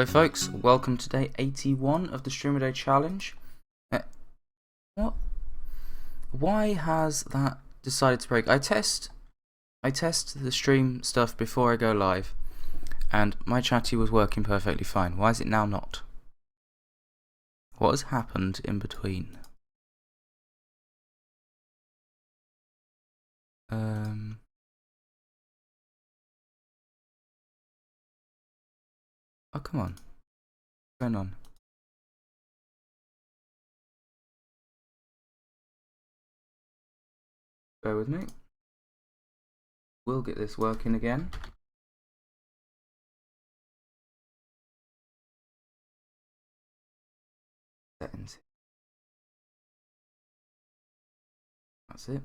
Hello folks, welcome to day 81 of the Streamer Day Challenge. What? Why has that decided to break? I test the stream stuff before I go live, and my chatty was working perfectly fine. Why is it now not? What has happened in between? Oh, come on. What's going on? Bear with me. We'll get this working again. Settings. That's it.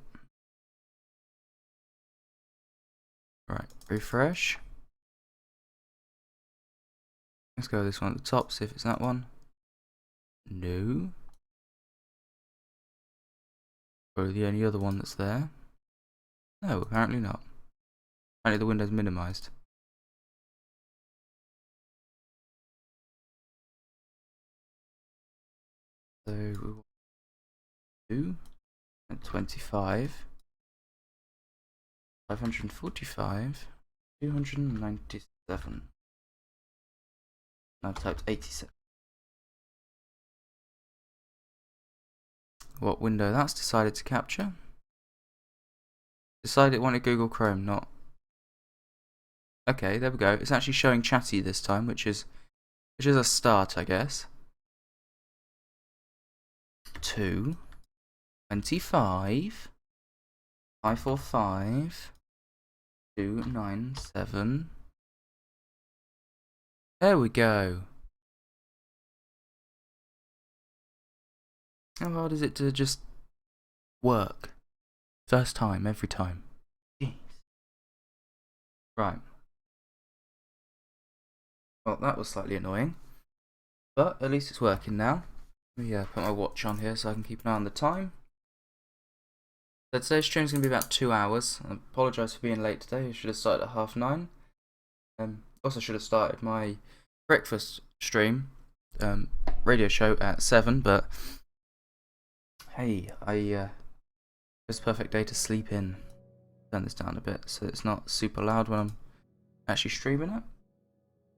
Right, refresh. Let's go with this one at the top, see if it's that one. No. Or the only other one that's there. No, apparently not. Apparently the window's minimized. So we will do 25, 545, 297. I've typed 87. What window that's decided to capture? Decided it wanted Google Chrome, not. Okay, there we go. It's actually showing chatty this time, which is a start, I guess. 2, 25, 545, 297. There we go. How hard is it to just work? First time, every time. Jeez. Right. Well, that was slightly annoying. But at least it's working now. Let me put my watch on here so I can keep an eye on the time. So today's stream's going to be about 2 hours. I apologise for being late today. I should have started at 9:30. Also should have started my breakfast stream, radio show at 7, but hey, it's a perfect day to sleep in. Turn this down a bit so it's not super loud when I'm actually streaming it.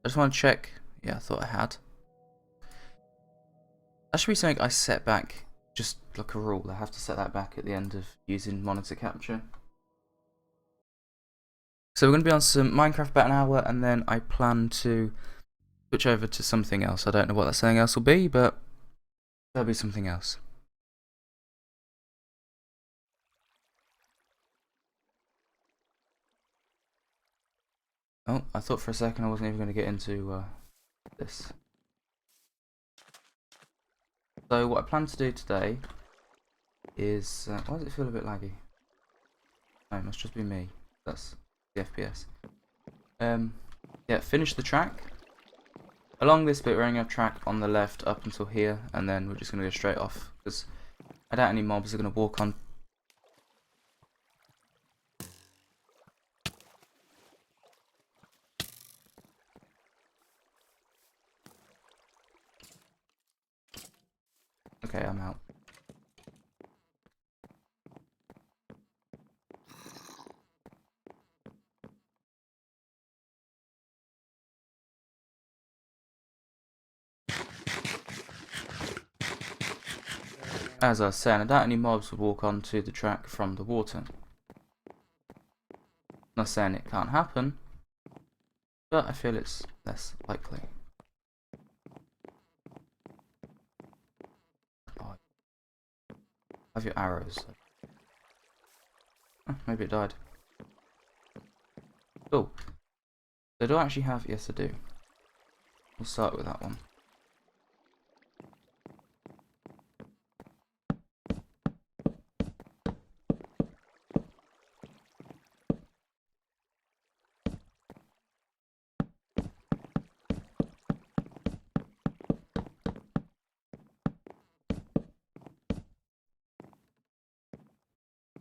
I just want to check. Yeah, I thought I had. That should be something I set back, just like a rule. I have to set that back at the end of using monitor capture. So we're going to be on some Minecraft about an hour, and then I plan to switch over to something else. I don't know what that something else will be, but there'll be something else. Oh, I thought for a second I wasn't even going to get into this. So what I plan to do today is... why does it feel a bit laggy? No, it must just be me. That's the FPS. Yeah, finish the track. Along this bit, we're going to have track on the left up until here, and then we're just going to go straight off, because I doubt any mobs are going to walk on. Okay, I'm out. As I was saying, I doubt any mobs would walk onto the track from the water. Not saying it can't happen, but I feel it's less likely. Oh, have your arrows. Oh, maybe it died. Oh, so do I actually have? Yes, I do. We'll start with that one.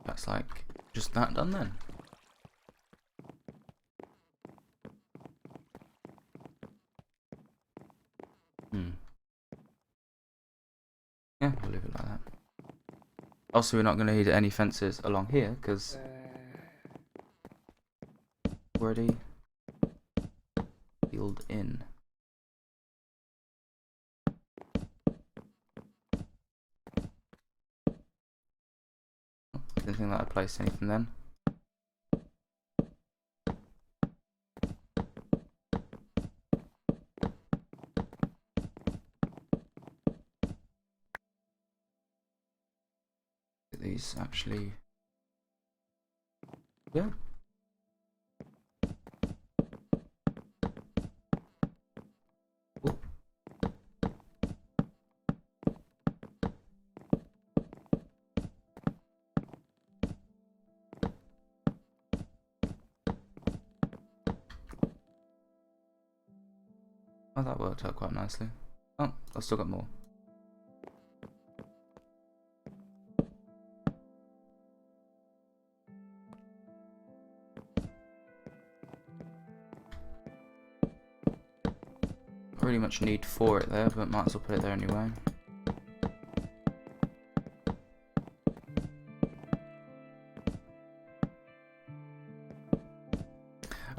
That's like just that done then. Yeah, we'll leave it like that. Also, we're not going to need any fences along here because already filled in. Didn't think that I'd place anything then. These actually, yeah. Ooh. Oh, that worked out quite nicely. Oh, I've still got more. Not really much need for it there, but might as well put it there anyway.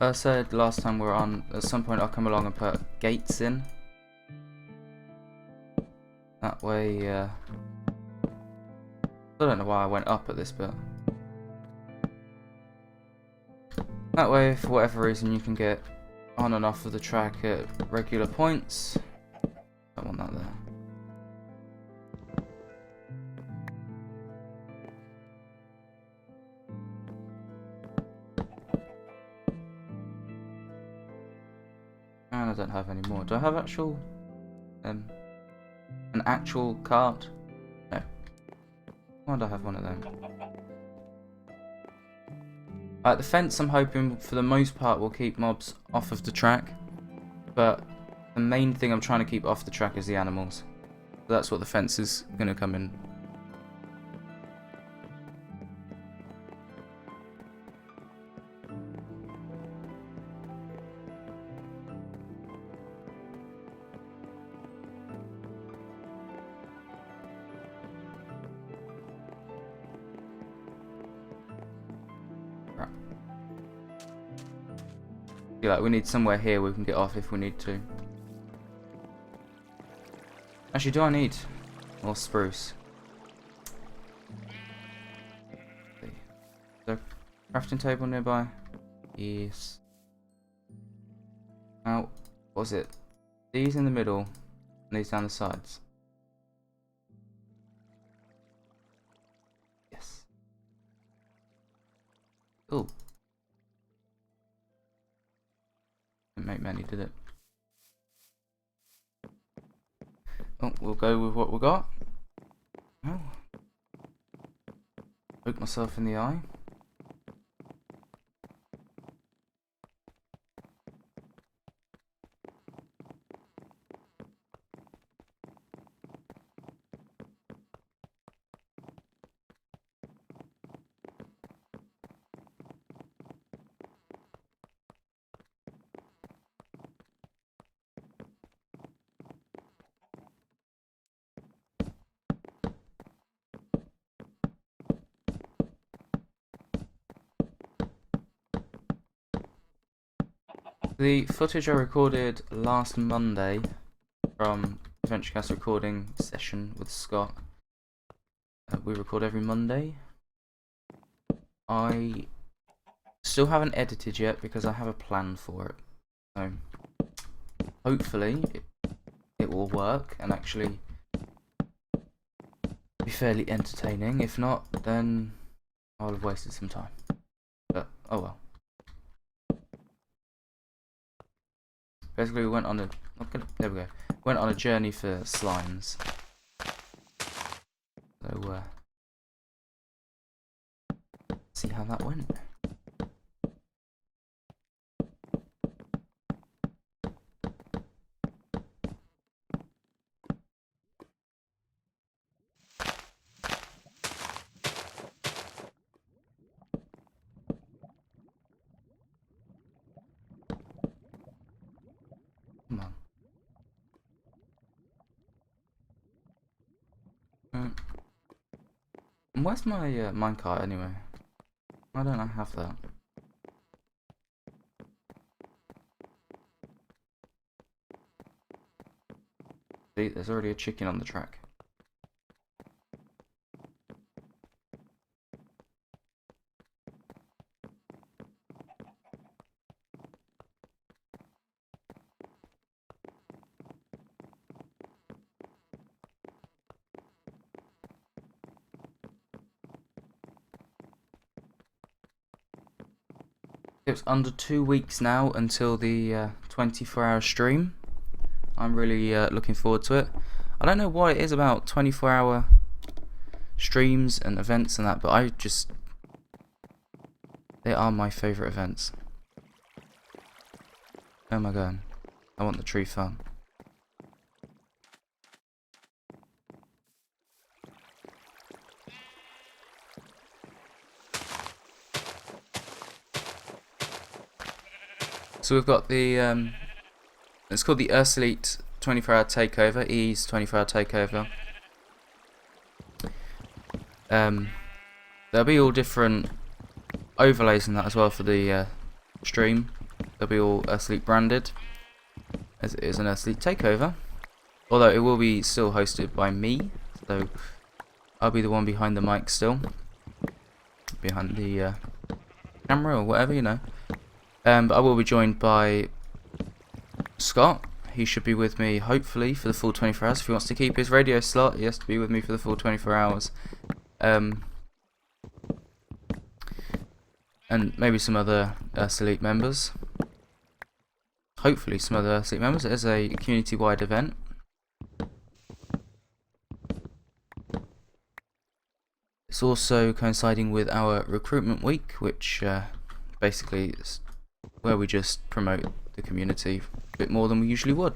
I said last time we were on, at some point I'll come along and put gates in. That way, I don't know why I went up at this bit. That way, for whatever reason, you can get on and off of the track at regular points. Don't want that there. And I don't have any more. Do I have actual, an actual cart? No. Why do I have one of them? The fence, I'm hoping for the most part will keep mobs off of the track, but the main thing I'm trying to keep off the track is the animals. So that's what the fence is going to come in. Feel like we need somewhere here we can get off if we need to. Actually, do I need more spruce? Is there a crafting table nearby? Yes. Now, what was it? These in the middle and these down the sides. Yes. Ooh. Didn't make many, did it? Oh, we'll go with what we got. Oh. Poke myself in the eye. The footage I recorded last Monday from AdventureCast recording session with Scott. We record every Monday. I still haven't edited yet because I have a plan for it. So hopefully it will work and actually be fairly entertaining. If not, then I'll have wasted some time. But oh well. Basically, we went on a there we go. Went on a journey for slimes. So see how that went. Come on. Where's my minecart anyway? Why don't I have that? See, there's already a chicken on the track. It's under 2 weeks now until the 24-hour stream. I'm really looking forward to it. I don't know what it is about 24-hour streams and events and that, but they are my favourite events. Oh my god, I want the tree farm. So we've got the it's called the Ursulite 24-hour takeover, EE's 24-hour takeover. There'll be all different overlays in that as well for the stream. They'll be all Ursulite branded, as it is an Ursulite takeover. Although it will be still hosted by me, so I'll be the one behind the mic still, behind the camera or whatever, you know. But I will be joined by Scott. He should be with me hopefully for the full 24 hours. If he wants to keep his radio slot, he has to be with me for the full 24 hours. And maybe some other Ursulite members. Hopefully some other Ursulite members. It is a community-wide event. It's also coinciding with our recruitment week, which basically is where we just promote the community a bit more than we usually would.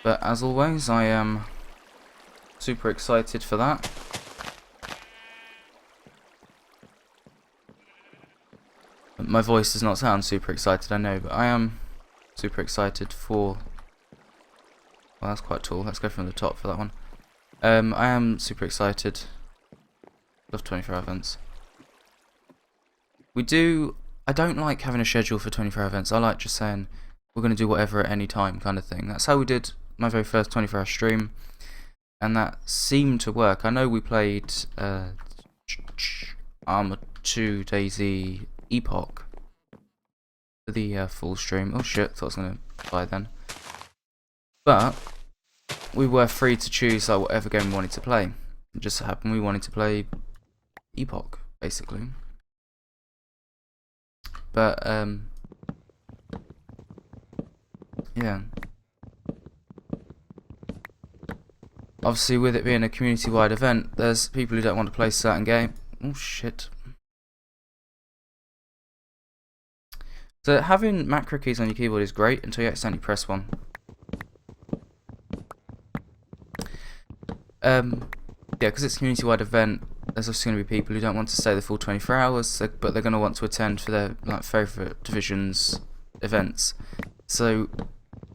But as always, I am super excited for that. My voice does not sound super excited, I know, but I am super excited for... Well, that's quite tall. Let's go from the top for that one. I am super excited. Love 24-hour events. I don't like having a schedule for 24-hour events. I like just saying, we're going to do whatever at any time kind of thing. That's how we did my very first 24-hour stream. And that seemed to work. I know we played Arma 2 DayZ Epoch for the full stream. Oh shit, thought I was going to die then. But we were free to choose like whatever game we wanted to play. It just so happened we wanted to play Epoch, basically. But yeah. Obviously, with it being a community-wide event, there's people who don't want to play a certain game. Oh shit. So having macro keys on your keyboard is great until you accidentally press one. Yeah, because it's a community-wide event, there's obviously going to be people who don't want to stay the full 24 hours, but they're going to want to attend for their favourite divisions events. So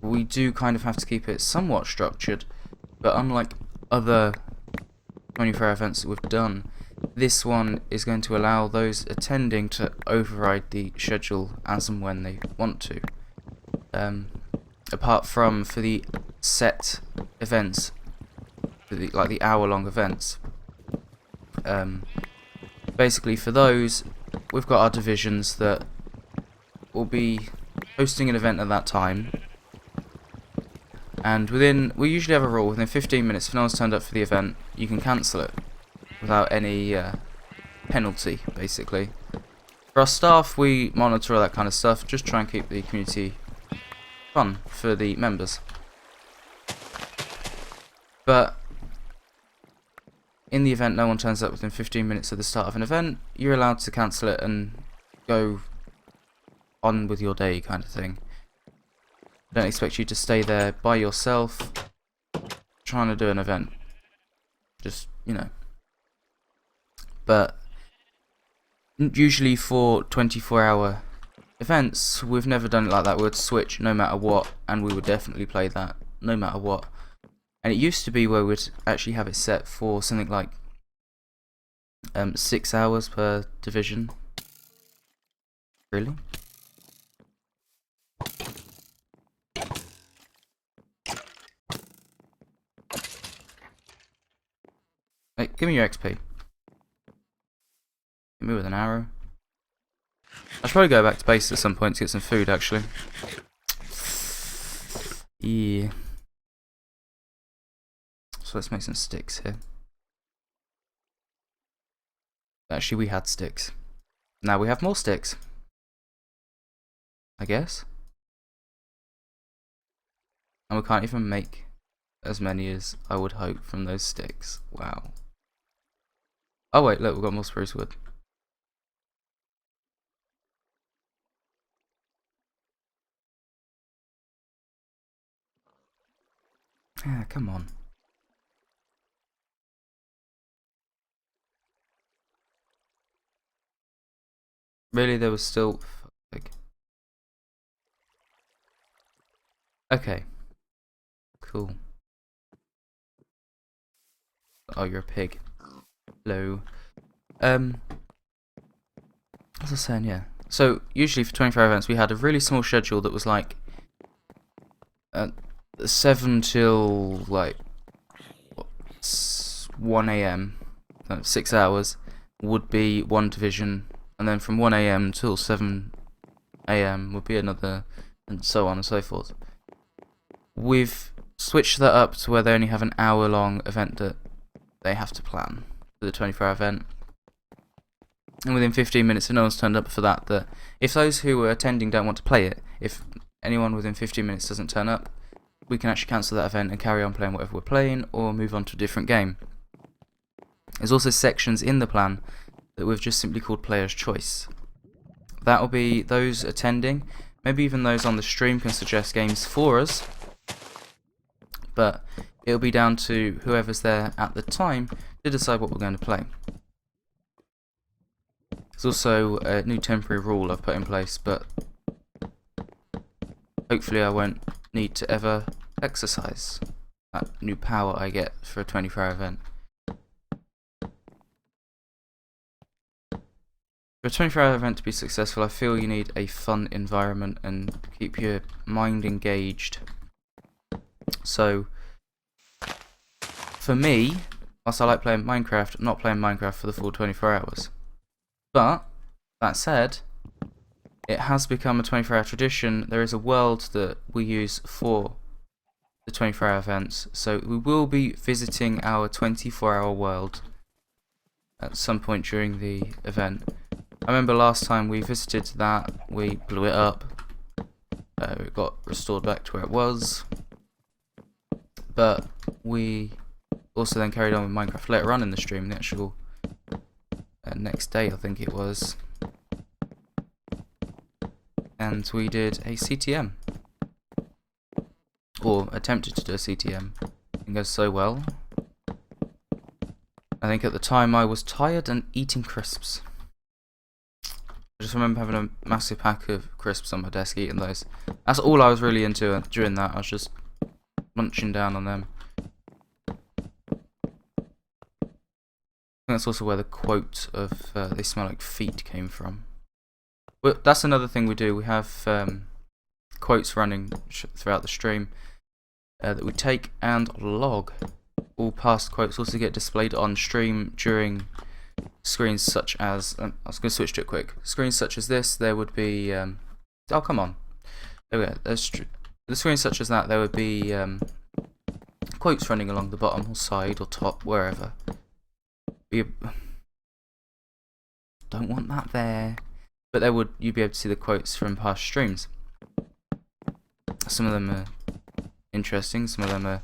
we do kind of have to keep it somewhat structured, but unlike other 24-hour events that we've done, this one is going to allow those attending to override the schedule as and when they want to. Apart from for the set events, like the hour-long events. Basically for those, we've got our divisions that will be hosting an event at that time. And we usually have a rule, within 15 minutes, if no one's turned up for the event, you can cancel it without any penalty, basically. For our staff, we monitor all that kind of stuff, just try and keep the community fun for the members. But in the event no one turns up within 15 minutes of the start of an event, you're allowed to cancel it and go on with your day, kind of thing. I don't expect you to stay there by yourself trying to do an event. Just, you know. but usually for 24-hour events, we've never done it like that. We'd switch no matter what, and we would definitely play that no matter what. And it used to be where we'd actually have it set for something like 6 hours per division. Really? Hey, give me your XP. Hit me with an arrow. I should probably go back to base at some point to get some food, actually. Yeah. So let's make some sticks here. Actually, we had sticks. Now we have more sticks. I guess. And we can't even make as many as I would hope from those sticks. Wow. Oh wait, look, we've got more spruce wood. Ah, come on. Really, there was still... Okay. Cool. Oh, you're a pig. Hello. As I was saying, yeah. So, usually for 24 events, we had a really small schedule that was like 7 till like 1 AM, 6 hours would be one division, and then from 1 AM till 7 AM would be another, and so on and so forth. We've switched that up to where they only have an hour-long event that they have to plan for the 24-hour event. And within 15 minutes, if no one's turned up for that, if those who are attending don't want to play it, if anyone within 15 minutes doesn't turn up, we can actually cancel that event and carry on playing whatever we're playing, or move on to a different game. There's also sections in the plan that we've just simply called Player's Choice. That'll be those attending, maybe even those on the stream can suggest games for us, but it'll be down to whoever's there at the time to decide what we're going to play. There's also a new temporary rule I've put in place, but hopefully I won't need to ever exercise that new power I get for a 24-hour event. For a 24-hour event to be successful, I feel you need a fun environment and keep your mind engaged. So, for me, whilst I like playing Minecraft, I'm not playing Minecraft for the full 24 hours. But, that said, it has become a 24-hour tradition. There is a world that we use for the 24-hour events, so we will be visiting our 24-hour world at some point during the event. I remember last time we visited that, we blew it up. It got restored back to where it was. But we also then carried on with Minecraft later on in the stream, the actual next day I think it was. And we did a CTM. Or attempted to do a CTM. It goes so well. I think at the time I was tired and eating crisps. I just remember having a massive pack of crisps on my desk, eating those. That's all I was really into during that. I was just munching down on them. I think that's also where the quote of "they smell like feet" came from. Well, that's another thing we do. We have quotes running throughout the stream that we take and log. All past quotes also get displayed on stream during screens such as... I was going to switch to it quick. Screens such as this, there would be... oh, come on. There we go. The screens such as that, there would be quotes running along the bottom or side or top, wherever. Don't want that there. But there would you'd be able to see the quotes from past streams. Some of them are interesting, some of them are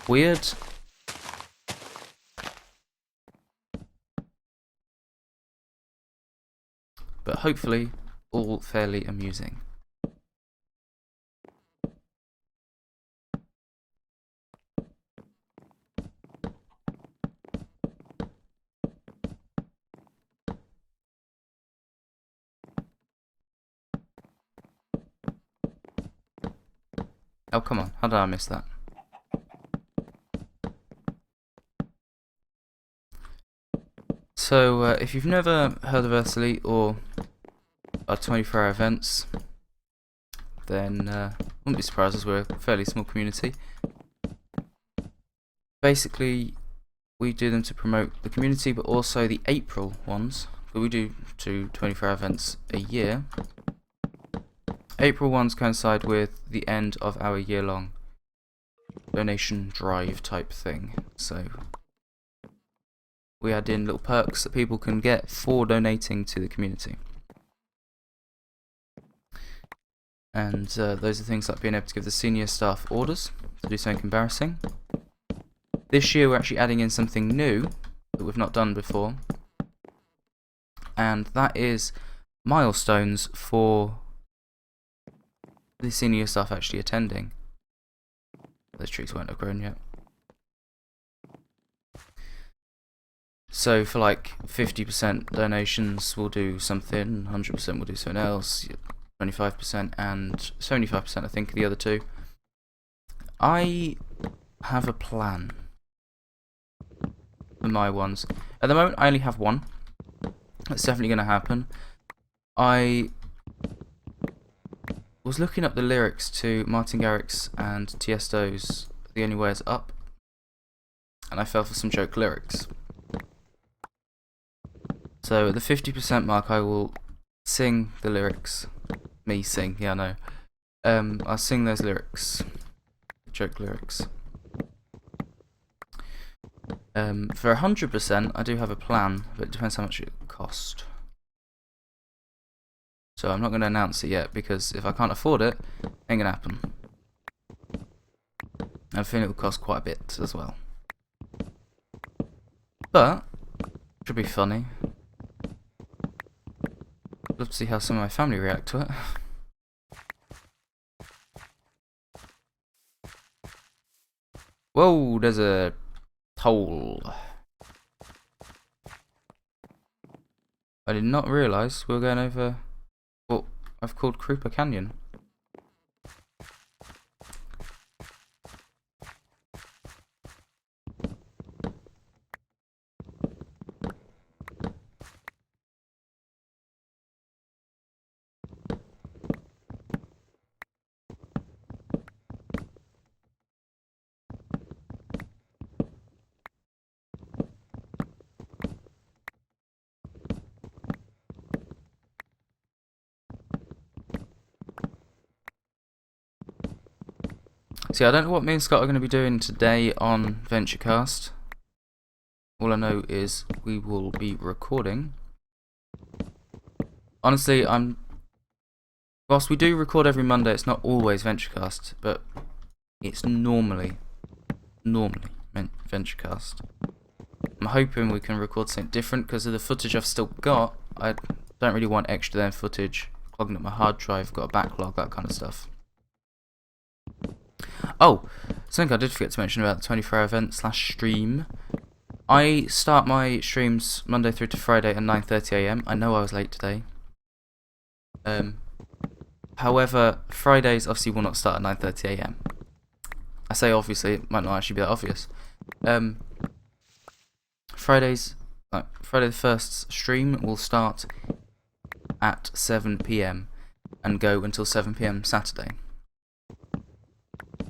weird. But hopefully all fairly amusing. Oh, come on. How did I miss that? So, if you've never heard of Earth Elite or our 24-hour events, then wouldn't be surprised as we're a fairly small community. Basically, we do them to promote the community, but also the April ones. But we do 2 24-hour events a year. April ones coincide with the end of our year-long donation drive type thing. So we add in little perks that people can get for donating to the community. And those are things like being able to give the senior staff orders to do something embarrassing. This year we're actually adding in something new that we've not done before. And that is milestones for the senior staff actually attending. Those trees won't have grown yet. So for like 50% donations we'll do something, 100% we'll do something else, 25% and 75% I think are the other two. I have a plan for my ones. At the moment I only have one. That's definitely going to happen. I was looking up the lyrics to Martin Garrix and Tiesto's The Only Way Is Up, and I fell for some joke lyrics. So at the 50% mark I will sing the lyrics. Me sing, yeah I know. I'll sing those lyrics. Joke lyrics. For 100% I do have a plan, but it depends how much it cost. So I'm not going to announce it yet, because if I can't afford it, it ain't going to happen. I think it will cost quite a bit as well. But it should be funny. Love to see how some of my family react to it. Whoa, there's a hole. I did not realise we were going over what I've called Krupa Canyon. See, I don't know what me and Scott are going to be doing today on VentureCast. All I know is we will be recording. Honestly, whilst we do record every Monday, it's not always VentureCast, but it's normally VentureCast. I'm hoping we can record something different, because of the footage I've still got. I don't really want extra then footage clogging up my hard drive, got a backlog, that kind of stuff. Oh, something I did forget to mention about the 24-hour event / stream. I start my streams Monday through to Friday at 9:30 AM. I know I was late today. However, Fridays obviously will not start at 9:30 AM. I say obviously, it might not actually be that obvious. Friday the 1st stream will start at 7 PM and go until 7 PM Saturday.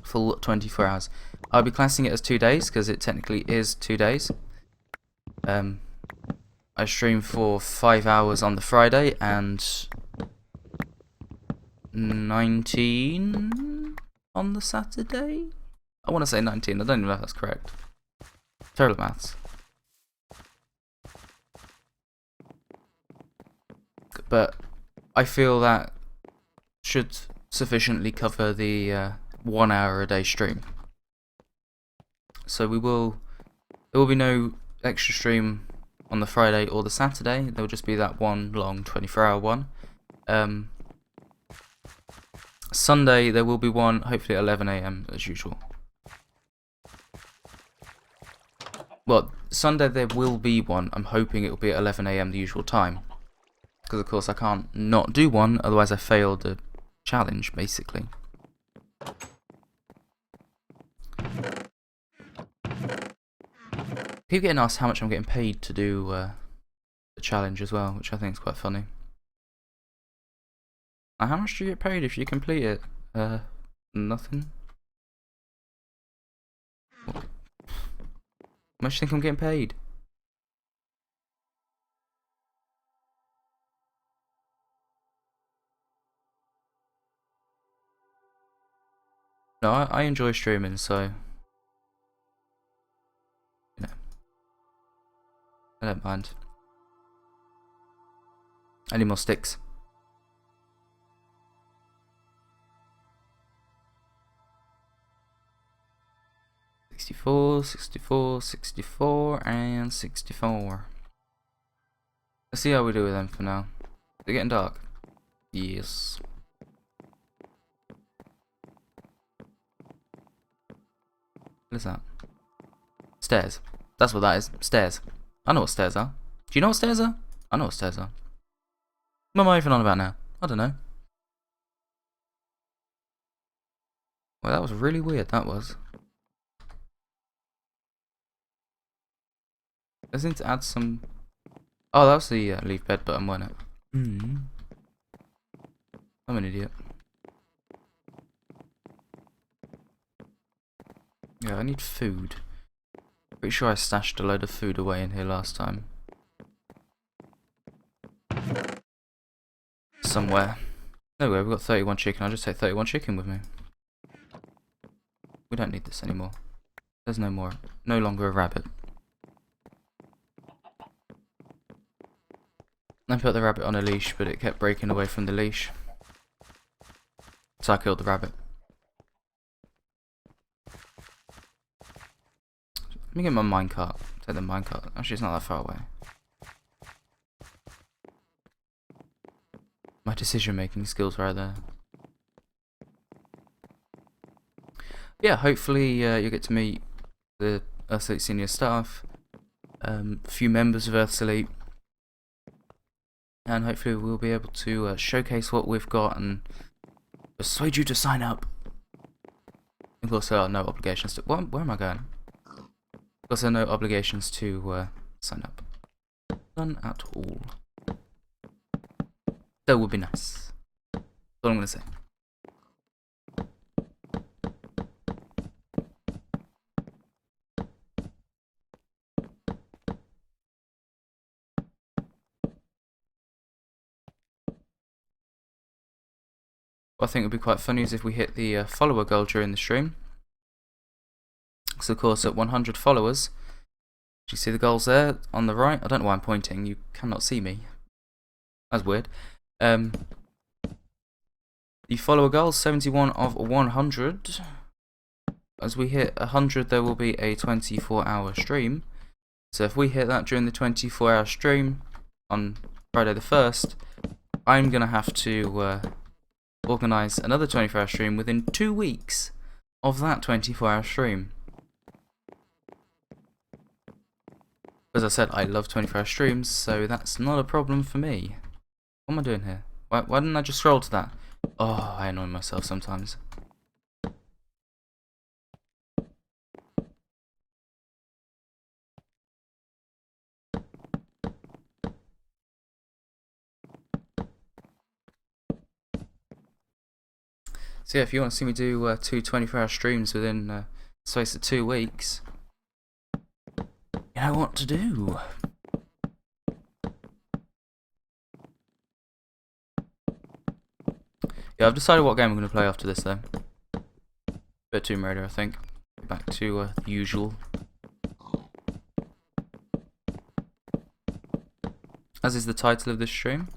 Full 24 hours. I'll be classing it as 2 days, because it technically is 2 days. I stream for 5 hours on the Friday and 19 on the Saturday? I want to say 19, I don't even know if that's correct. Terrible maths. But I feel that should sufficiently cover the 1 hour a day stream. So there will be no extra stream on the Friday or the Saturday. There will just be that one long 24-hour one. Sunday there will be one, hopefully at 11 AM as usual. Well, Sunday there will be one. I'm hoping it will be at 11 AM the usual time, because of course I can't not do one, otherwise I failed the challenge basically. keep getting asked how much I'm getting paid to do the challenge as well, which I think is quite funny. How much do you get paid if you complete it? Nothing. How much do you think I'm getting paid? No, I enjoy streaming, so you know, I don't mind. Any more sticks? $64, $64, $64, and $64. Let's see how we do with them for now. They're getting dark. Yes. What is that? Stairs. That's what that is. Stairs. I know what stairs are. Do you know what stairs are? I know what stairs are. What am I even on about now? I don't know. Well, that was really weird, that was. I just need to add some... Oh, that was the leave bed button, wasn't it? I'm an idiot. Yeah, I need food. Pretty sure I stashed a load of food away in here last time. Somewhere. Anyway, we've got 31 chicken. I'll just take 31 chicken with me. We don't need this anymore. There's no longer a rabbit. I put the rabbit on a leash, but it kept breaking away from the leash. So I killed the rabbit. Let me get my minecart. Take the minecart. Actually, it's not that far away. My decision-making skills right there. Yeah, hopefully you'll get to meet the Earth Elite senior staff, a few members of Earth Elite, and hopefully we'll be able to showcase what we've got and persuade you to sign up. Of course, there are no obligations to... Where am I going? Of course, there are no obligations to sign up. None at all. That would be nice. That's all I'm going to say. What I think would be quite funny is if we hit the follower goal during the stream. So of course at 100 followers, do you see the goals there on the right? I don't know why I'm pointing, you cannot see me. That's weird. The follower goal, 71 of 100. As we hit 100 there will be a 24-hour stream. So if we hit that during the 24-hour stream on Friday the 1st, I'm going to have to... organise another 24-hour stream within 2 weeks of that 24-hour stream. As I said, I love 24-hour streams, so that's not a problem for me. What am I doing here? Why didn't I just scroll to that? Oh, I annoy myself sometimes. So yeah, if you want to see me do 2 24-hour streams within the space of 2 weeks, you know what to do. Yeah, I've decided what game I'm going to play after this though. Bit of Tomb Raider, I think. Back to the usual. As is the title of this stream.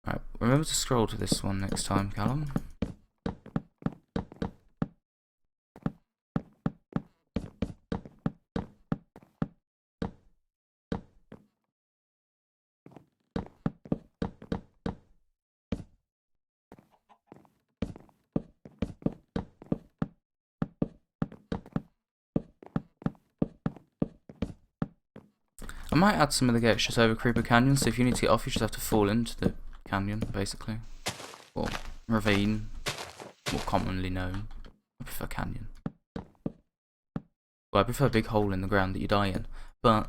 Right, remember to scroll to this one next time, Callum. I might add some of the gates just over Creeper Canyon, so if you need to get off, you just have to fall into the canyon, basically. Or ravine, more commonly known. I prefer canyon. Well, I prefer a big hole in the ground that you die in, but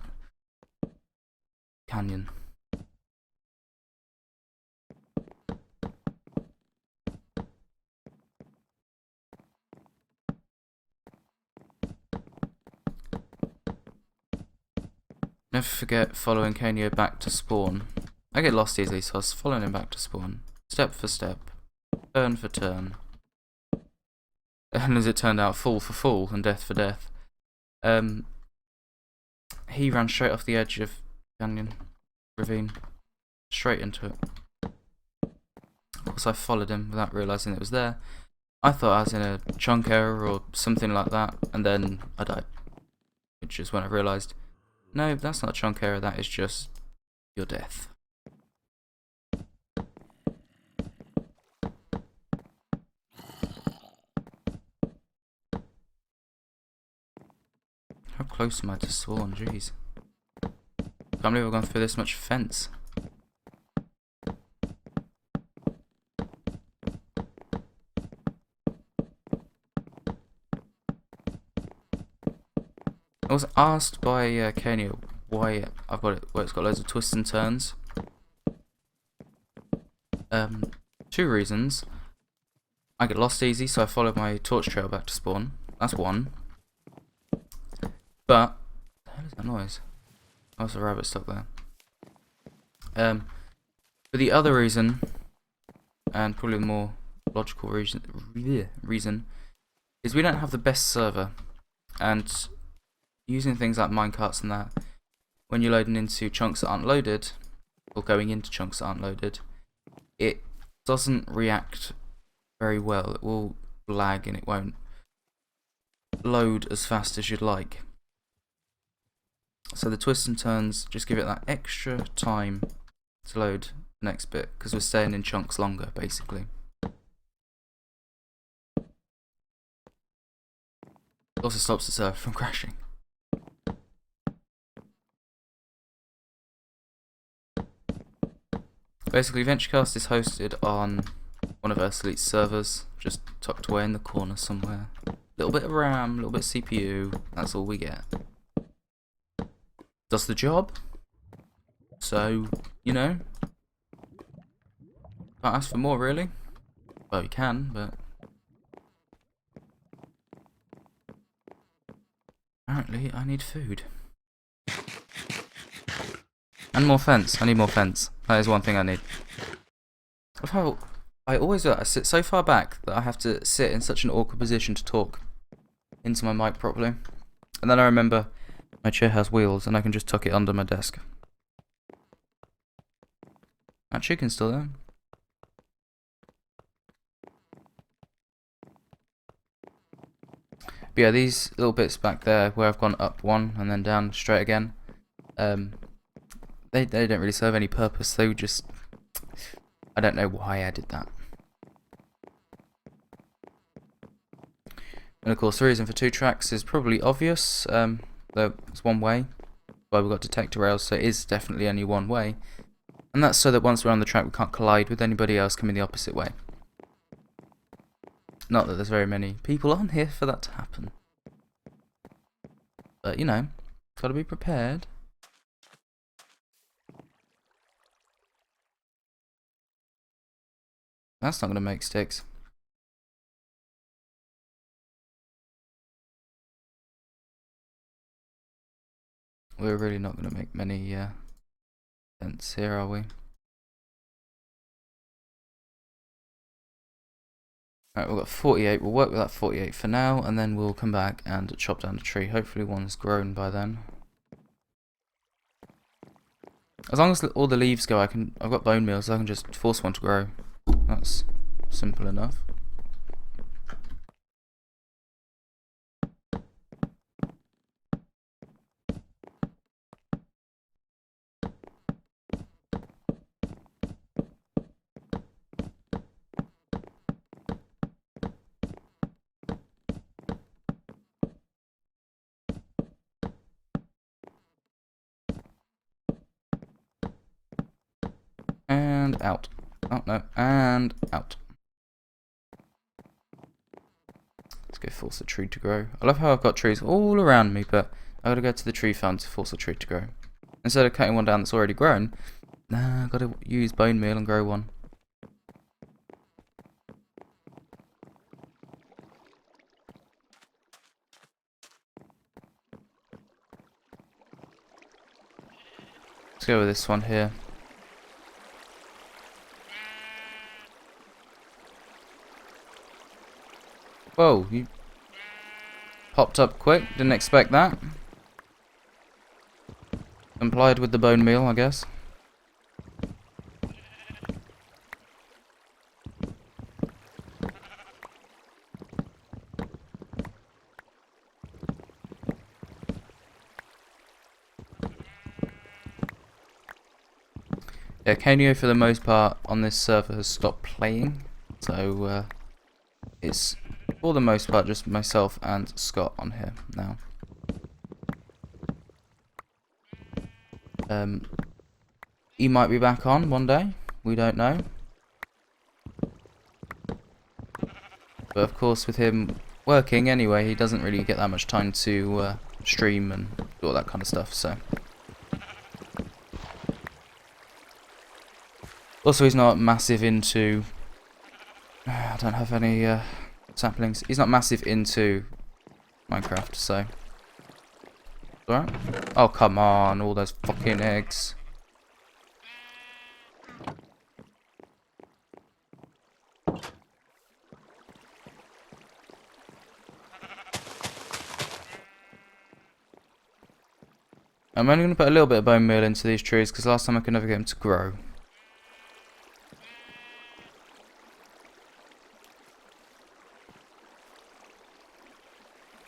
canyon. Never forget following Kanyo back to spawn. I get lost easily, so I was following him back to spawn. Step for step. Turn for turn. And as it turned out, fall for fall and death for death. He ran straight off the edge of canyon ravine. Straight into it. Of course I followed him without realising it was there. I thought I was in a chunk error or something like that, and then I died. Which is when I realised, no, that's not a chunk error, that is just your death. How close am I to spawn? Jeez. Can't believe I've gone through this much fence. I was asked by Kanyo why I've got it where it's got loads of twists and turns. Two reasons. I get lost easy, so I follow my torch trail back to spawn. That's one. But what the hell is that noise? Oh, it's a rabbit stuck there. But the other reason, and probably the more logical reason, is we don't have the best server, and using things like minecarts and that, when you're loading into chunks that aren't loaded, or going into chunks that aren't loaded, it doesn't react very well. It will lag and it won't load as fast as you'd like. So the twists and turns just give it that extra time to load the next bit, because we're staying in chunks longer, basically. It also stops the server from crashing. Basically, VentureCast is hosted on one of Earth Elite's servers, just tucked away in the corner somewhere. Little bit of RAM, little bit of CPU, that's all we get. Does the job. So, you know, can't ask for more, really. Well, you can, but apparently I need food. And more fence. I need more fence. That is one thing I need. I always do that. I sit so far back that I have to sit in such an awkward position to talk into my mic properly. And then I remember my chair has wheels and I can just tuck it under my desk. That chicken's still there. But yeah, these little bits back there where I've gone up one and then down straight again, they don't really serve any purpose. They would just, I don't know why I did that. And of course the reason for 2 tracks is probably obvious. There's one way, but we've got detector rails, so it is definitely only one way. And that's so that once we're on the track we can't collide with anybody else coming the opposite way. Not that there's very many people on here for that to happen. But, you know, gotta be prepared. That's not gonna make sticks. We're really not gonna make many dents here, are we? Alright, we've got 48. We'll work with that 48 for now, and then we'll come back and chop down a tree. Hopefully one's grown by then. As long as all the leaves go, I've got bone meal, so I can just force one to grow. That's simple enough. And out. Oh no, and out. Let's go force a tree to grow. I love how I've got trees all around me, but I gotta go to the tree farm to force a tree to grow. Instead of cutting one down that's already grown, nah, I gotta use bone meal and grow one. Let's go with this one here. Whoa, you popped up quick, didn't expect that. Complied with the bone meal, I guess. Yeah, Kanyo for the most part on this server has stopped playing, so it's for the most part just myself and Scott on here now. He might be back on one day, we don't know. But of course with him working anyway, he doesn't really get that much time to stream and do all that kind of stuff, so. Also, he's not massive into... I don't have any saplings. He's not massive into Minecraft, so... Alright. Oh, come on, all those fucking eggs. I'm only going to put a little bit of bone meal into these trees, because last time I could never get them to grow.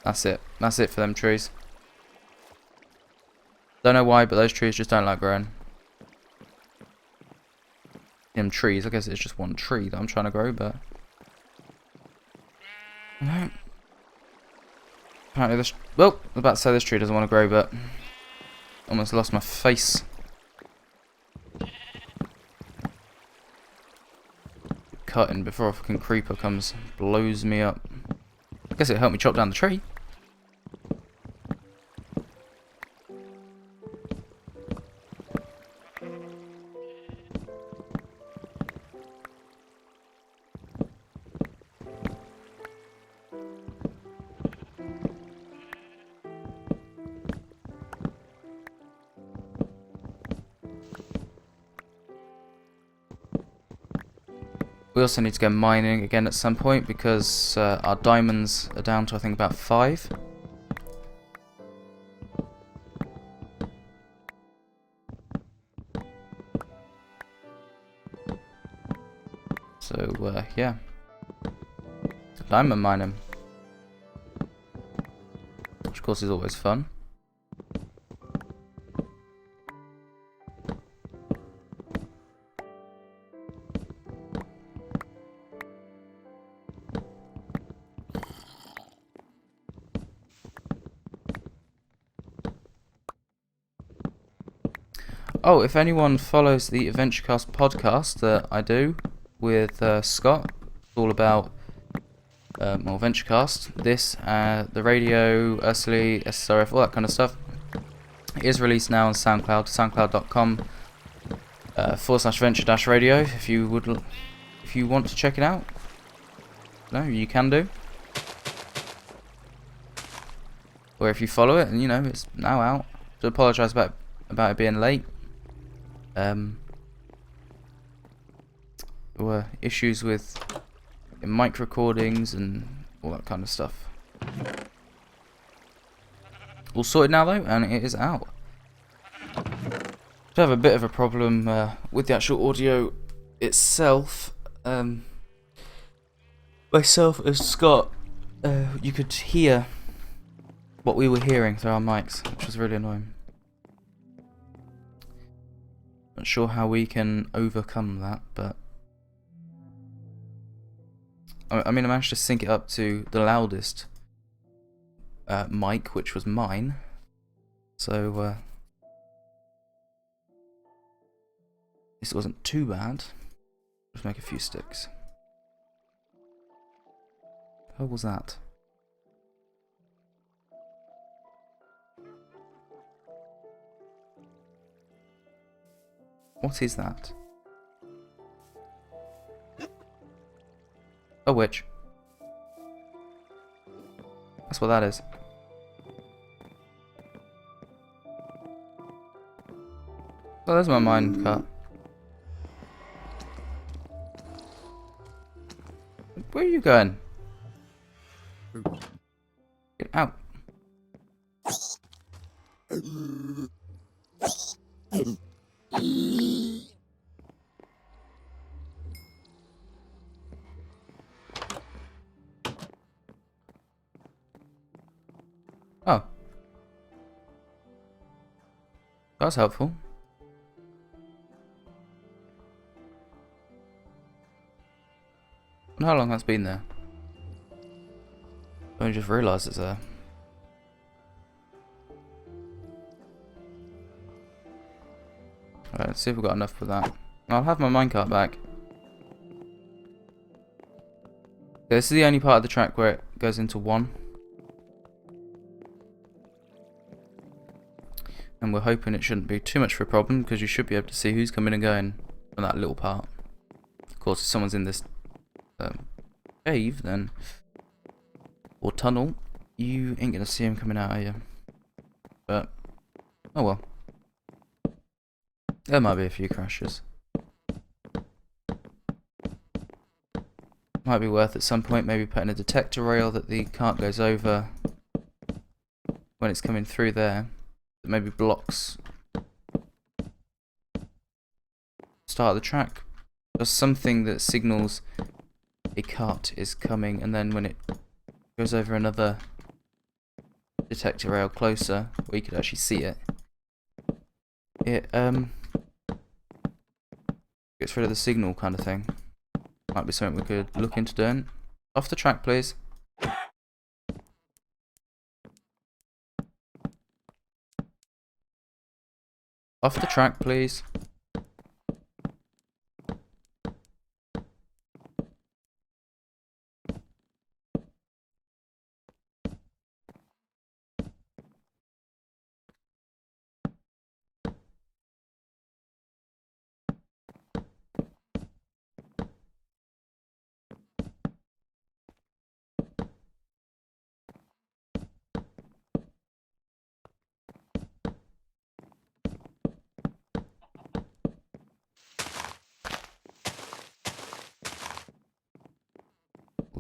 That's it. That's it for them trees. Don't know why, but those trees just don't like growing. Them trees, I guess it's just one tree that I'm trying to grow, but... No. Apparently this... Well, I was about to say this tree doesn't want to grow, but... Almost lost my face. Cutting before a fucking creeper comes, blows me up. I guess it helped me chop down the tree. We also need to go mining again at some point because our diamonds are down to I think about 5. So yeah, diamond mining, which of course is always fun. Oh, if anyone follows the AdventureCast podcast that I do with Scott, it's all about well, AdventureCast, this, the radio, Ursula, SSRF, all that kind of stuff. It is released now on SoundCloud, soundcloud.com /venture-radio. If you want to check it out, no, you can do. Or if you follow it, and you know it's now out. To apologise about it being late. There were issues with mic recordings and all that kind of stuff. All sorted now though, and it is out. I have a bit of a problem with the actual audio itself. Myself and Scott, you could hear what we were hearing through our mics, which was really annoying. Not sure how we can overcome that, but I mean, I managed to sync it up to the loudest mic, which was mine. So this wasn't too bad. Let's make a few sticks. What was that? What is that? A witch. That's what that is. Oh, there's my mine cart. Where are you going? Get out. Oh. That's helpful. How long that's been there? I just realised it's there. Alright, let's see if we've got enough for that. I'll have my minecart back. This is the only part of the track where it goes into one. And we're hoping it shouldn't be too much of a problem, because you should be able to see who's coming and going from that little part. Of course, if someone's in this cave, then, or tunnel, you ain't gonna see him coming out, are you? But, oh well. There might be a few crashes. Might be worth at some point maybe putting a detector rail that the cart goes over when it's coming through there. That maybe blocks start of the track. Or something that signals a cart is coming, and then when it goes over another detector rail closer, where you could actually see it, it gets rid of the signal kind of thing. Might be something we could look into doing. Off the track, please. Off the track, please.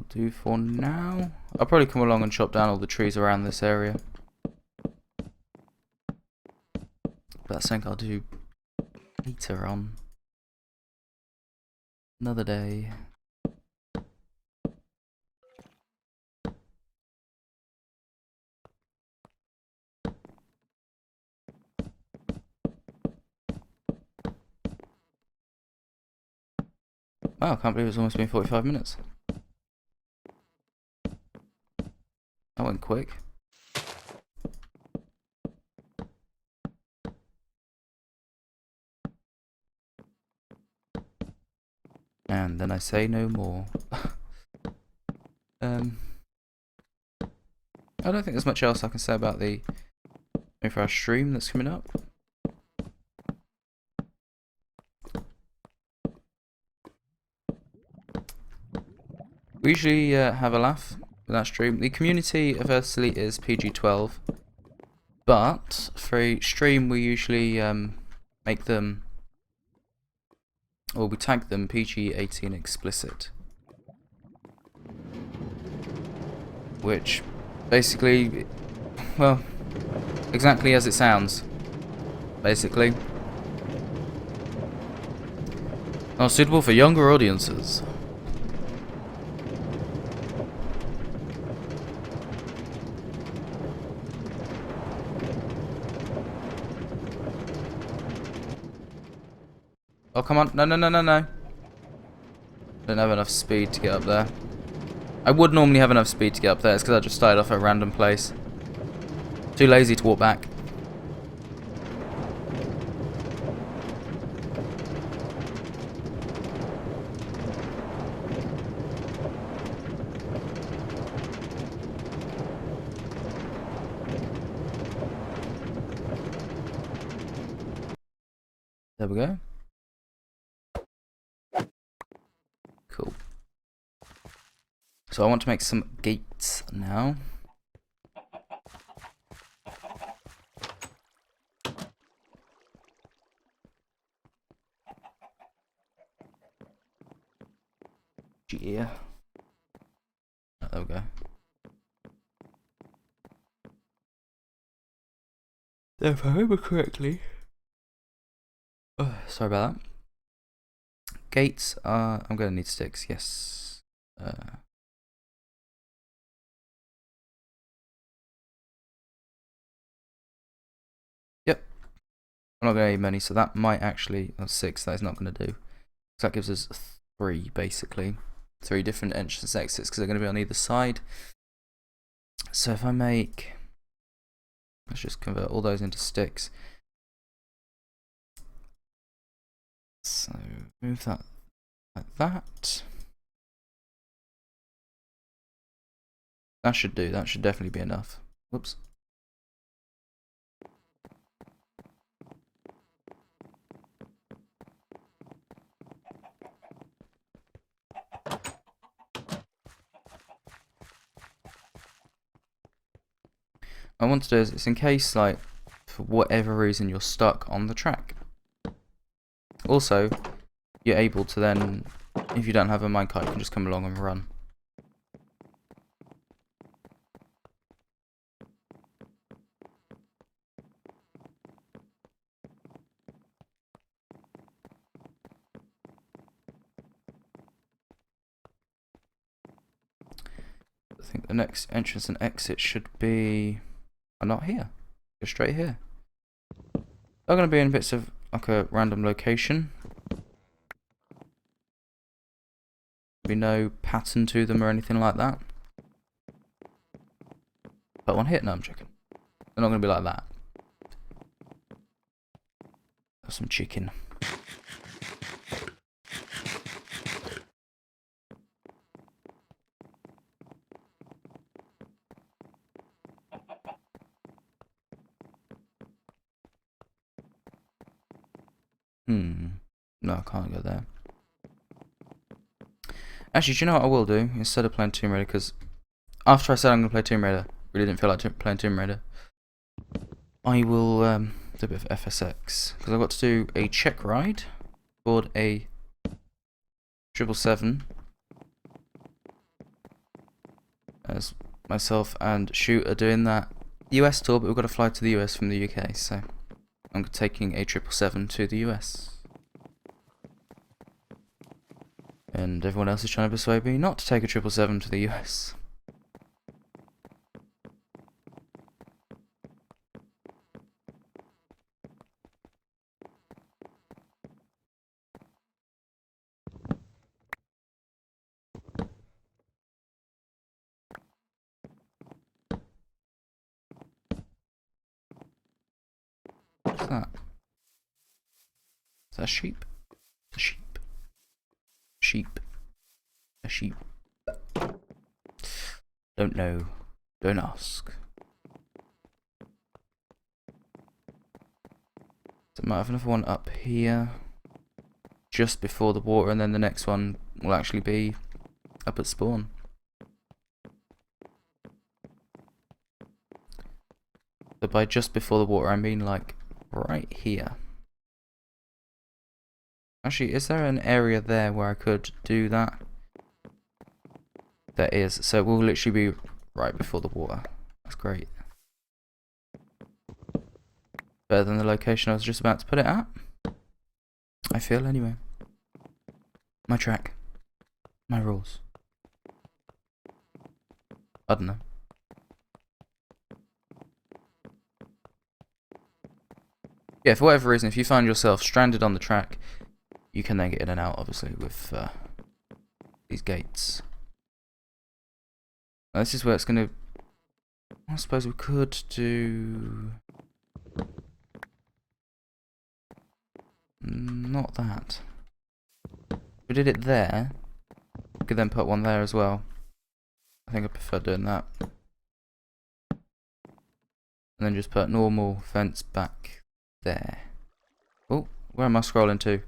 Do for now. I'll probably come along and chop down all the trees around this area. But that's something I'll do later on. Another day. Wow, I can't believe it's almost been 45 minutes. That went quick. And then I say no more. I don't think there's much else I can say about the for our stream that's coming up. We usually have a laugh with that stream. The community of Earth Elite is PG-12, but for a stream we usually make them, or we tag them PG-18 explicit, which basically, well, exactly as it sounds, basically. Not suitable for younger audiences. Oh, come on. No, no, no, no, no. Don't have enough speed to get up there. I would normally have enough speed to get up there. It's because I just started off at a random place. Too lazy to walk back. There we go. So I want to make some gates now. Yeah. Oh, there we go. If I remember correctly. Oh, sorry about that. Gates are. I'm gonna need sticks. Yes. Yep. I'm not gonna need many, so that might actually. Oh, 6. That is not gonna do. So that gives us 3 basically. 3 different entrance exits because they're gonna be on either side. So if I make. Let's just convert all those into sticks. So move that like that. That should do. That should definitely be enough. Whoops. What I want to do is, it's in case, like, for whatever reason you're stuck on the track. Also, you're able to then, if you don't have a minecart, you can just come along and run. I think the next entrance and exit should be... Oh, not here. Go straight here. They're going to be in bits of, like, a random location. Be no pattern to them or anything like that. But one hit? No, I'm joking. They're not going to be like that. Got some chicken. No, I can't go there. Actually, do you know what I will do? Instead of playing Tomb Raider, because after I said I'm going to play Tomb Raider, really didn't feel like playing Tomb Raider, I will do a bit of FSX. Because I've got to do a check ride, board a 777, as myself and Shoot are doing that US tour, but we've got to fly to the US from the UK, so I'm taking a 777 to the US. And everyone else is trying to persuade me not to take a 777 to the US. What's that? Is that a sheep? A sheep. Sheep. A sheep. Don't know. Don't ask. So I might have another one up here. Just before the water, and then the next one will actually be up at spawn. But by just before the water, I mean like right here. Actually, is there an area there where I could do that? There is, so it will literally be right before the water. That's great. Better than the location I was just about to put it at. I feel anyway. My track. My rules. I don't know. Yeah, for whatever reason, if you find yourself stranded on the track, you can then get in and out, obviously, with these gates. Now, this is where it's going to... I suppose we could do... Not that. We did it there. We could then put one there as well. I think I prefer doing that. And then just put normal fence back there. Oh, where am I scrolling to?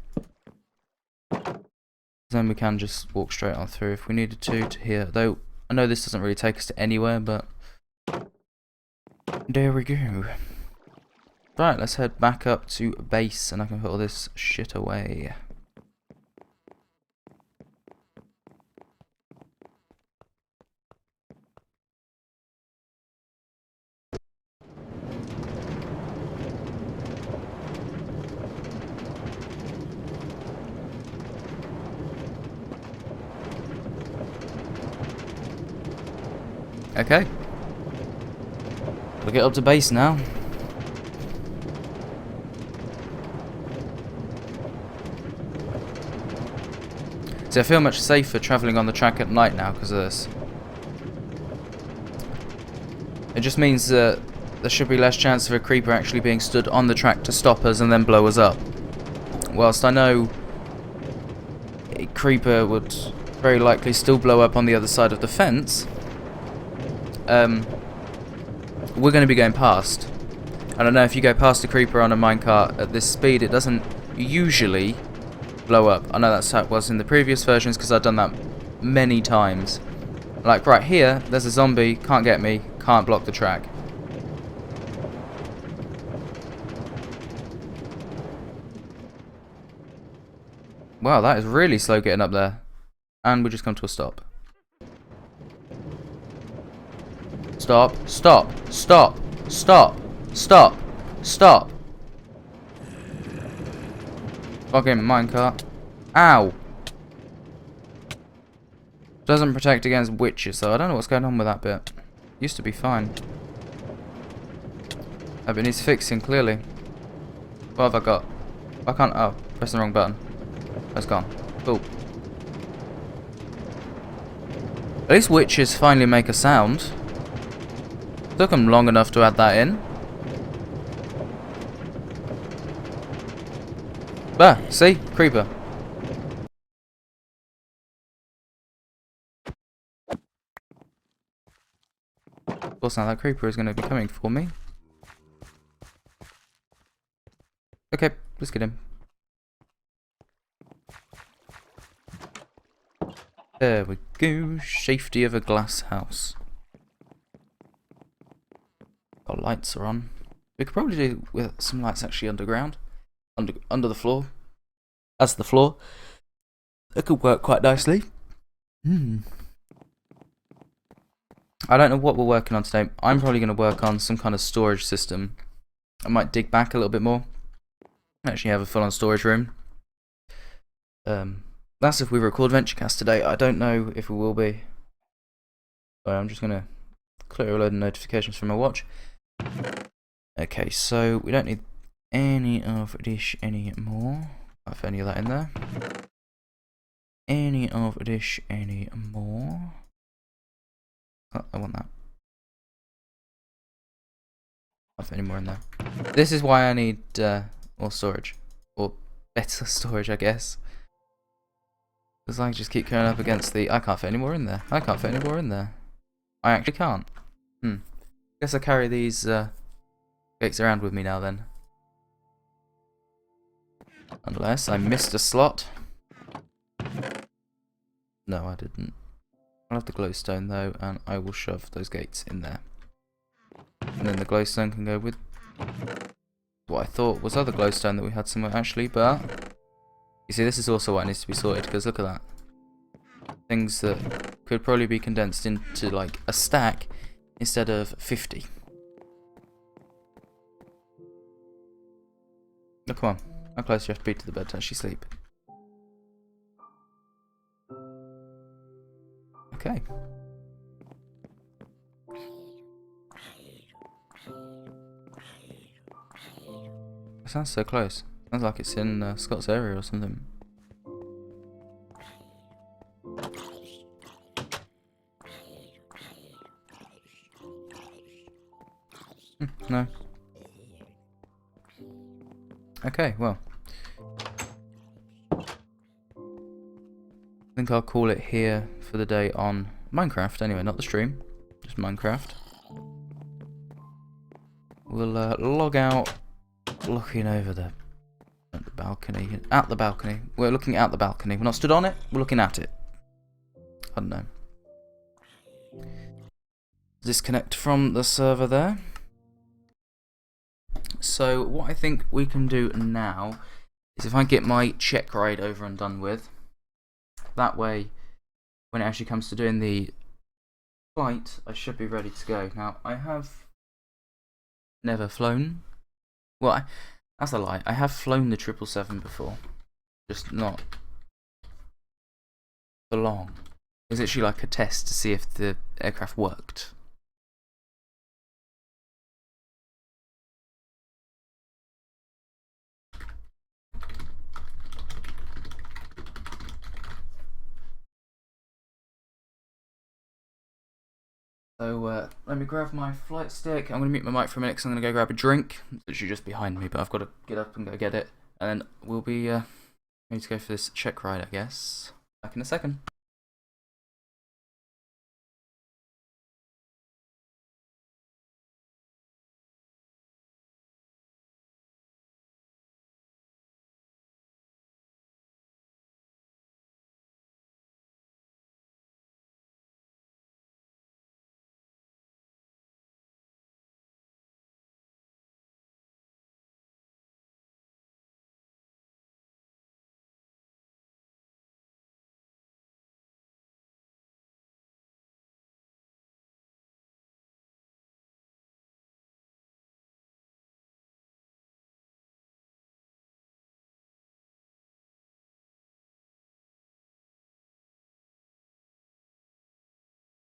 Then we can just walk straight on through if we needed to here. Though, I know this doesn't really take us to anywhere, but there we go. Right, let's head back up to base and I can put all this shit away. Okay. We'll get up to base now. See, I feel much safer travelling on the track at night now because of this. It just means that there should be less chance of a creeper actually being stood on the track to stop us and then blow us up. Whilst I know a creeper would very likely still blow up on the other side of the fence, we're going to be going past. I don't know, if you go past a creeper on a minecart at this speed, it doesn't usually blow up. I know that's how it was in the previous versions because I've done that many times. Like right here, there's a zombie, can't get me, can't block the track. Wow, that is really slow getting up there. And we just come to a stop. Stop, stop, stop, stop, stop, stop. Fucking minecart. Ow. Doesn't protect against witches though. I don't know what's going on with that bit. Used to be fine. That bit needs fixing clearly. What have I got? I can't. Oh, press the wrong button. It's gone. Cool. At least witches finally make a sound. Took them long enough to add that in. Ah, see? Creeper. Of course now that creeper is going to be coming for me. Okay, let's get him. There we go. Safety of a glass house. Our lights are on. We could probably do with some lights actually underground. Under the floor. As the floor. That could work quite nicely. I don't know what we're working on today. I'm probably going to work on some kind of storage system. I might dig back a little bit more. Actually have a full-on storage room. That's if we record VentureCast today. I don't know if we will be. So I'm just going to clear a load of notifications from my watch. Okay, so we don't need any of this anymore. I have any of that in there. Any of this anymore. Oh, I want that. I have any more in there. This is why I need more storage. Or better storage, I guess. Because I just keep going up against the... I can't fit any more in there. I can't fit any more in there. I actually can't. Guess I carry these gates around with me now then. Unless I missed a slot. No, I didn't. I'll have the glowstone though, and I will shove those gates in there. And then the glowstone can go with what I thought was other glowstone that we had somewhere actually, but you see, this is also what needs to be sorted, because look at that. Things that could probably be condensed into like a stack instead of 50. Oh, come on. How close do you have to be to the bed to actually sleep? Okay. It sounds so close. Sounds like it's in Scott's area or something. No. Okay, well. I think I'll call it here for the day on Minecraft anyway, not the stream. Just Minecraft. We'll log out looking over the balcony. At the balcony. We're looking at the balcony. We're not stood on it, we're looking at it. I don't know. disconnect from the server there. So what I think we can do now is if I get my check ride over and done with, that way when it actually comes to doing the flight, I should be ready to go. Now, I have never flown. Well, that's a lie. I have flown the 777 before, just not for long. It was actually like a test to see if the aircraft worked. So let me grab my flight stick. I'm going to mute my mic for a minute because I'm going to go grab a drink. It's literally just behind me, but I've got to get up and go get it. And then we'll be ready to go for this check ride, I guess. Back in a second.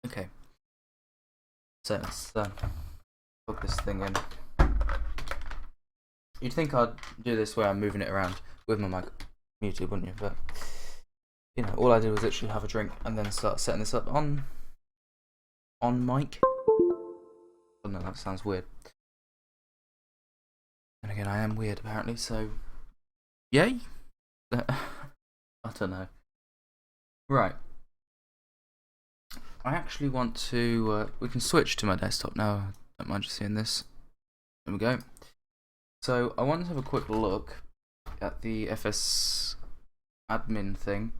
Okay. So let's plug this thing in. You'd think I'd do this where I'm moving it around with my mic muted, wouldn't you? But you know, all I did was literally have a drink and then start setting this up on mic. Oh no, that sounds weird. And again, I am weird apparently, so yay. I don't know. Right. I actually want to. We can switch to my desktop now. I don't mind just seeing this. There we go. So I want to have a quick look at the FS admin thing.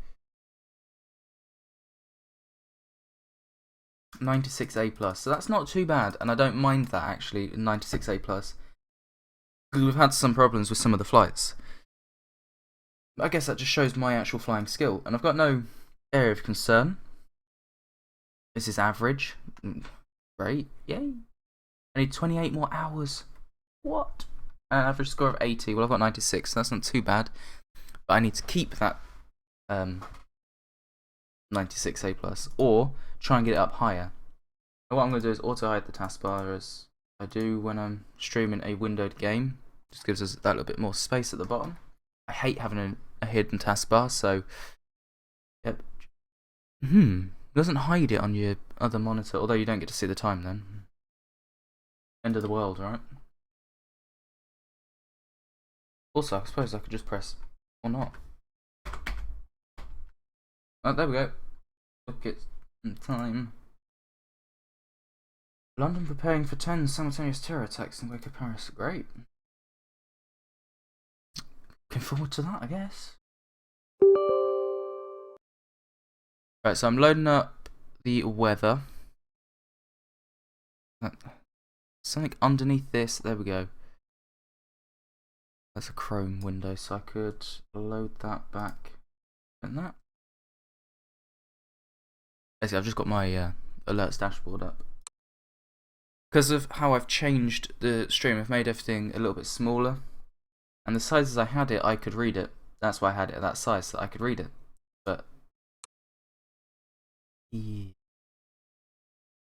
96A+, so that's not too bad, and I don't mind that actually, 96A+, because we've had some problems with some of the flights. I guess that just shows my actual flying skill, and I've got no area of concern. This is average. Great, yay. I need 28 more hours. What? An average score of 80. Well, I've got 96, so that's not too bad. But I need to keep that 96A+, or try and get it up higher. And what I'm going to do is auto-hide the taskbar as I do when I'm streaming a windowed game. Just gives us that little bit more space at the bottom. I hate having a hidden taskbar, so yep. Doesn't hide it on your other monitor, although you don't get to see the time then. End of the world, right? Also, I suppose I could just press or not. Oh, there we go. Look at time. London preparing for 10 simultaneous terror attacks in the wake of Paris. Great. Looking forward to that, I guess. Right, so I'm loading up the weather. Something underneath this. There we go. That's a Chrome window, so I could load that back. And that. Basically, I've just got my alerts dashboard up. Because of how I've changed the stream, I've made everything a little bit smaller. And the sizes I had it, I could read it. That's why I had it at that size, so I could read it. But yeah.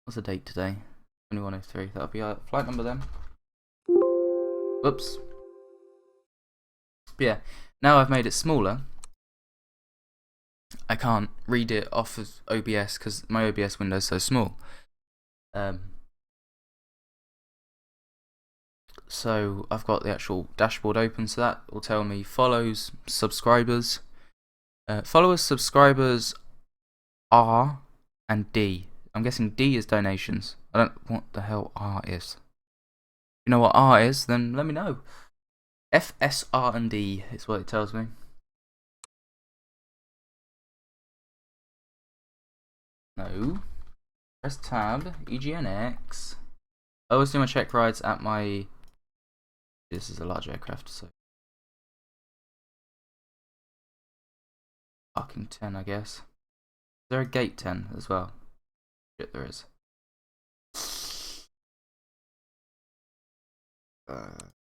What's the date today? 2103. That'll be our flight number then. Whoops. But yeah, now I've made it smaller. I can't read it off of OBS because my OBS window is so small. So I've got the actual dashboard open, so that will tell me follows, subscribers. Followers, subscribers, R and D. I'm guessing D is donations. I don't know what the hell R is. If you know what R is, then let me know. F, S, R and D is what it tells me. No. Press tab, EGNX. I always do my check rides at my... This is a large aircraft, so... Parking 10, I guess. Is there a gate 10 as well? Shit, there is.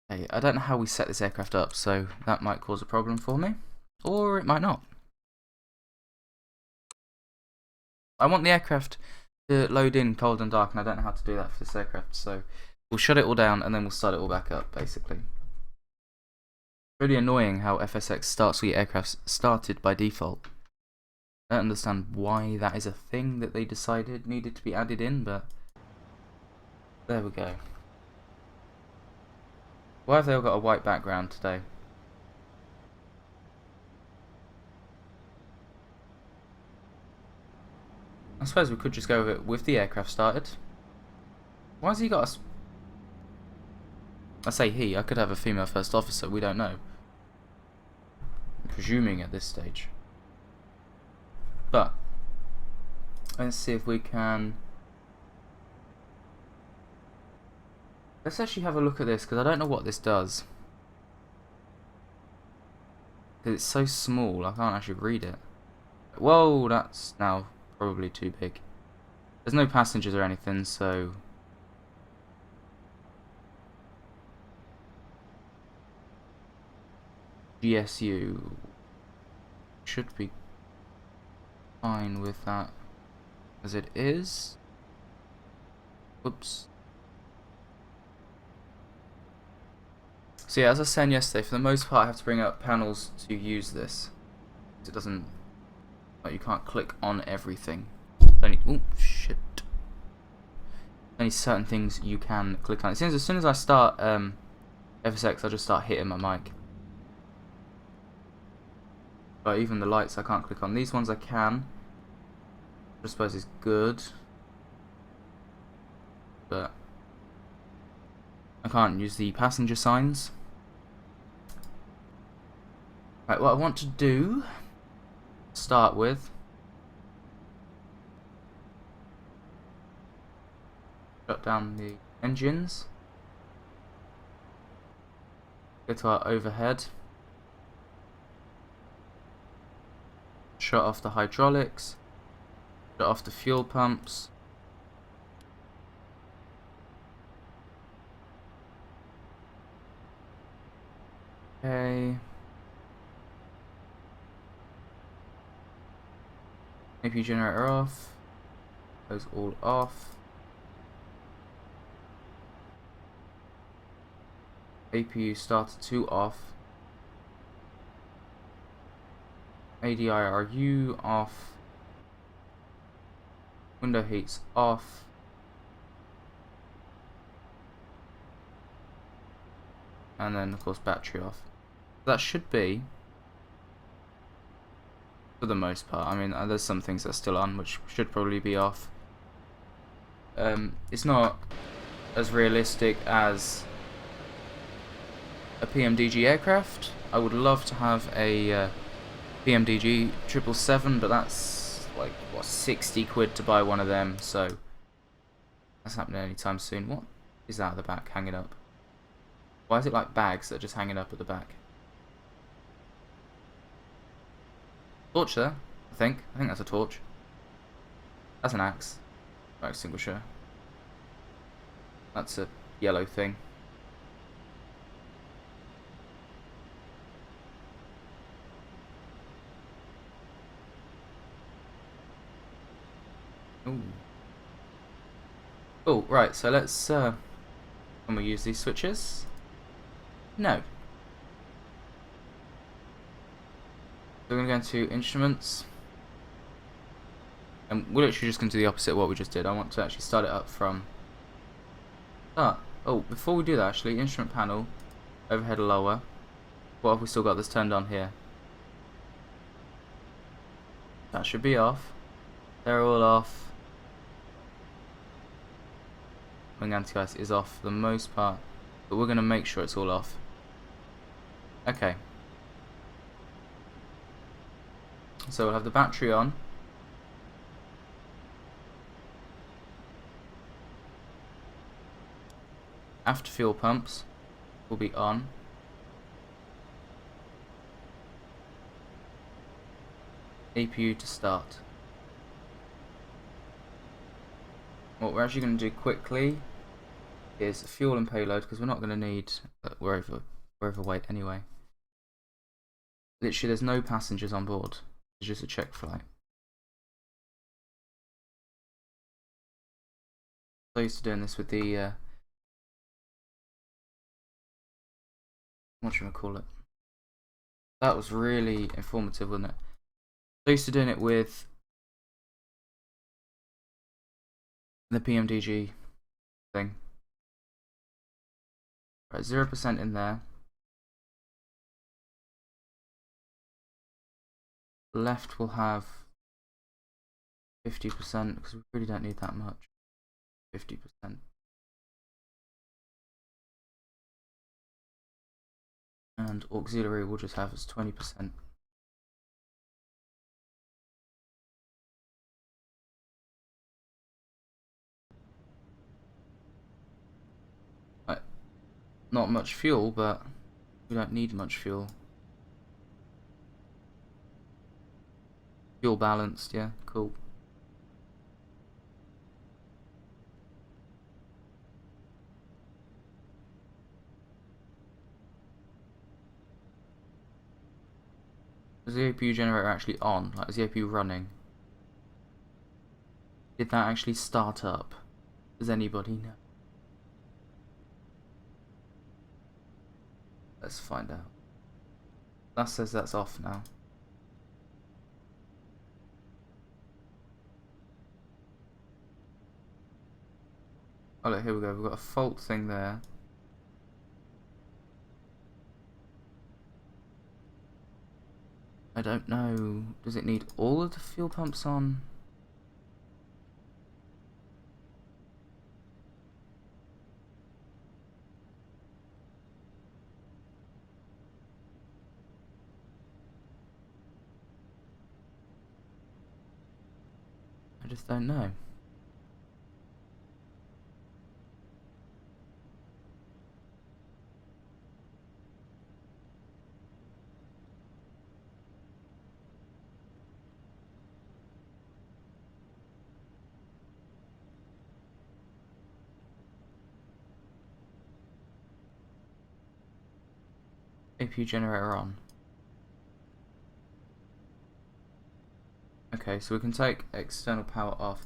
Hey, I don't know how we set this aircraft up, so that might cause a problem for me. Or it might not. I want the aircraft to load in cold and dark, and I don't know how to do that for this aircraft, so we'll shut it all down and then we'll start it all back up, basically. Really annoying how FSX Start Suite aircraft started by default. I don't understand why that is a thing that they decided needed to be added in, but there we go. Why have they all got a white background today? I suppose we could just go with it with the aircraft started. Why has he got us? I say he, I could have a female first officer, we don't know. I'm presuming at this stage. But, let's see if we can... Let's actually have a look at this, because I don't know what this does. Because it's so small, I can't actually read it. Whoa, that's now probably too big. There's no passengers or anything, so... GSU should be fine with that as it is. Whoops. So yeah, as I was saying yesterday, for the most part I have to bring up panels to use this. It doesn't... Like, you can't click on everything. There's only... Oh, shit. Only certain things you can click on. As soon as I start FSX, I just start hitting my mic. But even the lights I can't click on. These ones I can. I suppose is good. But I can't use the passenger signs. Right, what I want to do, start with, shut down the engines, go to our overhead, shut off the hydraulics, shut off the fuel pumps, okay. AP generator off. Those all off. APU starter 2 off. ADIRU off. Window heats off. And then of course battery off. That should be, for the most part. I mean, there's some things that are still on, which should probably be off. It's not as realistic as a PMDG aircraft. I would love to have a PMDG 777, but that's like, what, 60 quid to buy one of them, so that's happening anytime soon. What is that at the back hanging up? Why is it like bags that are just hanging up at the back? Torch there, I think that's a torch. That's an axe. Fire extinguisher. That's a yellow thing. Ooh. Oh, right, so let's can we use these switches? No. So we're going to go into instruments, and we're literally just going to do the opposite of what we just did. I want to actually start it up from start. Oh, before we do that, actually, instrument panel, overhead lower. What have we still got that's turned on here? That should be off. They're all off. Wing anti-ice is off for the most part, but we're going to make sure it's all off. Okay. So we'll have the battery on. after fuel pumps will be on. APU to start. What we're actually going to do quickly is fuel and payload, because we're not going to need, we're overweight anyway. Literally there's no passengers on board, it's just a check flight. So used to doing this with the what should I call it? That was really informative, wasn't it? So used to doing it with the PMDG thing. Right, 0% in there. Left will have 50% because we really don't need that much. 50%. And auxiliary will just have as 20%. Right. Not much fuel, but we don't need much fuel. Fuel balanced, yeah, cool. Is the APU generator actually on? Like, is the APU running? Did that actually start up? Does anybody know? Let's find out. That says that's off now. Oh look, here we go. We've got a fault thing there. I don't know. Does it need all of the fuel pumps on? I just don't know. APU generator on. Okay, so we can take external power off.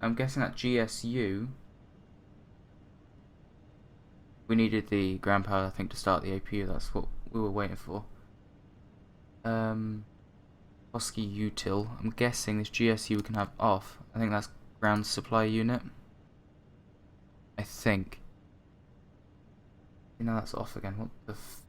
I'm guessing that GSU, we needed the ground power, I think, to start the APU. That's what we were waiting for. Hosky util. I'm guessing this GSU we can have off. I think that's ground supply unit. I think. You know, that's off again. What the f...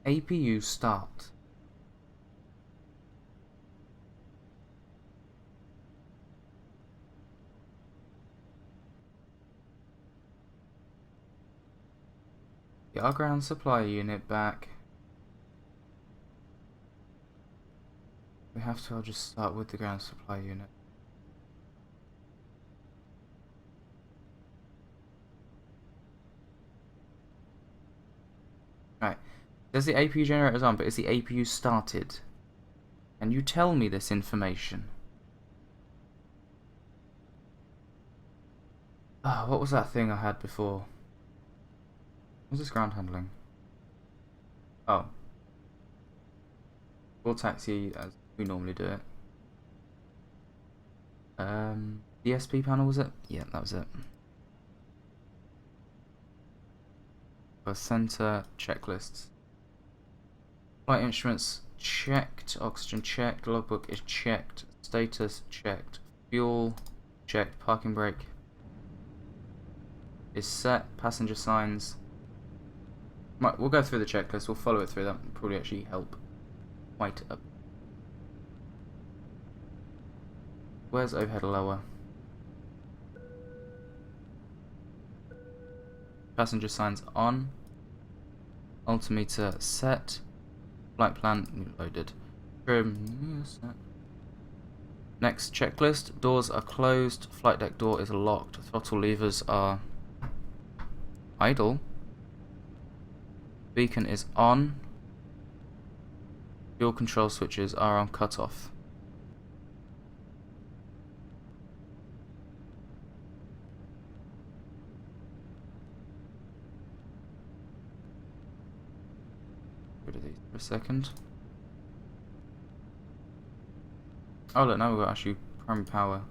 APU start. Get our ground supply unit back. We have to, I'll just start with the ground supply unit. Right. There's the APU generators on, but is the APU started? Can you tell me this information? Ah, what was that thing I had before? What was this ground handling? Oh. We'll taxi as we normally do it. The SP panel, was it? Yeah, that was it. For center checklists. Flight instruments checked. Oxygen checked. Logbook is checked. Status checked. Fuel checked. Parking brake is set. Passenger signs. Right, we'll go through the checklist. We'll follow it through. That will probably actually help quite a bit. Where's overhead lower? Passenger signs on. Altimeter set. Flight plan loaded. Trim. Next checklist. Doors are closed. Flight deck door is locked. Throttle levers are idle. Beacon is on. Fuel control switches are on cutoff. Rid of these for a second. Oh look, now we've got actually primary power.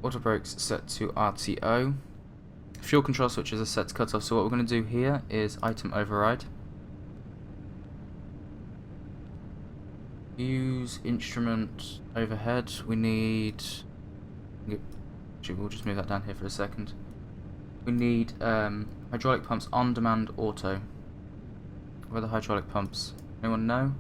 Auto brakes set to RTO. Fuel control switches are set to cut off. So what we're going to do here is item override. Use instrument overhead. We need... Actually, we'll just move that down here for a second. We need hydraulic pumps on demand auto. Where are the hydraulic pumps? Anyone know?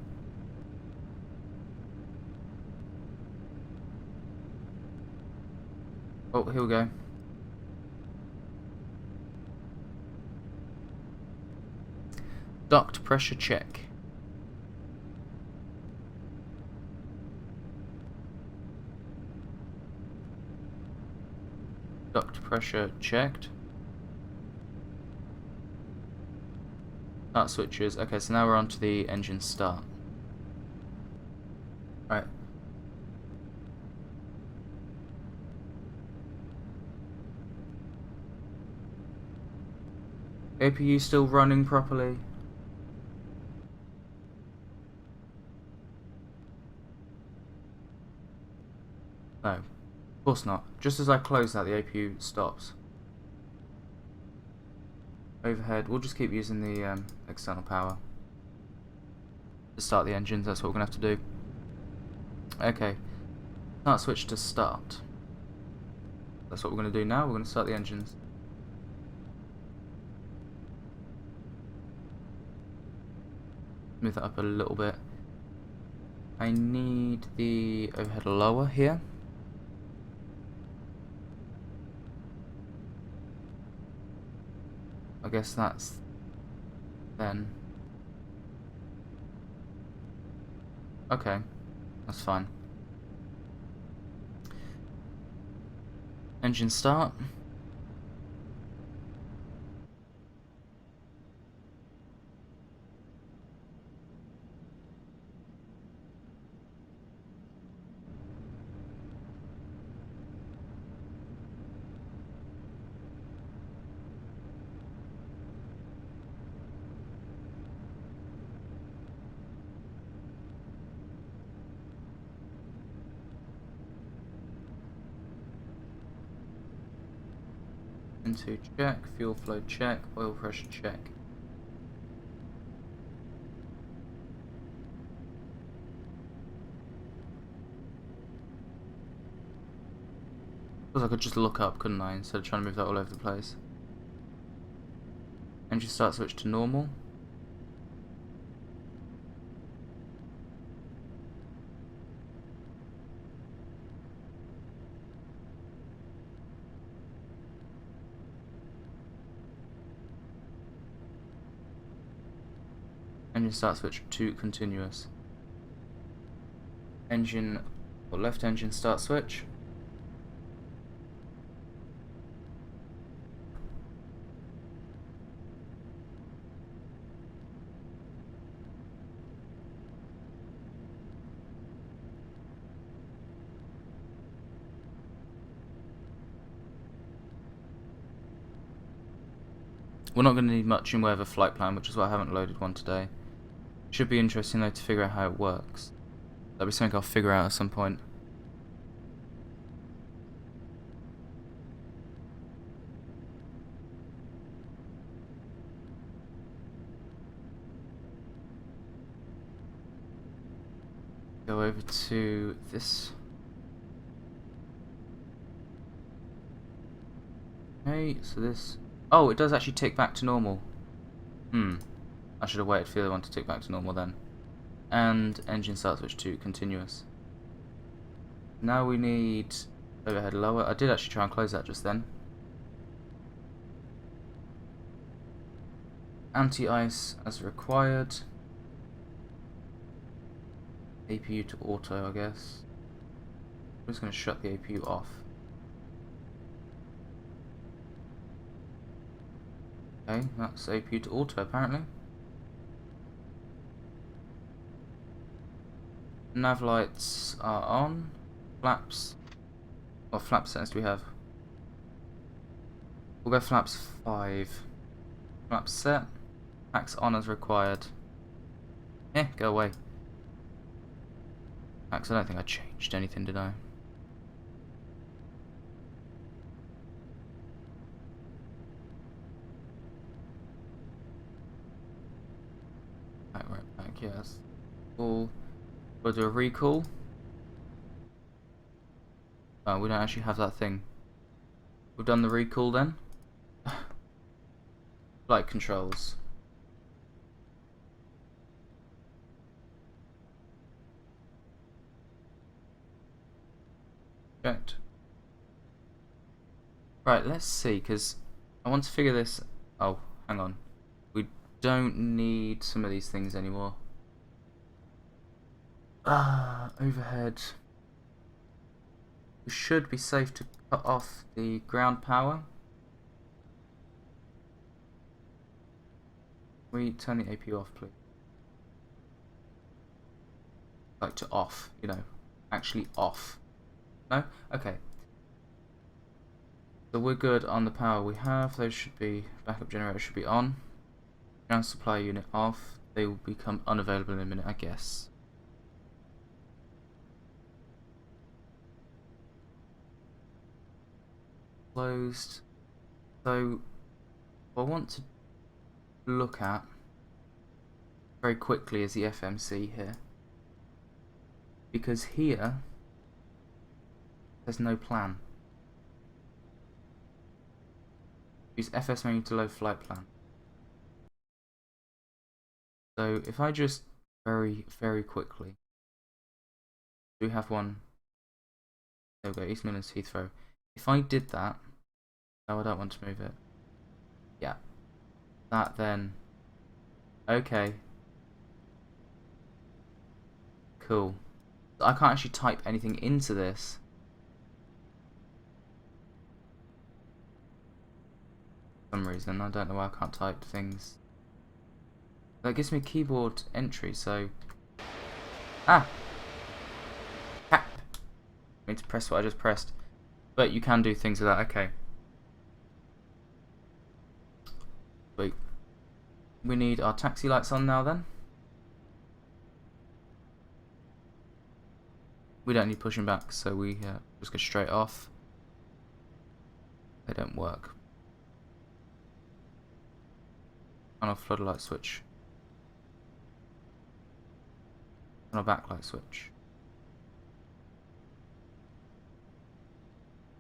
Oh, here we go. Duct pressure check. Duct pressure checked. Start switches. Okay, so now we're on to the engine start. Right. APU still running properly? No, of course not. Just as I close that, the APU stops. Overhead, we'll just keep using the external power to start the engines. That's what we're going to have to do. Okay, start switch to start. That's what we're going to do now. We're going to start the engines. Move that up a little bit. I need the overhead lower here. I guess that's then. Okay, that's fine. Engine start. Into check, fuel flow check, oil pressure check. Suppose I could just look up, couldn't I, instead of trying to move that all over the place. Engine start switch to normal. Engine start switch to continuous. Engine or left engine start switch. We're not going to need much in way of a flight plan, which is why I haven't loaded one today. Should be interesting though to figure out how it works. That'll be something I'll figure out at some point. Go over to this. Okay, so this... Oh, it does actually tick back to normal. I should have waited for the other one to tick back to normal then. And engine start switch to continuous. Now we need overhead lower. I did actually try and close that just then. Anti-ice as required. APU to auto, I guess. I'm just going to shut the APU off. Okay, that's APU to auto apparently. Nav lights are on. Flaps. What flap settings do we have? We'll go flaps 5. Flaps set. Packs on as required. Go away. Packs, I don't think I changed anything, did I? Right back, yes. We'll do a recall. Oh, we don't actually have that thing. We've done the recall then. Flight controls. Checked. Right, let's see, because I want to figure this. Oh, hang on. We don't need some of these things anymore. Overhead. We should be safe to cut off the ground power. We turn the APU off, please. Like to off, you know, actually off. No? Okay. So we're good on the power we have. Those should be, backup generators should be on. Ground supply unit off. They will become unavailable in a minute, I guess. Closed. So what I want to look at very quickly is the FMC here, because here there's no plan. Use FS menu to load flight plan. So if I just very quickly, do have one. There we go, East Midlands Heathrow. If I did that, no, I don't want to move it. Yeah, that then. Okay. Cool. I can't actually type anything into this. For some reason, I don't know why I can't type things. That gives me a keyboard entry, so. Ah! I need to press what I just pressed. But you can do things with that, okay. Wait. We need our taxi lights on now then. We don't need pushing back, so we just go straight off. They don't work. On our floodlight switch. On our backlight switch.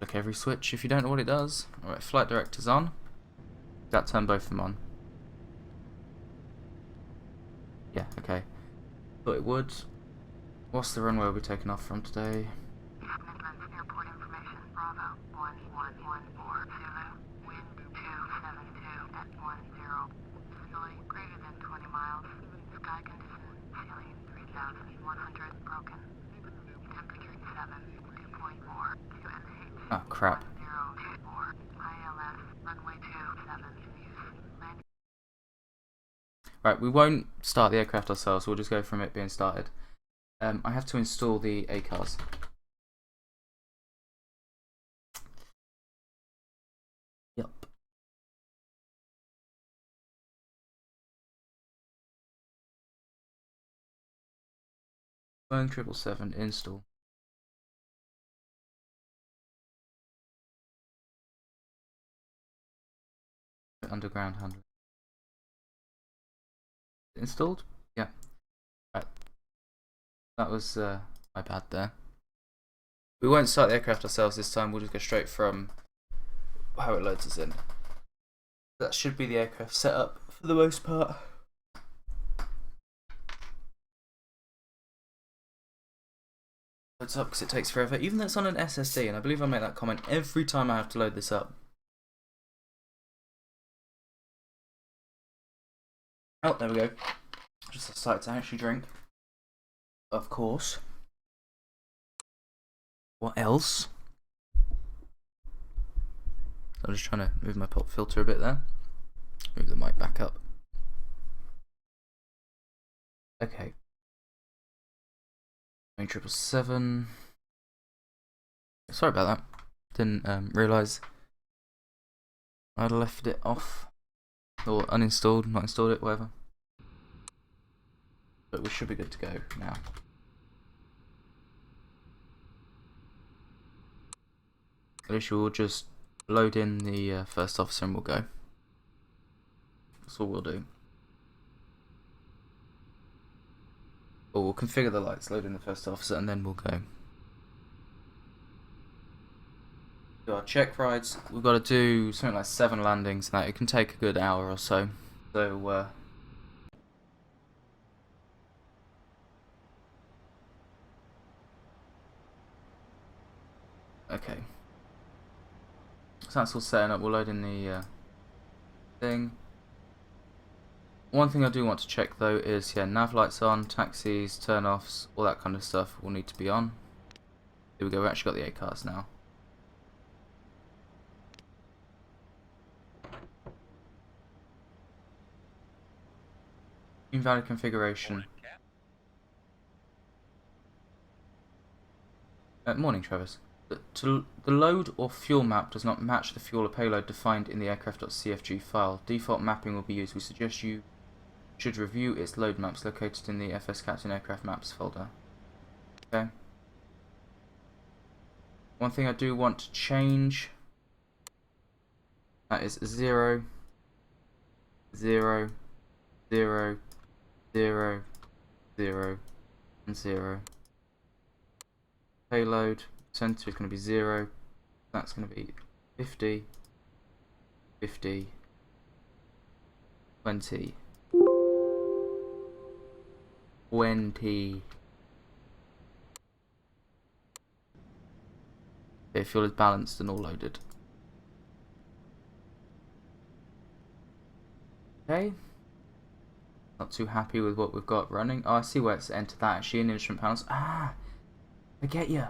Look every switch if you don't know what it does. Alright, flight director's on. That turned both of them on. Yeah, okay. Thought it would. What's the runway we'll be taking off from today? Midlands Airport information, Bravo 1114, wind 272 at 10, visibility greater than 20 miles, sky condition, ceiling 3100, broken, temperature 7, 2.4, QNH. Oh crap. 1024, ILS, runway 27 in use, landing. Right, we won't start the aircraft ourselves, we'll just go from it being started. I have to install the ACARS. Yup. Boeing 777 install. Underground handling. Installed? Yeah. Right. That was my bad there. We won't start the aircraft ourselves this time, we'll just go straight from how it loads us in. That should be the aircraft setup for the most part. Loads up because it takes forever, even though it's on an SSD, and I believe I make that comment every time I have to load this up. Oh, there we go. Just decided to actually drink. Of course. What else? I'm just trying to move my pop filter a bit there. Move the mic back up. Okay. 777. Sorry about that. Didn't realise I'd left it off. Or uninstalled, not installed it, whatever. But we should be good to go now. At least we'll just load in the first officer and we'll go. That's all we'll do. Or we'll configure the lights, load in the first officer, and then we'll go. Do our check rides. We've got to do something like 7 landings and that. It can take a good hour or so. So, okay. So that's all setting up. We'll load in the thing. One thing I do want to check though is, yeah, nav lights on, taxis, turn-offs, all that kind of stuff will need to be on. Here we go, we've actually got the 8 cars now. Invalid configuration. Morning, Travis. The load or fuel map does not match the fuel or payload defined in the aircraft.cfg file. Default mapping will be used. We suggest you should review its load maps located in the FS Captain Aircraft Maps folder. Okay. One thing I do want to change, that is 0, 0, 0, 0, 0, and 0. Payload center is going to be 0. That's going to be 50, 50, 20, 20. Okay, fuel is balanced and all loaded. Okay. Not too happy with what we've got running. Oh, I see where it's entered that actually in instrument panels. Ah, I get you.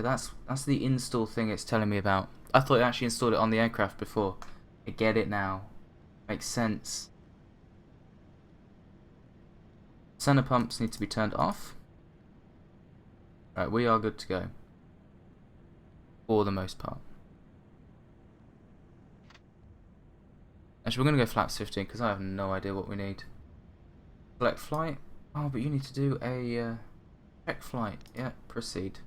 That's the install thing it's telling me about. I thought it actually installed it on the aircraft before. I get it now. Makes sense. Center pumps need to be turned off. Right, we are good to go. For the most part. Actually, we're going to go flaps 15 because I have no idea what we need. Select flight. Oh, but you need to do a check flight. Yeah, proceed.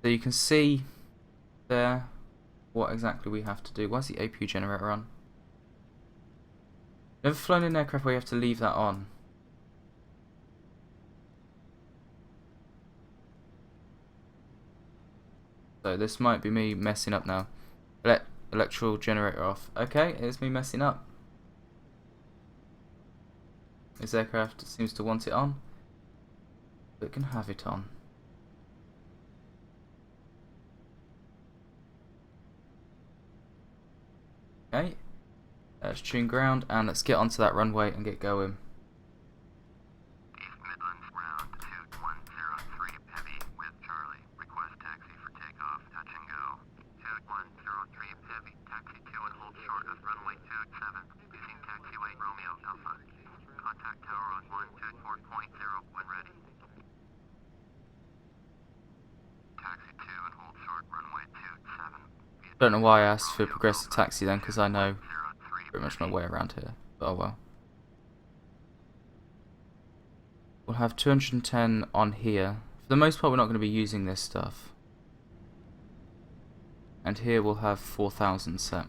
So you can see there what exactly we have to do. Why is the APU generator on? Never flown in an aircraft where you have to leave that on. So this might be me messing up now. Electrical generator off. Okay, it's me messing up. This aircraft seems to want it on, but it can have it on. Okay, let's tune ground and let's get onto that runway and get going. East Midlands ground 2103 heavy with Charlie. Request taxi for takeoff. Touch and go. 2103 heavy. Taxi 2 and hold short of runway 27. Using taxiway Romeo Alpha. Contact tower on 124.0 when ready. Taxi 2 and hold short runway 27. Don't know why I asked for progressive taxi then, because I know pretty much my way around here. But oh well. We'll have 210 on here. For the most part, we're not going to be using this stuff. And here we'll have 4,000 set.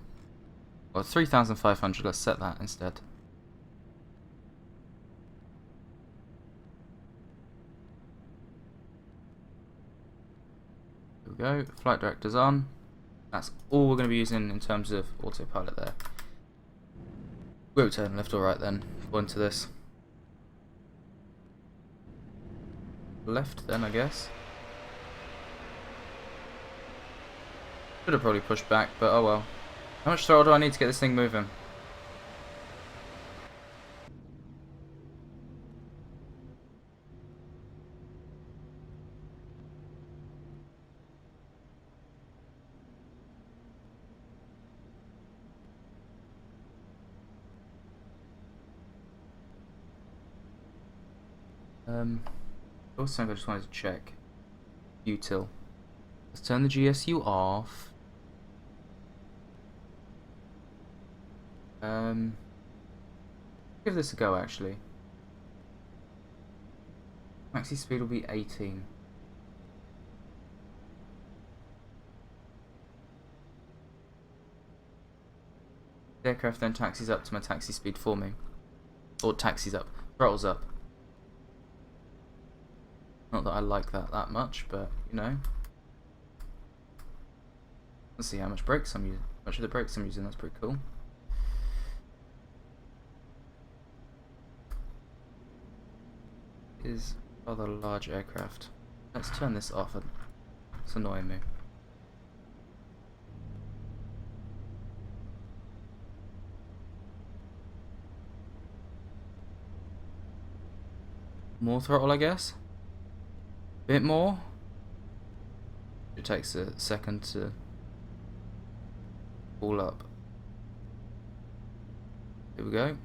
Or 3,500. Let's set that instead. There we go. Flight director's on. That's all we're going to be using in terms of autopilot there. We'll turn left or right then, according to this. Left then, I guess. Should have probably pushed back, but oh well. How much throttle do I need to get this thing moving? Also, I just wanted to check. Util. Let's turn the GSU off. Give this a go actually. Maxi speed will be 18. The aircraft then taxis up to my taxi speed for me. Or taxis up. Throttles up. Not that I like that much, but you know. Let's see how much brakes I'm using. How much of the brakes I'm using, that's pretty cool. Is rather large aircraft. Let's turn this off. It's annoying me. More throttle, I guess. Bit more. It takes a second to pull up. Here we go.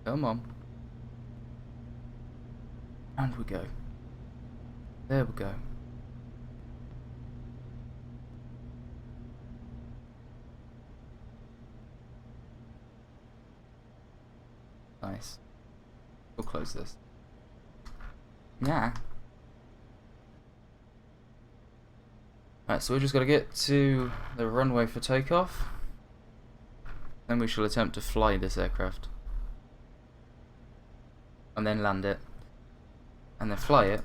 Come on. And we go. There we go. Nice. We'll close this. Yeah. Right, so we just got to get to the runway for takeoff. Then we shall attempt to fly this aircraft. And then land it. And then fly it.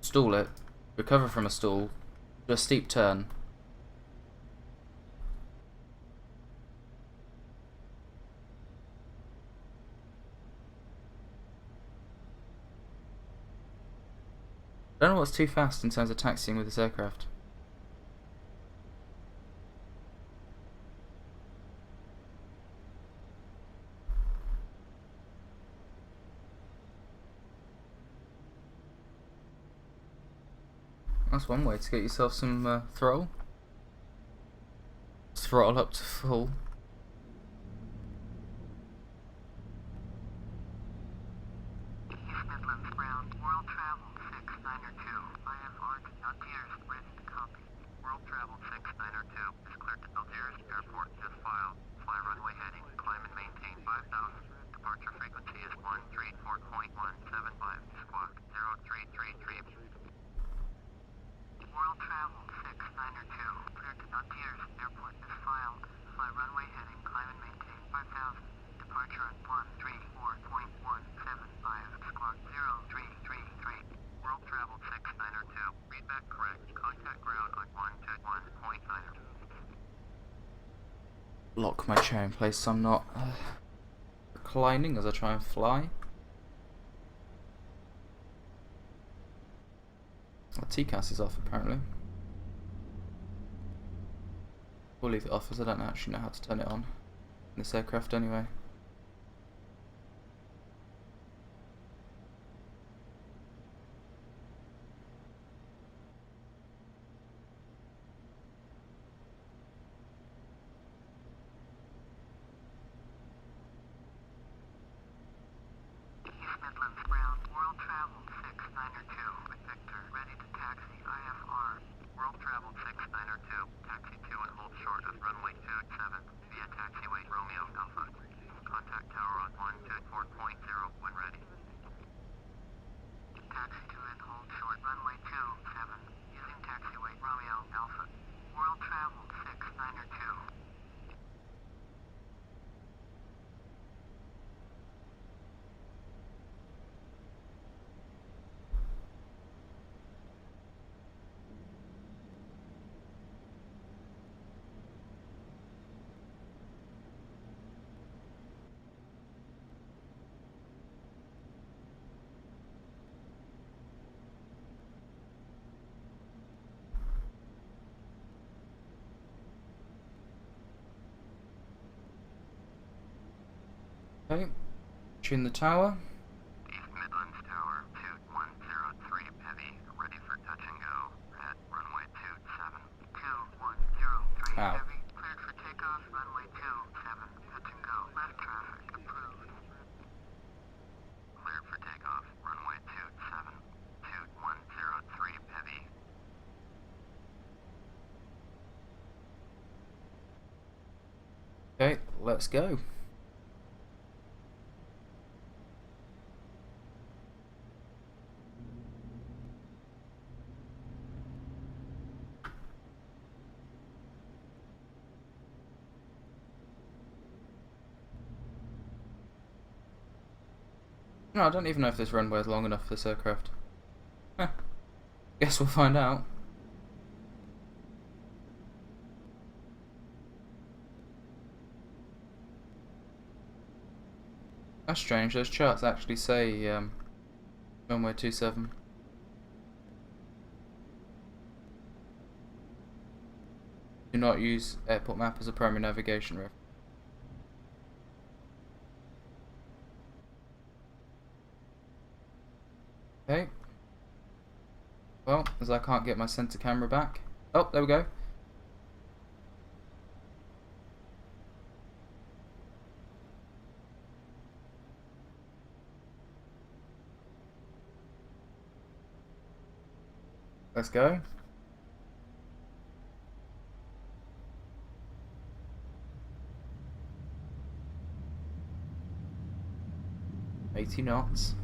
Stall it. Recover from a stall. Do a steep turn. I don't know what's too fast in terms of taxiing with this aircraft. That's one way to get yourself some throttle. Throttle up to full. East Midlands ground, World Travel 692, IFR to Algiers, ready to copy. World Travel 692 is cleared to Algiers Airport as filed. Fly runway heading, climb and maintain 5000. Departure frequency is 134.175, squawk 0333. World Travel 692, cleared to Algiers Airport as filed. Fly runway heading, climb and maintain 5000. Departure at 134.175, squawk 0333. World Travel 692, readback correct. Contact ground on 121.9. Lock my chair in place so I'm not reclining as I try and fly. The TCAS is off apparently. We'll leave it off as I don't actually know how to turn it on in this aircraft anyway. East Midlands ground, World Travel 692, Victor, ready to taxi, IFR. World Travel 692, taxi to and hold short of runway 27, via taxiway Romeo Alpha. Contact tower on 124.0 when ready. Taxi to and hold short runway 27, using taxiway Romeo Alpha. World Travel 692. Okay, tune the tower. East Midlands Tower, 2103 Heavy, ready for touch and go at runway 27. 2103 Ow. Heavy, cleared for takeoff, runway 27, touch and go, left traffic, approved. Cleared for takeoff, runway 27, 2103 Heavy. Okay, let's go. No, I don't even know if this runway is long enough for this aircraft. Huh. Guess we'll find out. That's strange, those charts actually say runway 27. Do not use airport map as a primary navigation reference. Okay. Well, as I can't get my center camera back. Oh, there we go. Let's go. $80 knots.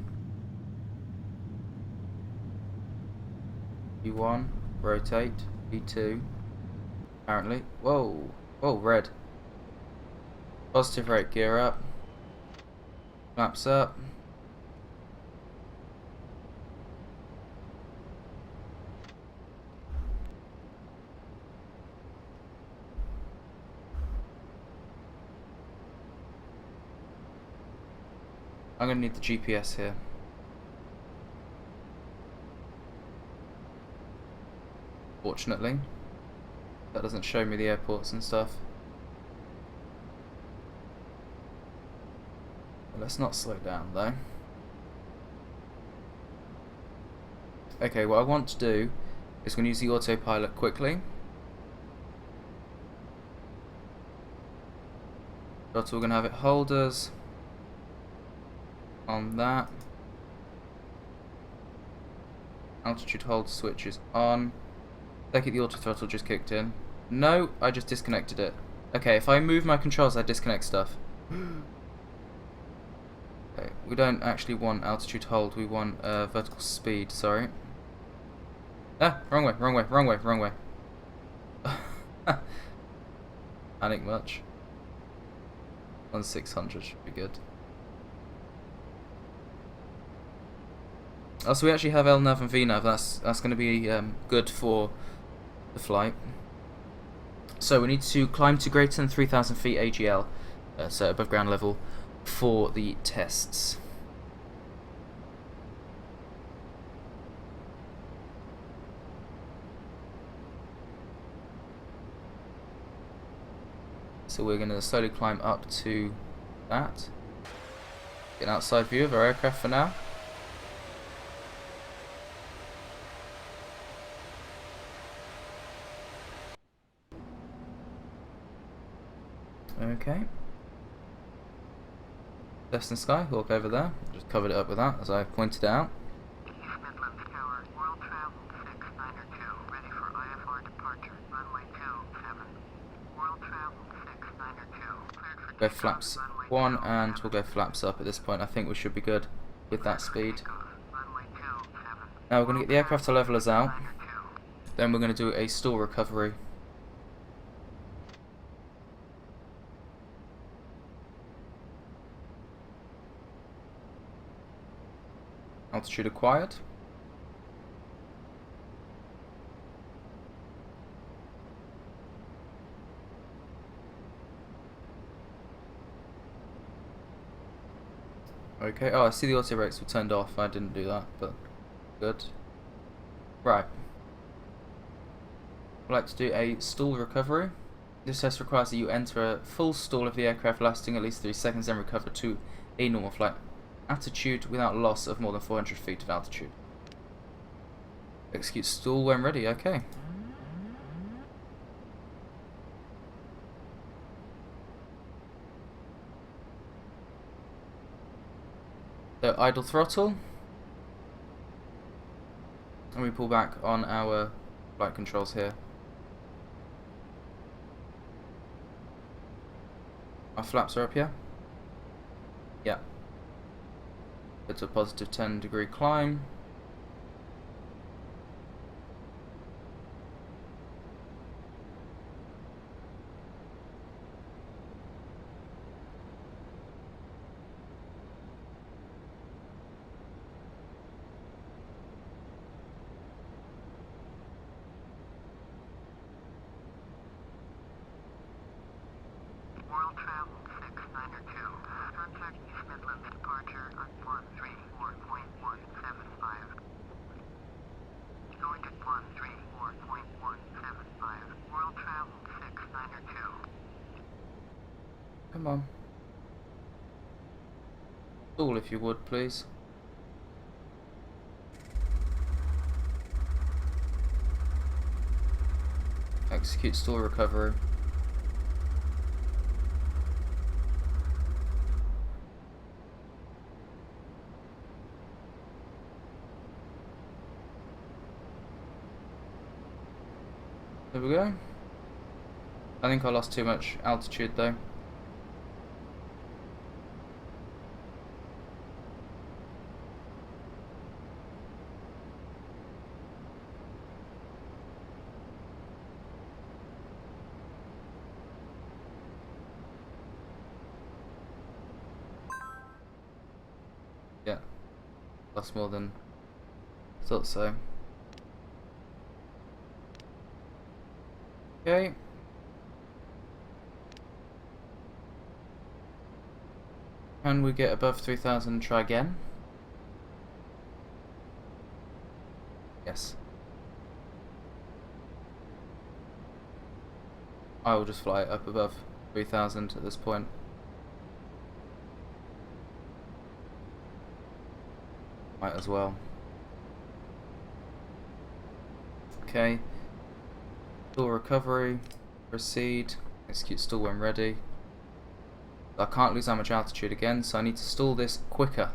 V1, rotate, V2. Apparently. Whoa. Whoa, red. Positive rate, gear up. Flaps up. I'm gonna need the GPS here. Fortunately, that doesn't show me the airports and stuff. But let's not slow down though. Okay, what I want to do is going to use the autopilot quickly. But we're going to have it hold us on that. Altitude hold switches on. Take it, the auto throttle just kicked in. No, I just disconnected it. Okay, if I move my controls, I disconnect stuff. Okay, we don't actually want altitude hold, we want vertical speed, sorry. Ah, wrong way, wrong way, wrong way, wrong way. Panic much. 1600 should be good. Oh, so we actually have LNAV and VNAV. That's going to be good for the flight. So we need to climb to greater than 3,000 feet AGL, so above ground level, for the tests. So we're going to slowly climb up to that. Get an outside view of our aircraft for now. Okay. Destin Sky, walk over there. Just covered it up with that, as I pointed out. East Midlands Tower, world travel 692, ready for IFR departure, runway 27. World travel 692, cleared for Go takeoff, flaps runway 1 27. and we'll go flaps up at this point. I think we should be good with that speed. Runway 27. Now we're going to get the aircraft to level us out. 692. Then we're going to do a stall recovery. Altitude acquired. Okay, oh, I see the auto brakes were turned off. I didn't do that, but good. Right. I'd like to do a stall recovery. This test requires that you enter a full stall of the aircraft lasting at least 3 seconds and recover to a normal flight attitude without loss of more than 400 feet of altitude. Execute stall when ready, okay. So idle throttle. And we pull back on our flight controls here. Our flaps are up here. Yeah. It's a positive 10-degree climb. World Travel 692. Contact East Midlands departure on 134.175. Going at 134.175. World Travel 692. Come on. Stall if you would, please. Execute stall recovery. There we go. I think I lost too much altitude though. Yeah, lost more than thought so. Okay. Can we get above 3,000 and try again? Yes. I will just fly it up above 3,000 at this point. Might as well. Okay. Stall recovery. Proceed. Execute stall when ready. I can't lose that much altitude again, so I need to stall this quicker.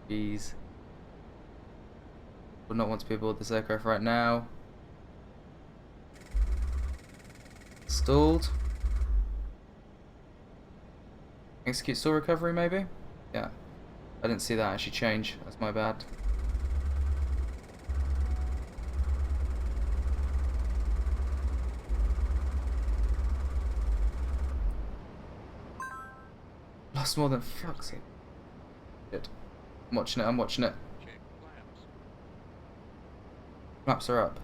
Jeez. Would not want to be aboard this aircraft right now. Stalled. Execute stall recovery maybe? Yeah. I didn't see that actually change. That's my bad. Lost more than fuck's sake. Shit. I'm watching it, I'm watching it. Flaps are up.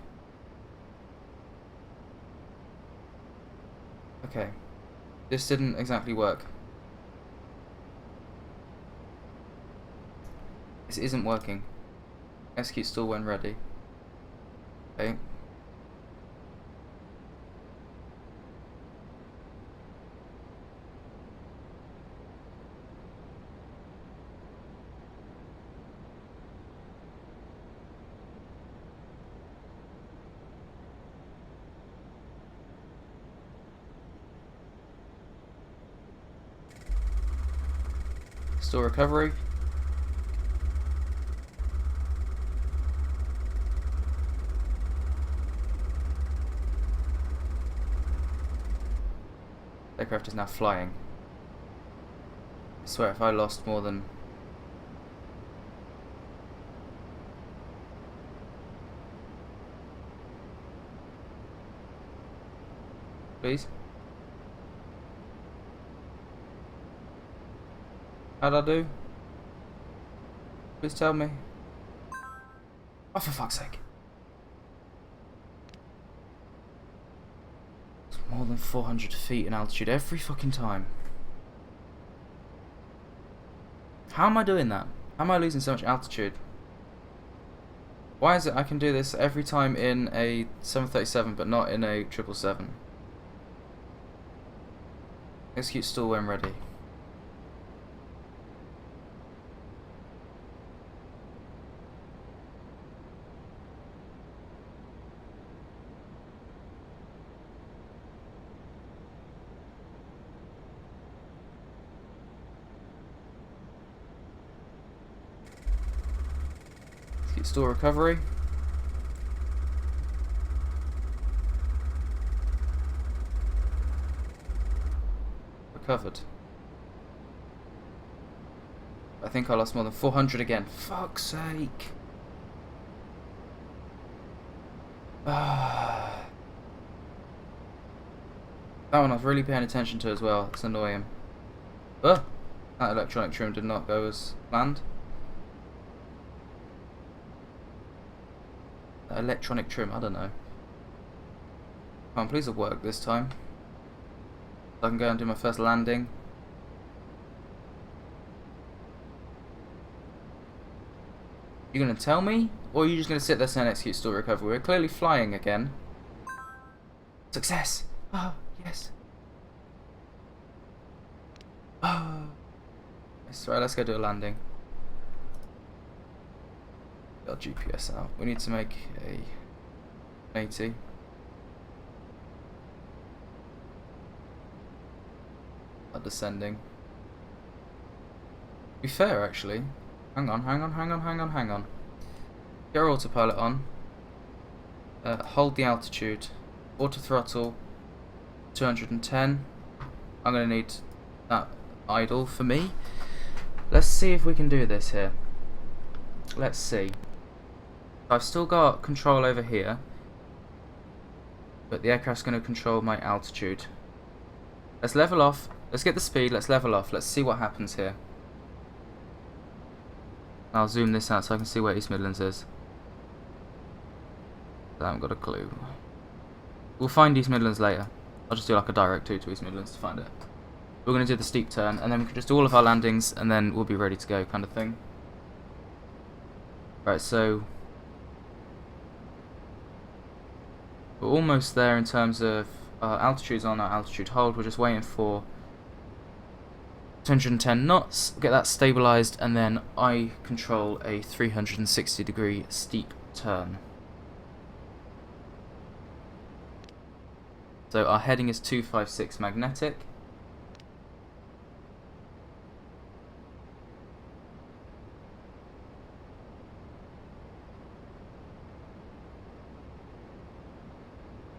Okay. This didn't exactly work. This isn't working. Execute stall when ready. Okay. Stall recovery. Aircraft is now flying. I swear if I lost more than... Please? How'd I do? Please tell me. Oh, for fuck's sake. It's more than 400 feet in altitude every fucking time. How am I doing that? How am I losing so much altitude? Why is it I can do this every time in a 737 but not in a 777? Execute stall when ready. Execute stall recovery. Recovered. I think I lost more than 400 again. Fuck's sake. That one I was really paying attention to as well. It's annoying. That electronic trim did not go as planned. That electronic trim, I don't know. Come on, please have worked this time. So I can go and do my first landing. You gonna tell me? Or are you just gonna sit there saying execute stall recovery? We're clearly flying again. Success! Oh, yes. Oh. Yes, right, let's go do a landing. Get our GPS out. We need to make a 80. Descending. To be fair, actually. Hang on. Get our autopilot on. Hold the altitude. Auto throttle. 210. I'm going to need that idle for me. Let's see if we can do this here. Let's see. I've still got control over here, but the aircraft's going to control my altitude. Let's level off. Let's get the speed. Let's level off. Let's see what happens here. I'll zoom this out so I can see where East Midlands is. I haven't got a clue. We'll find East Midlands later. I'll just do like a direct to East Midlands to find it. We're going to do the steep turn, and then we can just do all of our landings, and then we'll be ready to go, kind of thing. Right, so we're almost there in terms of altitude's on our altitude hold. We're just waiting for 210 knots, get that stabilized, and then I control a 360-degree steep turn. So our heading is 256 magnetic.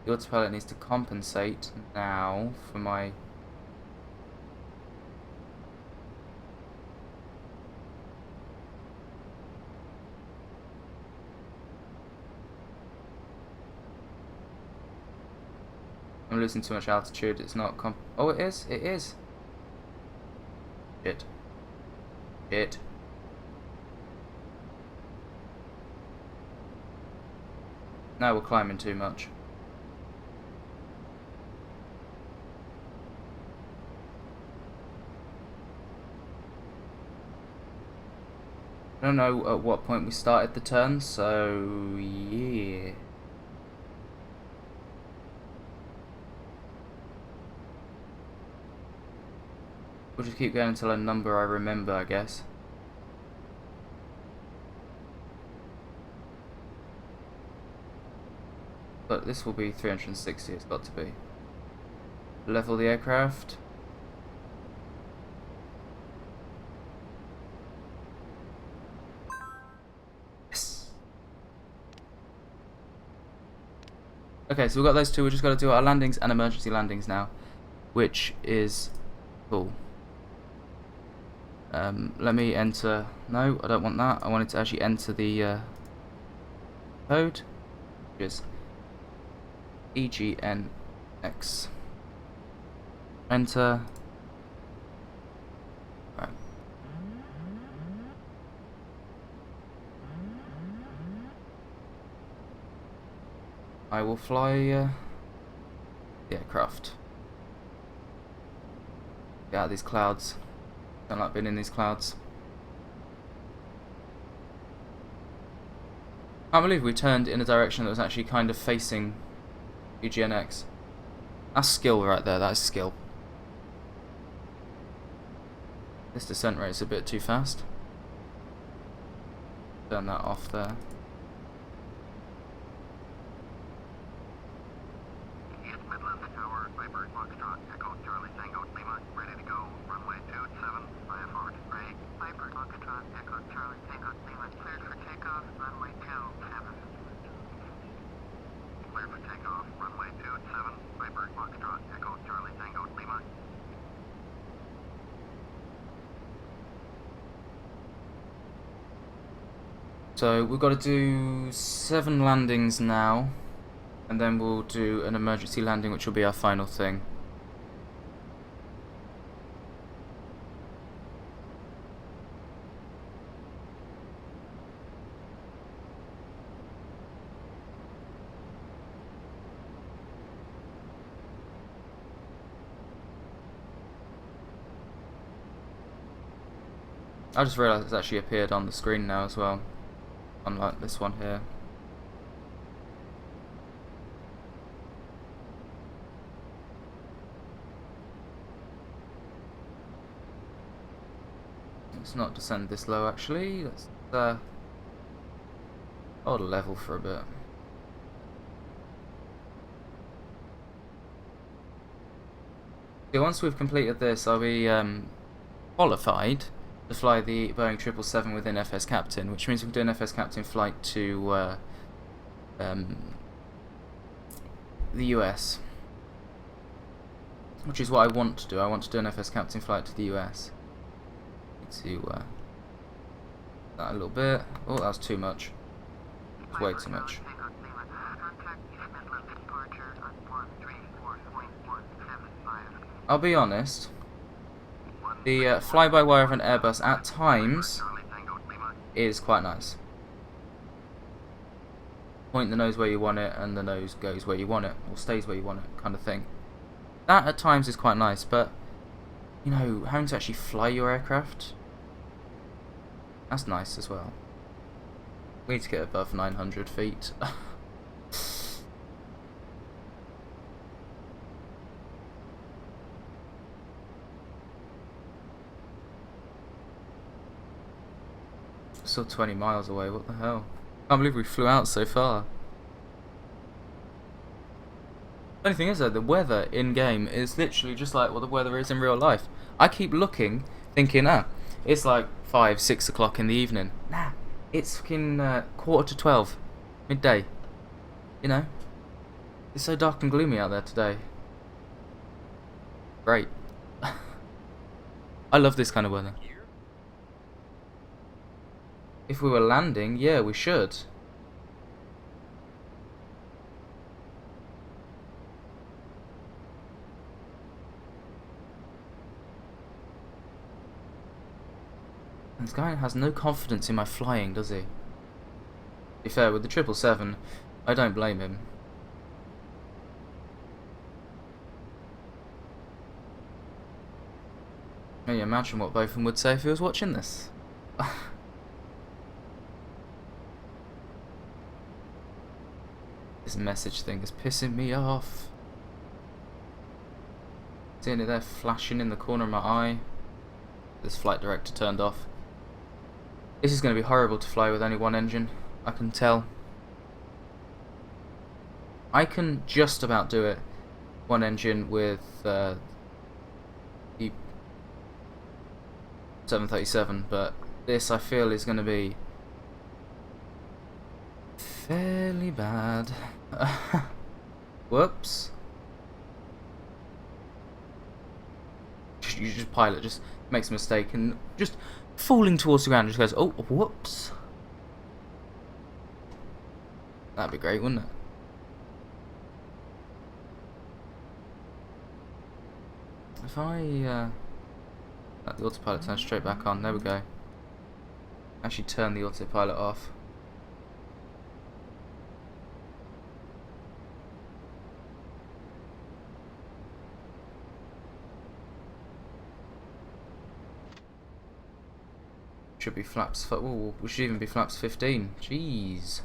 The autopilot needs to compensate now for my I'm losing too much altitude. It's not oh, it is. It is. Shit. Now we're climbing too much. I don't know at what point we started the turn, so yeah. We'll just keep going until a number I remember, I guess. But this will be 360, it's got to be. Level the aircraft. Yes! Okay, so we've got those two, we've just got to do our landings and emergency landings now, which is cool. Let me enter. No, I don't want that. I wanted to actually enter the code, which is EGNX. Enter. Right. I will fly the aircraft. Get out of these clouds. Don't like being in these clouds. I believe we turned in a direction that was actually kind of facing UGNX. That's skill right there, that is skill. This descent rate is a bit too fast. Turn that off there. East Midlands Tower, Viper, Foxtrot, Echo, Charlie, Tango, Lima, ready to go. Runway 27, fire forward, break. Viper, Foxtrot, Echo, Charlie, Tango, Lima, cleared for takeoff. Runway 27. Cleared for takeoff. Runway 27, Viper, Foxtrot, Echo, Charlie, Tango, Lima. So we've got to do 7 landings now, and then we'll do an emergency landing, which will be our final thing. I just realised it's actually appeared on the screen now as well, unlike this one here. Let's not descend this low actually, let's hold a level for a bit. So once we've completed this, I'll be qualified to fly the Boeing 777 within FS Captain, which means we can do an FS Captain flight to the US, which is what I want to do. I want to do an FS Captain flight to the US. Need to that a little bit. Oh, that was too much. It's way too much. I'll be honest. The fly-by-wire of an Airbus at times is quite nice. Point the nose where you want it, and the nose goes where you want it, or stays where you want it, kind of thing. That at times is quite nice, but you know, having to actually fly your aircraft, that's nice as well. We need to get above 900 feet. Still 20 miles away, what the hell? Can't believe we flew out so far. Funny thing is though, the weather in-game is literally just like what the weather is in real life. I keep looking, thinking, it's like 5, 6 o'clock in the evening. Nah, it's fucking 11:45, midday. You know? It's so dark and gloomy out there today. Great. I love this kind of weather. If we were landing, yeah, we should. This guy has no confidence in my flying, does he? To be fair, with the 777, I don't blame him. Can you imagine what both of them would say if he was watching this? This message thing is pissing me off. Seeing it there flashing in the corner of my eye. This flight director turned off. This is going to be horrible to fly with only one engine, I can tell. I can just about do it, one engine with the 737, but this I feel is going to be fairly bad. Whoops. You just pilot just makes a mistake and just falling towards the ground just goes, oh, whoops. That'd be great, wouldn't it? If I let the autopilot turn straight back on, there we go. Actually turn the autopilot off. Should be flaps. Ooh, we should even be flaps 15. Jeez.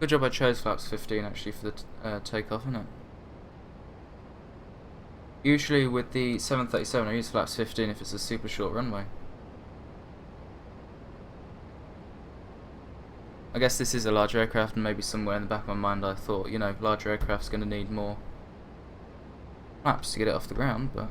Good job I chose flaps 15 actually for the takeoff, isn't it? Usually with the 737 I use flaps 15 if it's a super short runway. I guess this is a large aircraft, and maybe somewhere in the back of my mind I thought, you know, larger aircraft's going to need more flaps to get it off the ground, but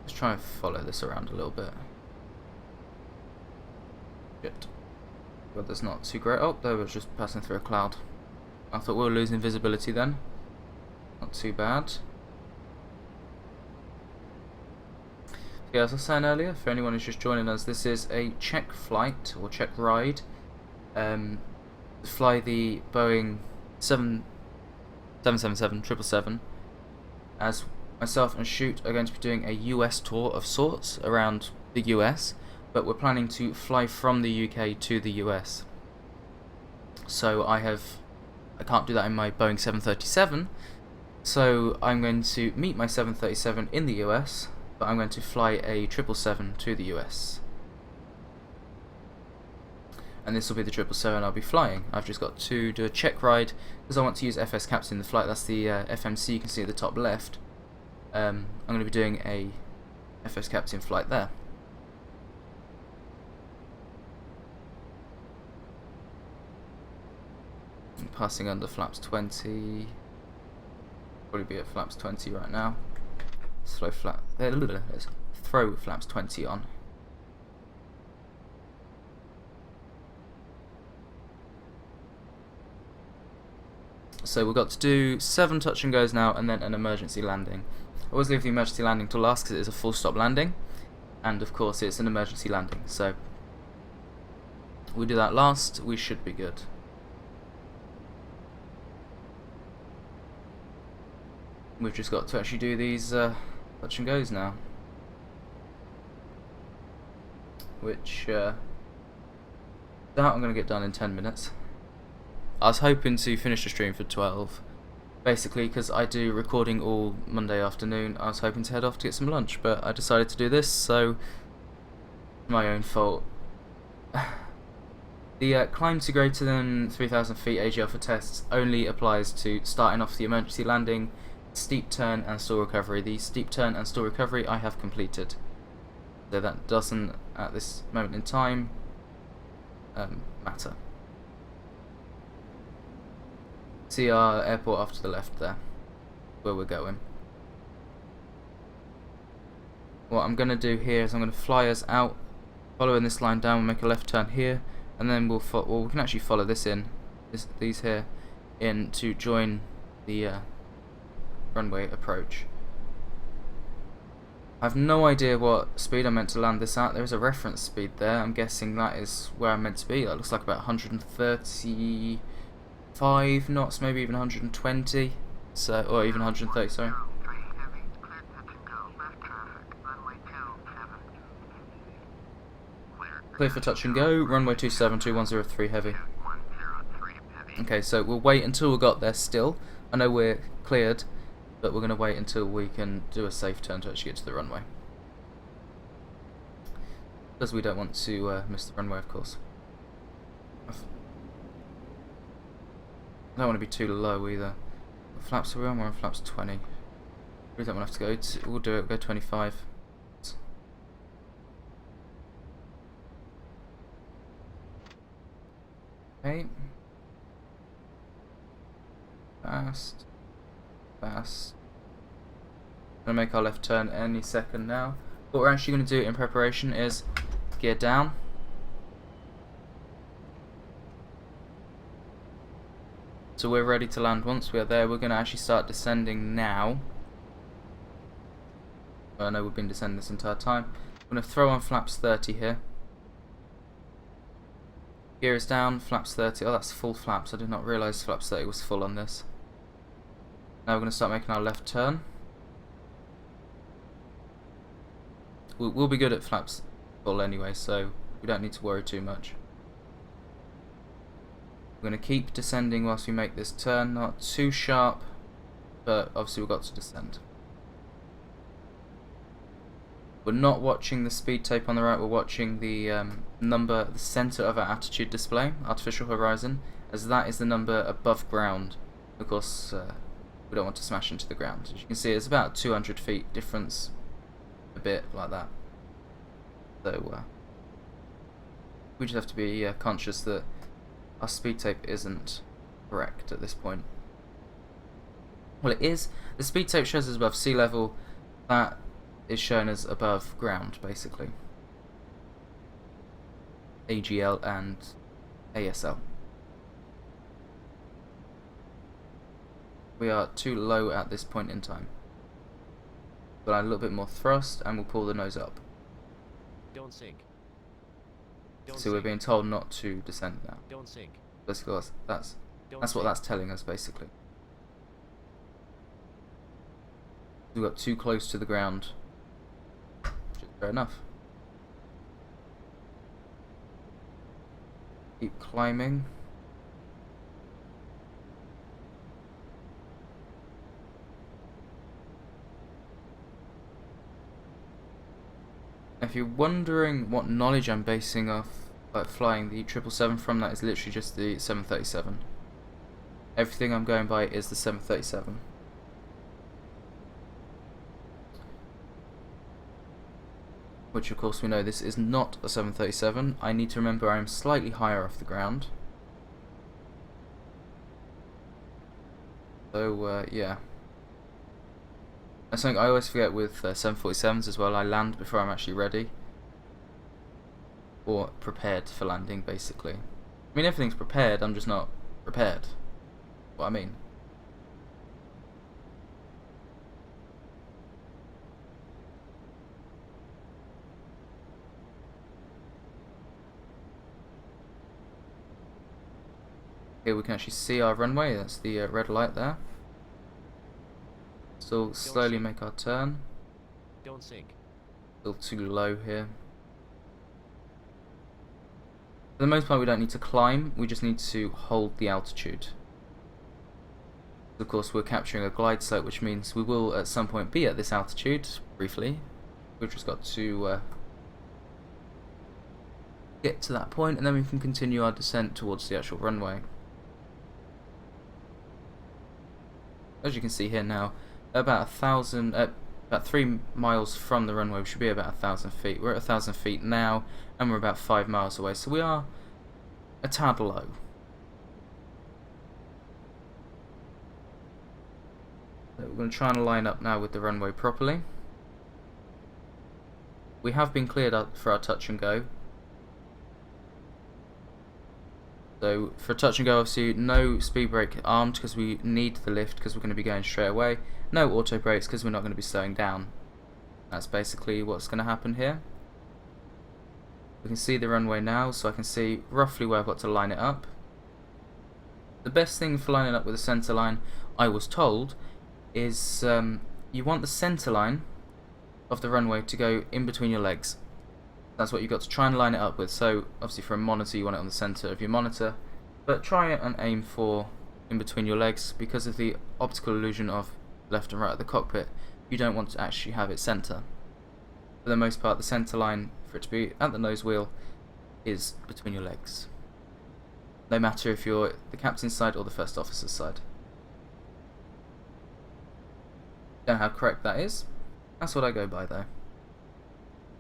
let's try and follow this around a little bit. Shit. Weather's not too great. Oh, there was just passing through a cloud. I thought we were losing visibility then. Not too bad. Yeah, as I was saying earlier, for anyone who's just joining us, this is a check flight, or check ride. Fly the Boeing 777 777, as myself and Shoot are going to be doing a US tour of sorts around the US, but we're planning to fly from the UK to the US. So I can't do that in my Boeing 737, so I'm going to meet my 737 in the US, but I'm going to fly a 777 to the US. And this will be the 777 I'll be flying. I've just got to do a check ride because I want to use FS Captain in the flight. That's the FMC you can see at the top left. I'm going to be doing a FS Captain flight there. I'm passing under flaps 20. Probably be at flaps 20 right now. Let's throw flaps 20 on. So we've got to do 7 touch and goes now, and then an emergency landing. I always leave the emergency landing to last because it is a full stop landing, and of course it's an emergency landing, so we do that last, we should be good. We've just got to actually do these touch and goes now, which doubt I'm going to get done in 10 minutes. I was hoping to finish the stream for 12, basically because I do recording all Monday afternoon. I was hoping to head off to get some lunch, but I decided to do this, so my own fault. The climb to greater than 3,000 feet AGL for tests only applies to starting off the emergency landing, steep turn and stall recovery. The steep turn and stall recovery I have completed, so that doesn't at this moment in time matter. See our airport off to the left there, where we're going. What I'm going to do here is I'm going to fly us out, following this line down, we'll make a left turn here, and then we can actually follow this in, these here, in to join the runway approach. I have no idea what speed I'm meant to land this at. There is a reference speed there. I'm guessing that is where I'm meant to be. That looks like about 135 knots, maybe even 120, so, or even 130, sorry. Clear for touch and go, runway 27, 2103 heavy. Okay, so we'll wait until we got there still. I know we're cleared, but we're going to wait until we can do a safe turn to actually get to the runway, because we don't want to miss the runway, of course. I don't want to be too low either. What flaps are we on? We're on flaps 20. We don't want to have to go to, we'll do it, we'll go 25. Okay. Fast. Fast. Gonna make our left turn any second now. What we're actually going to do in preparation is gear down. So we're ready to land. Once we are there, we're going to actually start descending now. I know we've been descending this entire time. I'm going to throw on flaps 30 here. Gear is down, flaps 30. Oh, that's full flaps. I did not realise flaps 30 was full on this. Now we're going to start making our left turn. We'll be good at flaps full anyway, so we don't need to worry too much. We're going to keep descending whilst we make this turn. Not too sharp, but obviously we've got to descend. We're not watching the speed tape on the right, we're watching the the center of our attitude display, artificial horizon, as that is the number above ground. Of course, we don't want to smash into the ground. As you can see, it's about 200 feet difference, a bit like that. So we just have to be conscious that our speed tape isn't correct at this point. Well, it is. The speed tape shows us above sea level. That is shown as above ground, basically. AGL and ASL. We are too low at this point in time. We'll add a little bit more thrust and we'll pull the nose up. Don't sink. So we're being told not to descend now. Don't sink. Basically, that's what that's telling us, basically. We got too close to the ground. Which is fair enough. Keep climbing. If you're wondering what knowledge I'm basing off flying the 777 from, that is literally just the 737. Everything I'm going by is the 737. Which of course we know this is not a 737. I need to remember I'm slightly higher off the ground. So yeah. That's something I always forget with 747s as well. I land before I'm actually ready. Or prepared for landing, basically. I mean, everything's prepared, I'm just not prepared. What I mean. Here we can actually see our runway, that's the red light there. Still slowly make our turn. Don't sink. Still too low here. For the most part we don't need to climb, we just need to hold the altitude. Of course we're capturing a glide slope, which means we will at some point be at this altitude, briefly. We've just got to get to that point and then we can continue our descent towards the actual runway. As you can see here now, about 3 miles from the runway, we should be about 1,000 feet. We're at 1,000 feet now, and we're about 5 miles away, so we are a tad low. So we're going to try and line up now with the runway properly. We have been cleared up for our touch and go. So for touch and go, obviously no speed brake armed because we need the lift because we're going to be going straight away. No auto brakes because we're not going to be slowing down. That's basically what's going to happen here. We can see the runway now, so I can see roughly where I've got to line it up. The best thing for lining up with a centre line, I was told, is you want the centre line of the runway to go in between your legs. That's what you've got to try and line it up with. So obviously for a monitor you want it on the centre of your monitor, but try it and aim for in between your legs because of the optical illusion of left and right of the cockpit. You don't want to actually have it centre. For the most part the centre line for it to be at the nose wheel is between your legs. No matter if you're the captain's side or the first officer's side. Don't know how correct that is. That's what I go by though.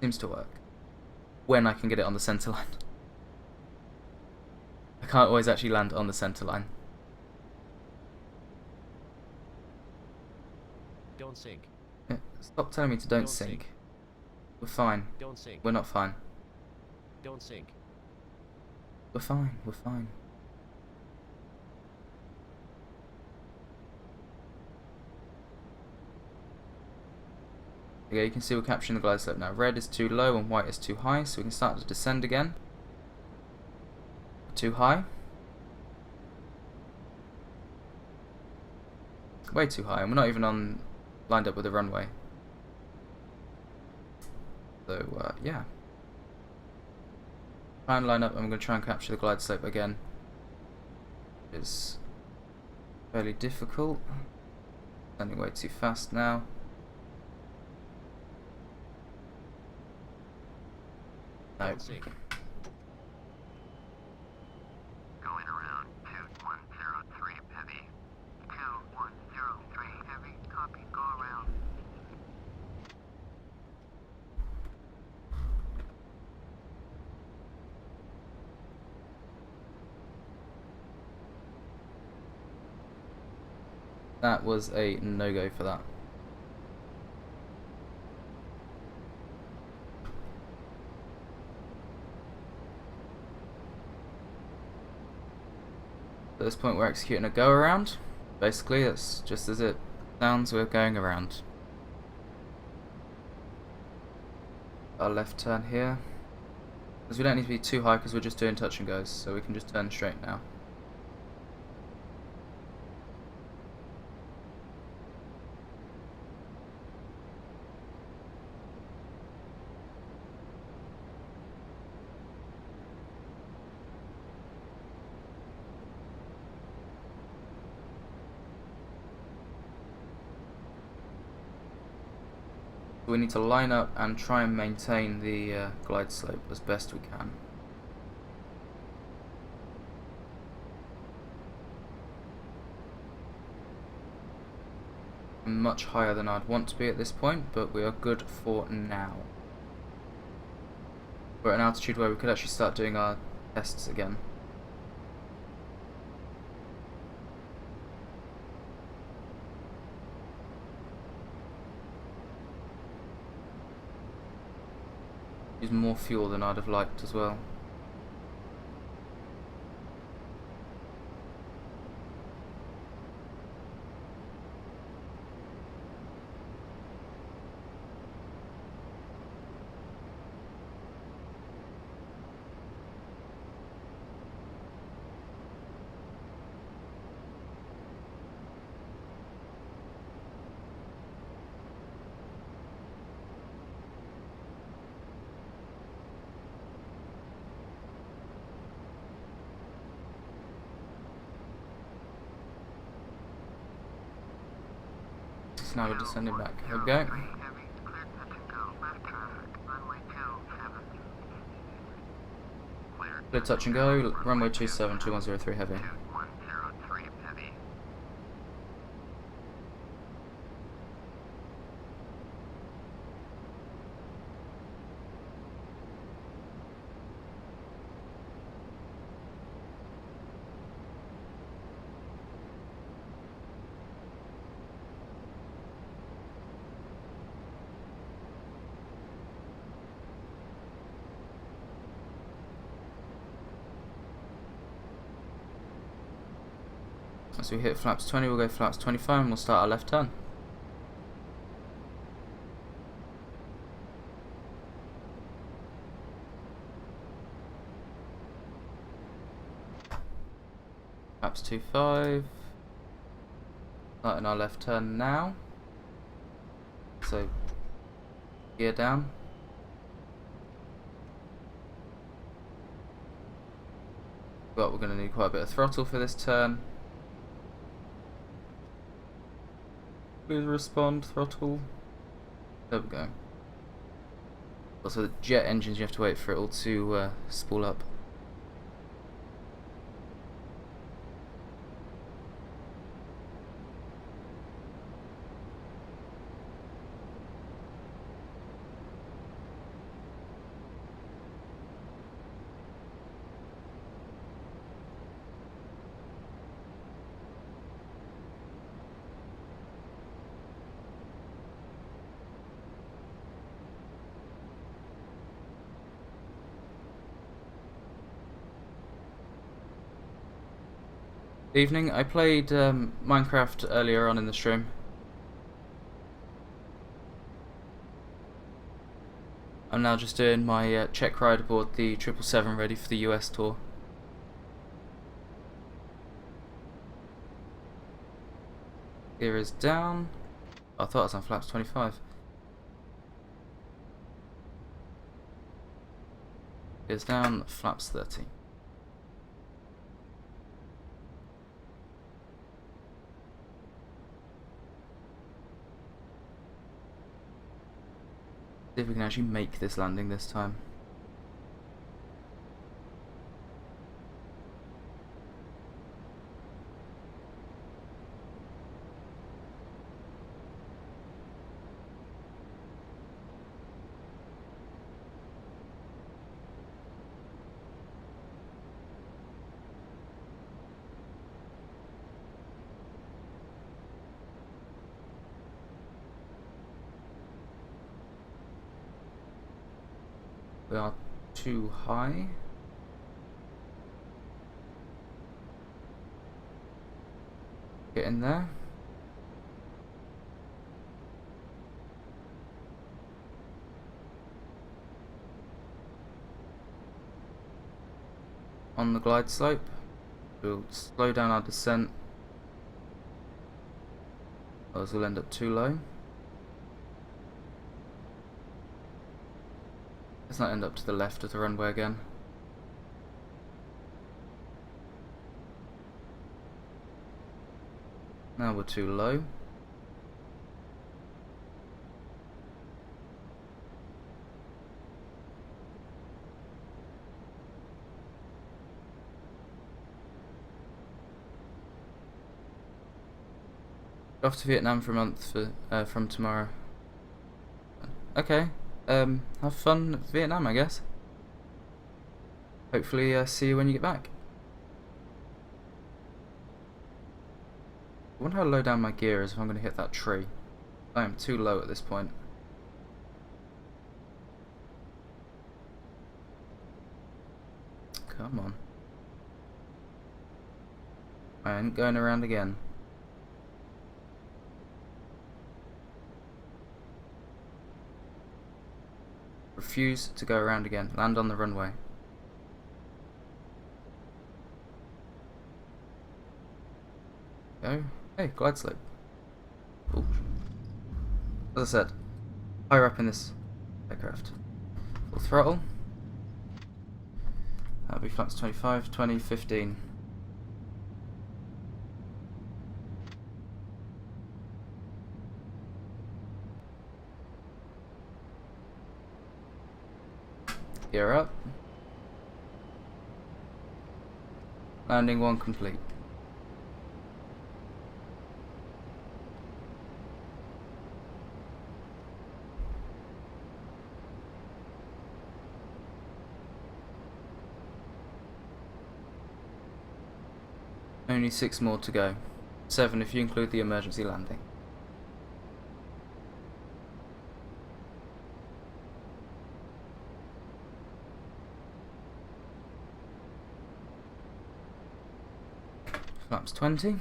Seems to work. When I can get it on the centre line. I can't always actually land on the centre line. Don't sink. Yeah, stop telling me to don't sink. Sink. We're fine. Don't sink. We're not fine. Don't sink. We're fine. We're fine. Okay, you can see we're capturing the glide slope now. Red is too low and white is too high, so we can start to descend again. Too high. Way too high, and we're not even lined up with the runway. So, yeah. Try and line up, and I'm going to try and capture the glide slope again. It's fairly difficult. Standing way too fast now. No. Don't sink. Going around 2103 heavy. 2103 heavy. Copy. Go around. That was a no-go for that. At this point we're executing a go around. Basically it's just as it sounds, we're going around. Our left turn here. Because we don't need to be too high because we're just doing touch and goes, so we can just turn straight now. We need to line up and try and maintain the glide slope as best we can. I'm much higher than I'd want to be at this point, but we are good for now. We're at an altitude where we could actually start doing our tests again. Use more fuel than I'd have liked as well. So now we're descending back. Here we go. Heavy. Clear touch and go. Left traffic. Runway 27. Clear touch and go. Runway 27, 2103 heavy. 2103 heavy. As we hit flaps 20, we'll go flaps 25 and we'll start our left turn. Flaps 25. Starting our left turn now. So, gear down. But we're going to need quite a bit of throttle for this turn. Please respond, throttle. There we go. Also, the jet engines, you have to wait for it all to spool up. Evening. I played Minecraft earlier on in the stream. I'm now just doing my check ride aboard the 777 ready for the US tour. Gear is down. Oh, I thought I was on flaps 25. Gear's down, flaps 30. See if we can actually make this landing this time. We are too high. Get in there. On the glide slope, we'll slow down our descent, otherwise we'll end up too low. Let's not end up to the left of the runway again. Now we're too low. Off to Vietnam for a month from tomorrow. Okay. Have fun at Vietnam, I guess. Hopefully see you when you get back. I wonder how low down my gear is if I'm going to hit that tree. I am too low at this point. Come on. I ain't going around again. Refuse to go around again. Land on the runway. Go. Hey, glide slope. Cool. As I said, higher up in this aircraft. Full throttle. That'll be flaps 25, 20, 15. Gear up. Landing 1 complete. Only 6 more to go. 7 if you include the emergency landing. Flaps 20.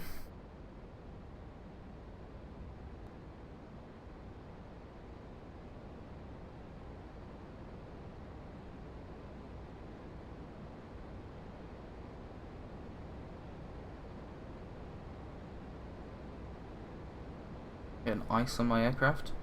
Getting ice on my aircraft.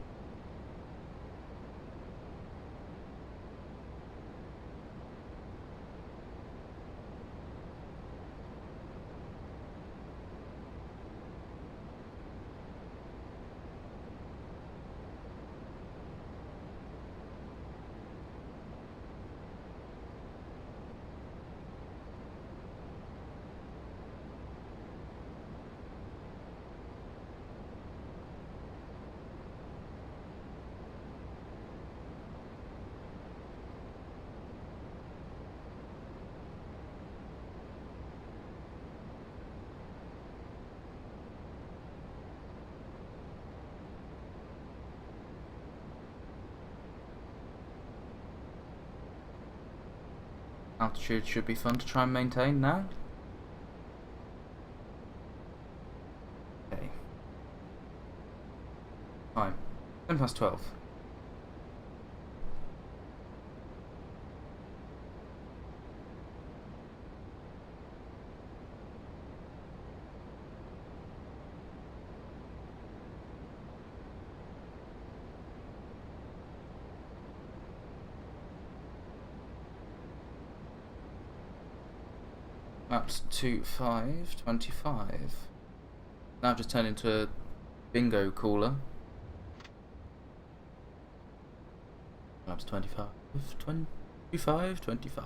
Altitude should be fun to try and maintain now. Okay. Time. 10 past 12. Maps 25, 25. Now I've just turned into a bingo cooler. Maps 25, 25, 25.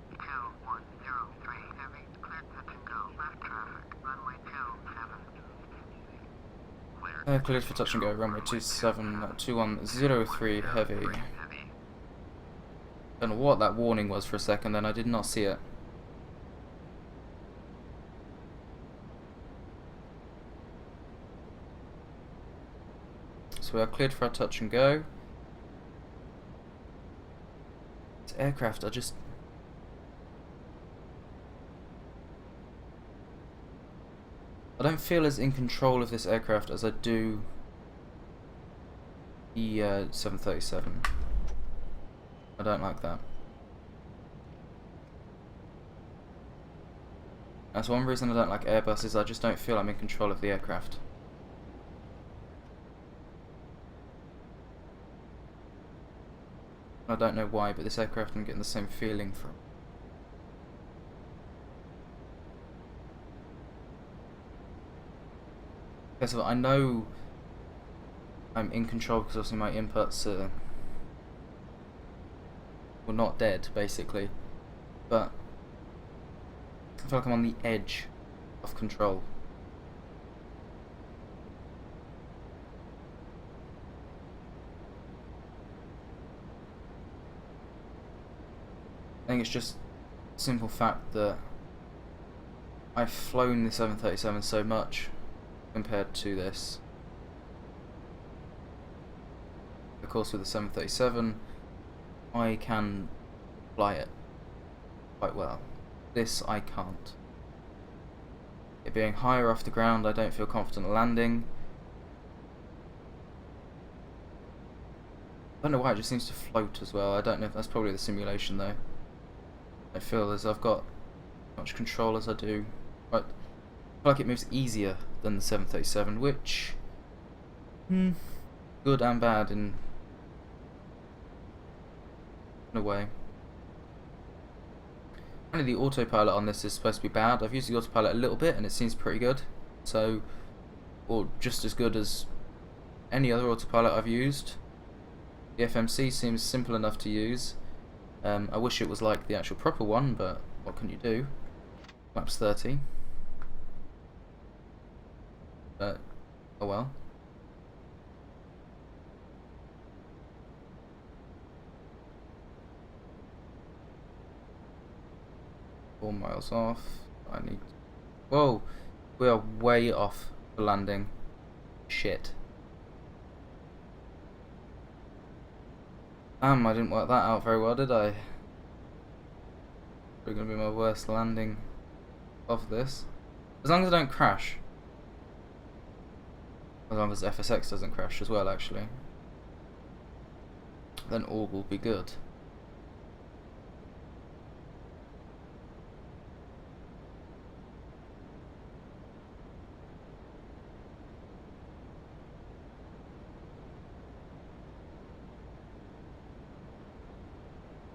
2103 heavy, clear touch and go. Left traffic, runway 27. Cleared for touch and go, runway 27, 2103 heavy. Don't know what that warning was for a second, then I did not see it. So we are cleared for our touch and go. aircraft, I don't feel as in control of this aircraft as I do the 737. I don't like that. That's one reason I don't like Airbus, is I just don't feel I'm in control of the aircraft. I don't know why, but this aircraft I'm getting the same feeling from. Okay, so I know I'm in control because obviously my inputs are well, not dead, basically, but I feel like I'm on the edge of control. I think it's just the simple fact that I've flown the 737 so much compared to this. Of course, with the 737, I can fly it quite well. This I can't. It being higher off the ground, I don't feel confident landing. I don't know why, it just seems to float as well. I don't know if that's probably the simulation though. I feel as I've got as much control as I do. But I feel like it moves easier than the 737, which good and bad in a way. Apparently the autopilot on this is supposed to be bad. I've used the autopilot a little bit and it seems pretty good. So, or just as good as any other autopilot I've used. The FMC seems simple enough to use. I wish it was like the actual proper one, but what can you do? Maps 30. But, oh well. Four miles off. I need... Whoa! We are way off for landing. Shit. I didn't work that out very well, did I? Probably gonna be my worst landing of this. As long as I don't crash. As long as FSX doesn't crash as well, actually. Then all will be good.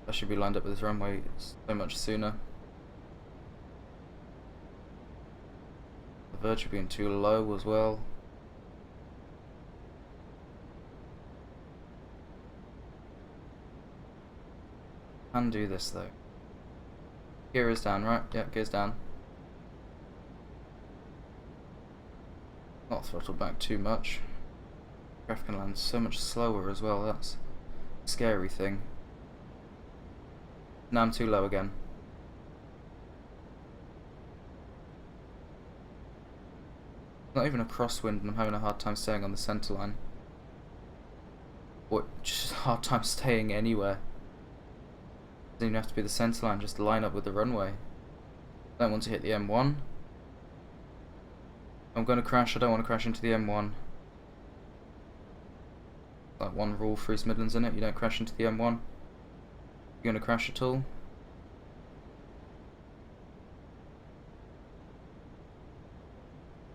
I should be lined up with this runway so much sooner. The verge of being too low as well. Can do this though. Gear is down, right? Yep, gear's down. Not throttle back too much. Craft can land so much slower as well, that's a scary thing. Now I'm too low again. Not even a crosswind and I'm having a hard time staying on the centre line. Or just a hard time staying anywhere. Doesn't even have to be the centre line, just line up with the runway. I don't want to hit the M1. I'm going to crash, I don't want to crash into the M1. Like one rule for East Midlands, in it, you don't crash into the M1. You going to crash at all?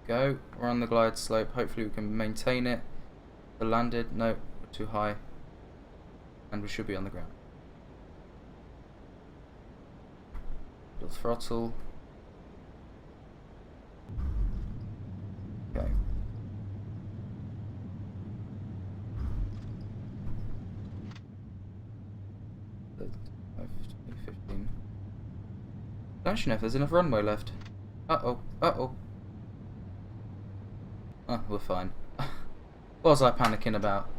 Go, we're on the glide slope, hopefully we can maintain it. The landed, no, we're too high. And we should be on the ground. Full throttle. Okay. I don't actually know if there's enough runway left. Uh-oh, uh-oh. Oh, we're fine. What was I panicking about?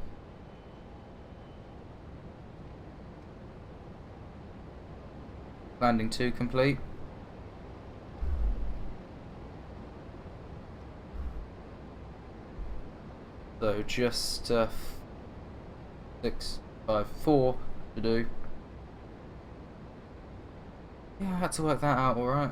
Landing 2 complete. So just 6, 5, 4 to do. Yeah, I had to work that out alright.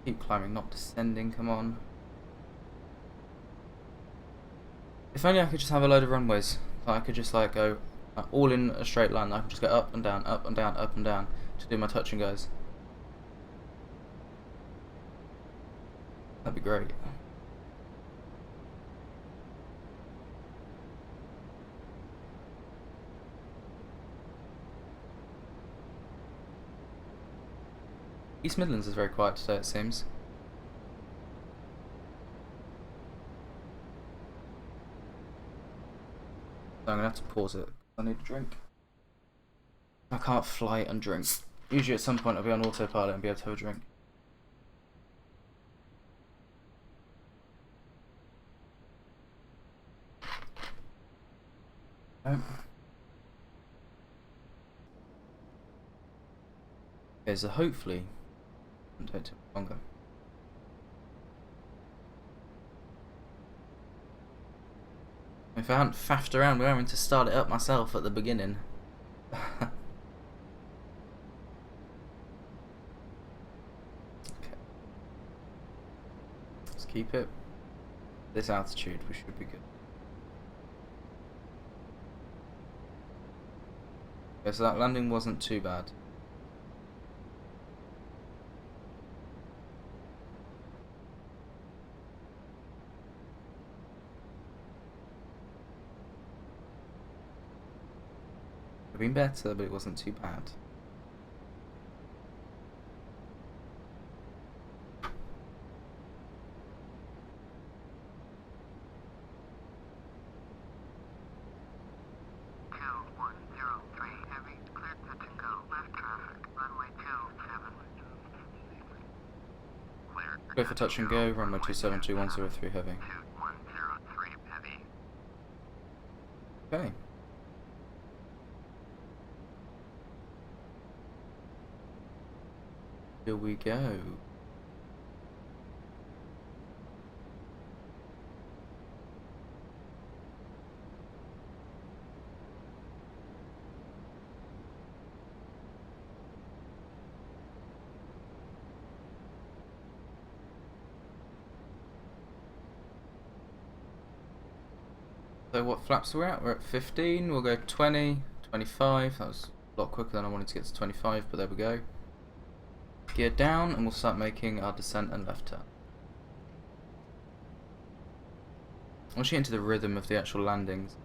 Keep climbing, not descending, come on. If only I could just have a load of runways. I could just like go all in a straight line. I can just go up and down, up and down, up and down to do my touch and goes. That'd be great. East Midlands is very quiet today, it seems. So I'm gonna have to pause it. I need a drink. I can't fly and drink. Usually at some point I'll be on autopilot and be able to have a drink. Okay, so hopefully it won't take too longer. If I hadn't faffed around with having to start it up myself at the beginning. Okay. Let's keep it. This altitude, we should be good. Okay, so that landing wasn't too bad. Could have been better, but it wasn't too bad. Go for touch and go, runway 272103 heavy. 2103 heavy. Okay. Here we go. So what flaps we're at? We're at 15, we'll go 20, 25, that was a lot quicker than I wanted to get to 25, but there we go. Gear down and we'll start making our descent and left turn. Once you get into the rhythm of the actual landings,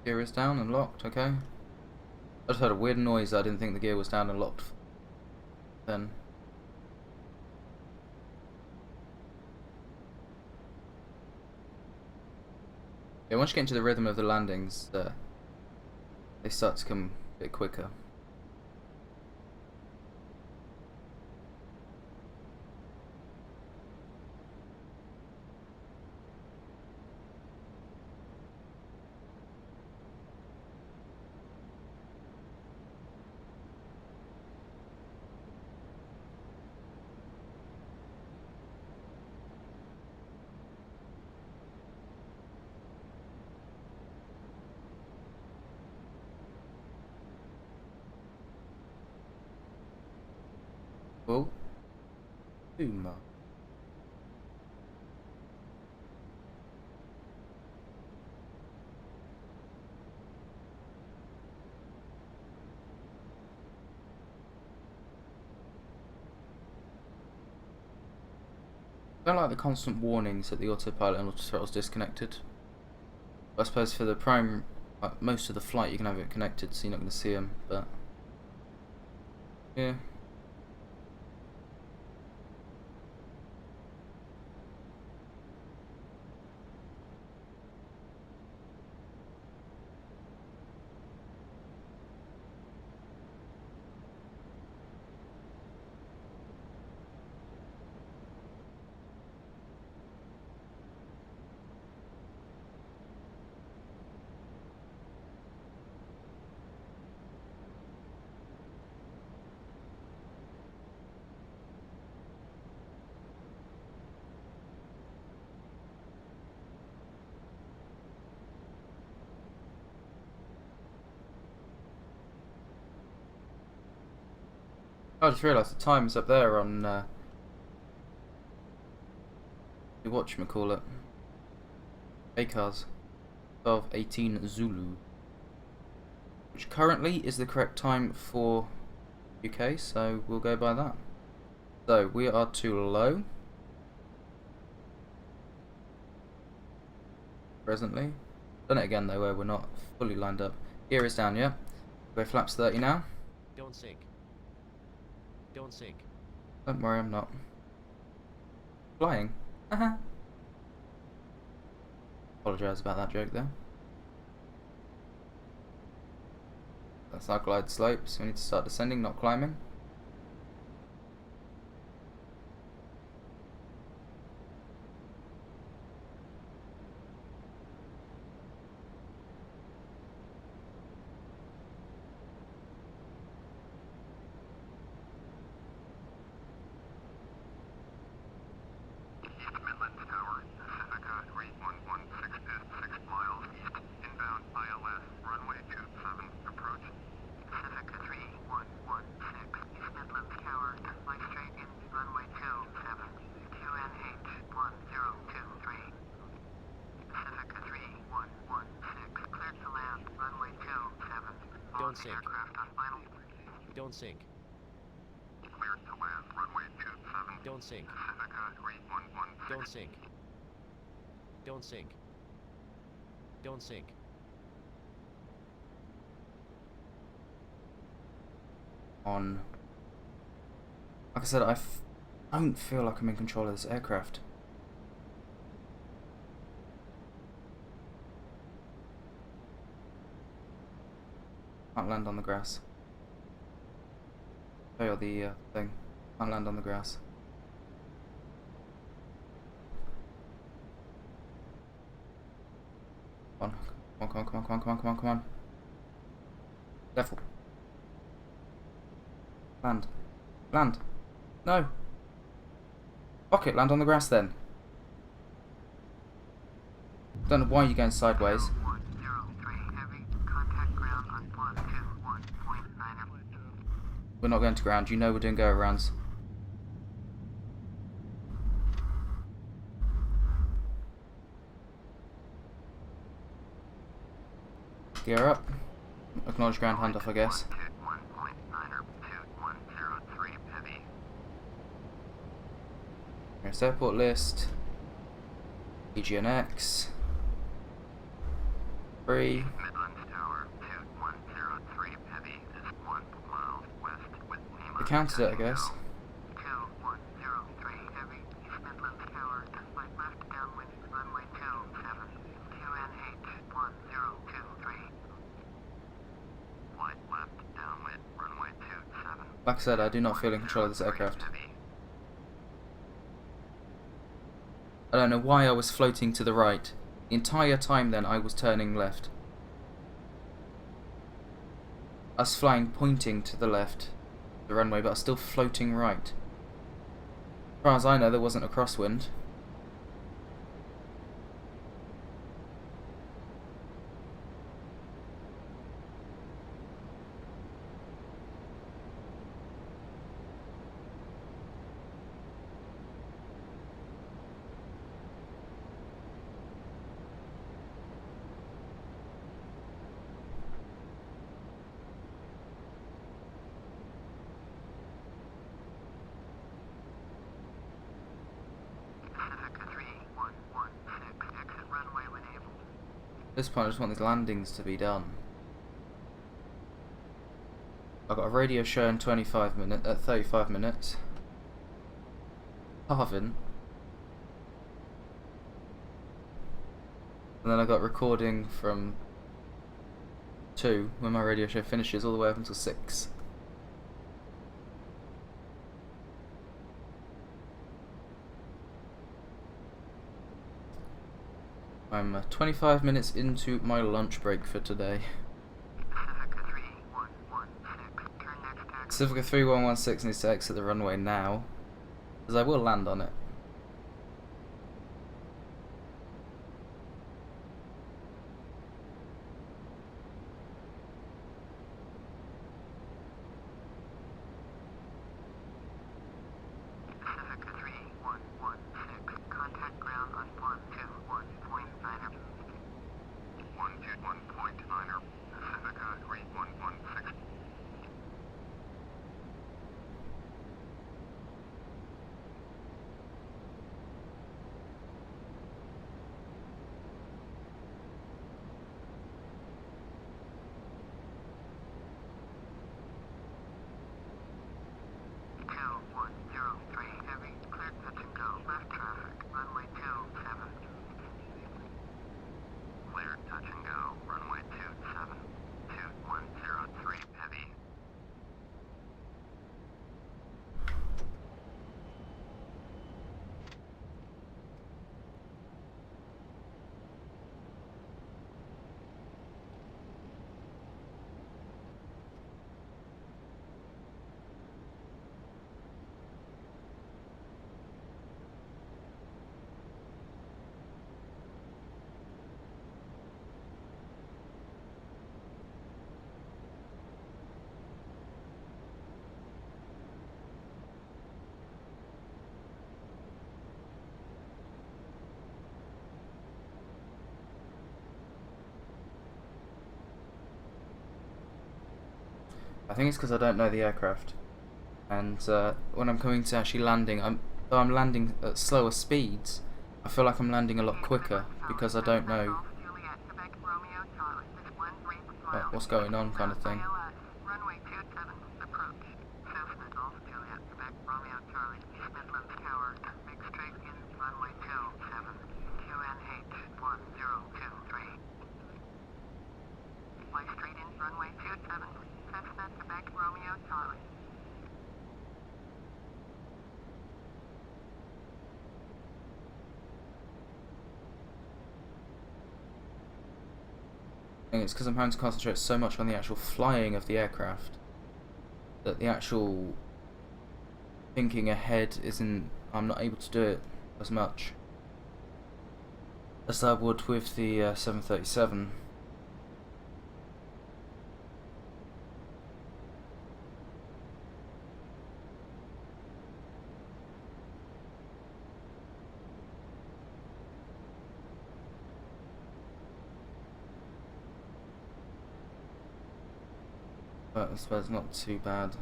gear is down and locked, okay. I just heard a weird noise, I didn't think the gear was down and locked then. Yeah, once you get into the rhythm of the landings, they start to come a bit quicker. Cool. Uma. I don't like the constant warnings that the autopilot and autothrottle's disconnected. I suppose for the prime, like most of the flight you can have it connected so you're not going to see them, but yeah. I just realised the time's up there on whatchamacallit. ACARS 12:18 Zulu, which currently is the correct time for UK, so we'll go by that. So we are too low presently. Done it again though, where we're not fully lined up. Gear is down, yeah. We're flaps 30 now. Don't sink. Don't sink. Don't worry, I'm not flying. Apologise about that joke there. That's our glide slope, so we need to start descending, not climbing. East Midlands Tower, Pacifica 3116 is 6 miles east. Inbound ILS, runway 27, approach. Pacifica 3116, East Midlands Tower, fly straight in, runway 27, QNH 1023. Pacifica 3116, cleared to land, runway 27. Don't sink. Aircraft on final. Don't sink. Cleared to land, runway 27. Don't sink. Pacifica 3116. Don't sink. Don't sink. Don't sink. On. Like I said, I don't feel like I'm in control of this aircraft. Can't land on the grass. Fail the thing. Can't land on the grass. Come on, come on, come on, come on, come on, come on, come on. Level. Land. Land. No. Fuck it, land on the grass then. Don't know why you're going sideways. 103 heavy, contact ground on 121.9. We're not going to ground, you know we're doing go-arounds. Gear up. Acknowledge ground handoff, I guess. 1.9 or 2103 heavy. Here's airport list. EGNX. 3. Midlands Tower 2103 heavy is 1 mile west with Lima. We counted it, I guess. 2103 heavy, East Midlands Tower, flight left downwind, runway 27, QNH 1023. Flight left downwind, runway 27. Like I said, I do not feel in control of this aircraft. Heavy. I don't know why I was floating to the right. The entire time then I was turning left. I was flying pointing to the left, the runway, but I was still floating right. As far as I know, there wasn't a crosswind. Pacifica 3116, exit runway when able. At this point I just want these landings to be done. I've got a radio show in 35 minutes. Harvin. And then I got recording from 2 when my radio show finishes all the way up until 6. I'm 25 minutes into my lunch break for today. Pacifica 3116, turn next taxi. Pacifica 3116 needs to exit the runway now, because I will land on it. I think it's because I don't know the aircraft. And when I'm coming to actually landing, though I'm landing at slower speeds, I feel like I'm landing a lot quicker because I don't know what's going on, kind of thing. Runway 27, approach. Cessna Golf Juliet, Quebec Romeo Charlie, East Midlands Tower. Make straight in runway 27, QNH 1023. Fly straight in runway 27, Cessna Quebec Romeo Charlie. I think it's because I'm having to concentrate so much on the actual flying of the aircraft that the actual thinking ahead I'm not able to do it as much as I would with the 737. But I suppose not too bad.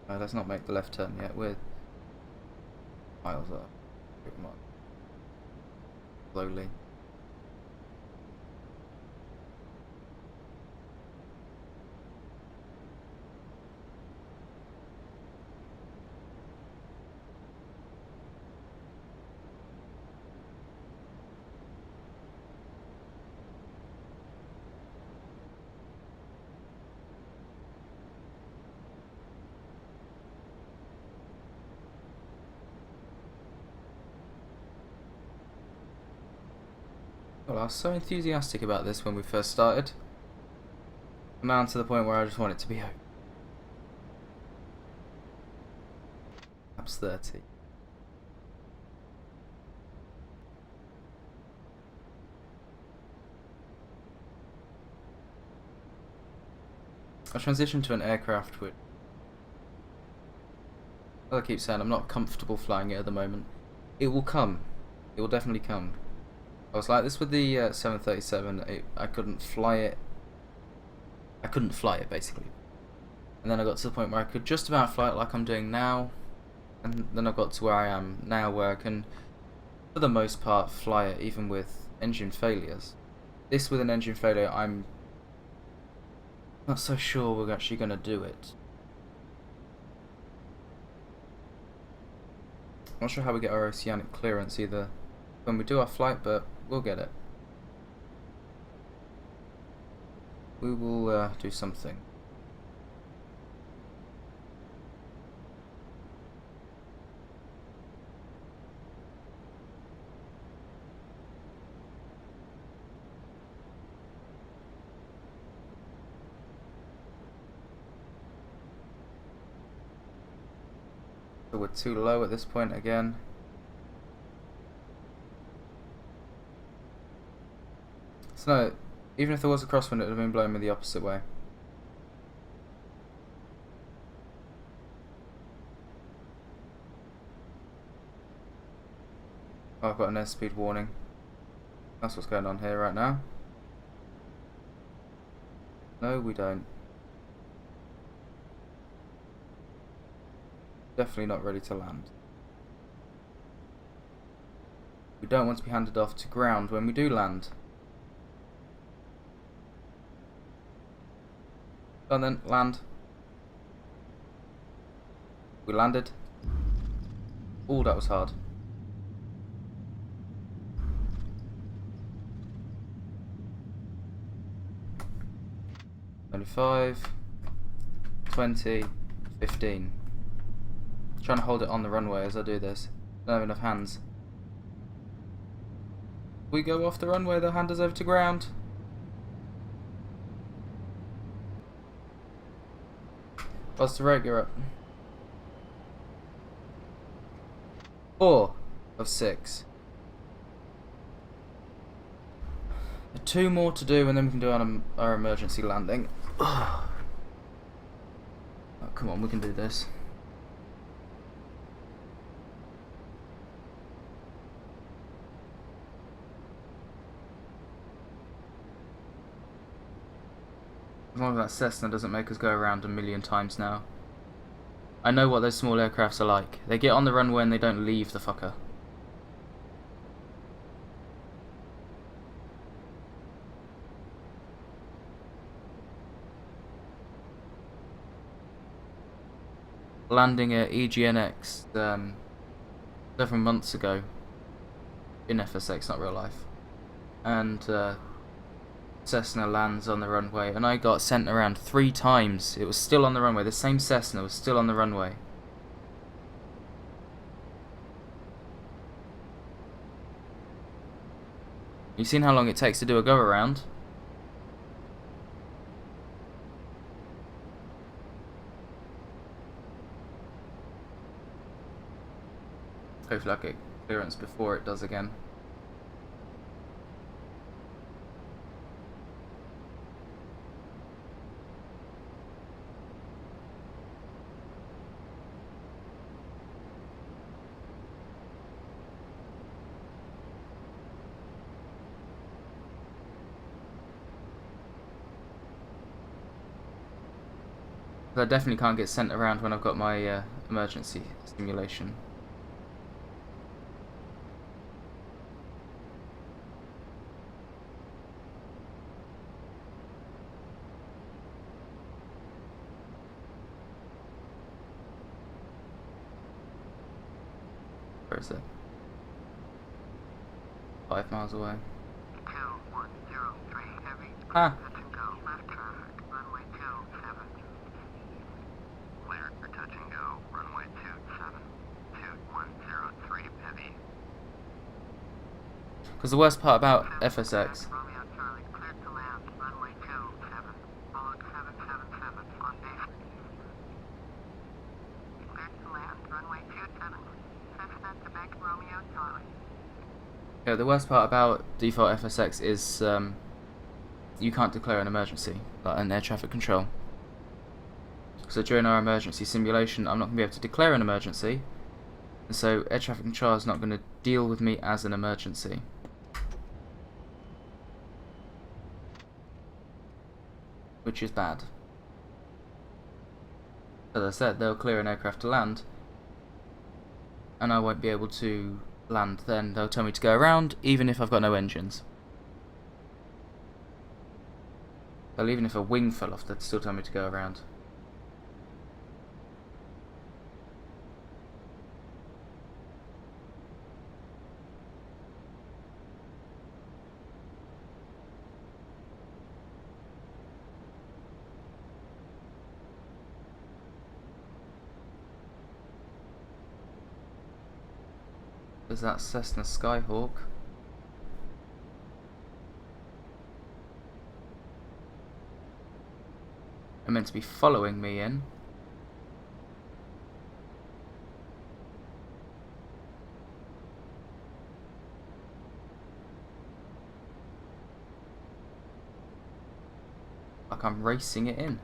Let's not make the left turn yet. We're miles up. Pretty much. Slowly. Well, I was so enthusiastic about this when we first started. I'm now to the point where I just want it to be over. Perhaps 30. I transitioned to an aircraft which, as I keep saying, I'm not comfortable flying it at the moment. It will come. It will definitely come. I was like this with the 737. I couldn't fly it. I couldn't fly it basically. And then I got to the point where I could just about fly it like I'm doing now. And then I got to where I am now, where I can, for the most part, fly it even with engine failures. This with an engine failure, I'm not so sure we're actually going to do it. I'm not sure how we get our oceanic clearance either when we do our flight, but we'll get it. We will do something. So we're too low at this point again. So no, even if there was a crosswind, it would have been blowing me the opposite way. Oh, I've got an airspeed warning. That's what's going on here right now. No, we don't. Definitely not ready to land. We don't want to be handed off to ground when we do land. Go on then, land. We landed. Oh, that was hard. 25, 20, 15. Trying to hold it on the runway as I do this. Don't have enough hands. We go off the runway, they'll hand us over to ground. What's the rate you're up? 4 of 6. 2 more to do and then we can do our emergency landing. Oh, come on, we can do this. As long as that Cessna doesn't make us go around a million times now. I know what those small aircrafts are like. They get on the runway and they don't leave the fucker. Landing at EGNX several months ago in FSX, not real life, and Cessna lands on the runway, and I got sent around 3 times. It was still on the runway. The same Cessna was still on the runway. You seen how long it takes to do a go around? Hopefully I get clearance before it does again. I definitely can't get sent around when I've got my emergency simulation. Where is it? 5 miles away. 2103 heavy. Ah. Touch and go. Left traffic. Runway 27. Clear for touch and go. Runway 27. 2103 heavy. Because the worst part about FSX, Romeo Charlie cleared to land. Runway 27. Log 777 on base. Cleared to land. Runway 27. Cessna Quebec Romeo Charlie. yeah, the worst part about default FSX is you can't declare an emergency, like an air traffic control. So during our emergency simulation, I'm not going to be able to declare an emergency, and so air traffic control is not going to deal with me as an emergency. Which is bad. As I said, they'll clear an aircraft to land, and I won't be able to land then. They'll tell me to go around, even if I've got no engines. Well, even if a wing fell off, they'd still tell me to go around. There's that Cessna Skyhawk. They're meant to be following me in. Like I'm racing it in.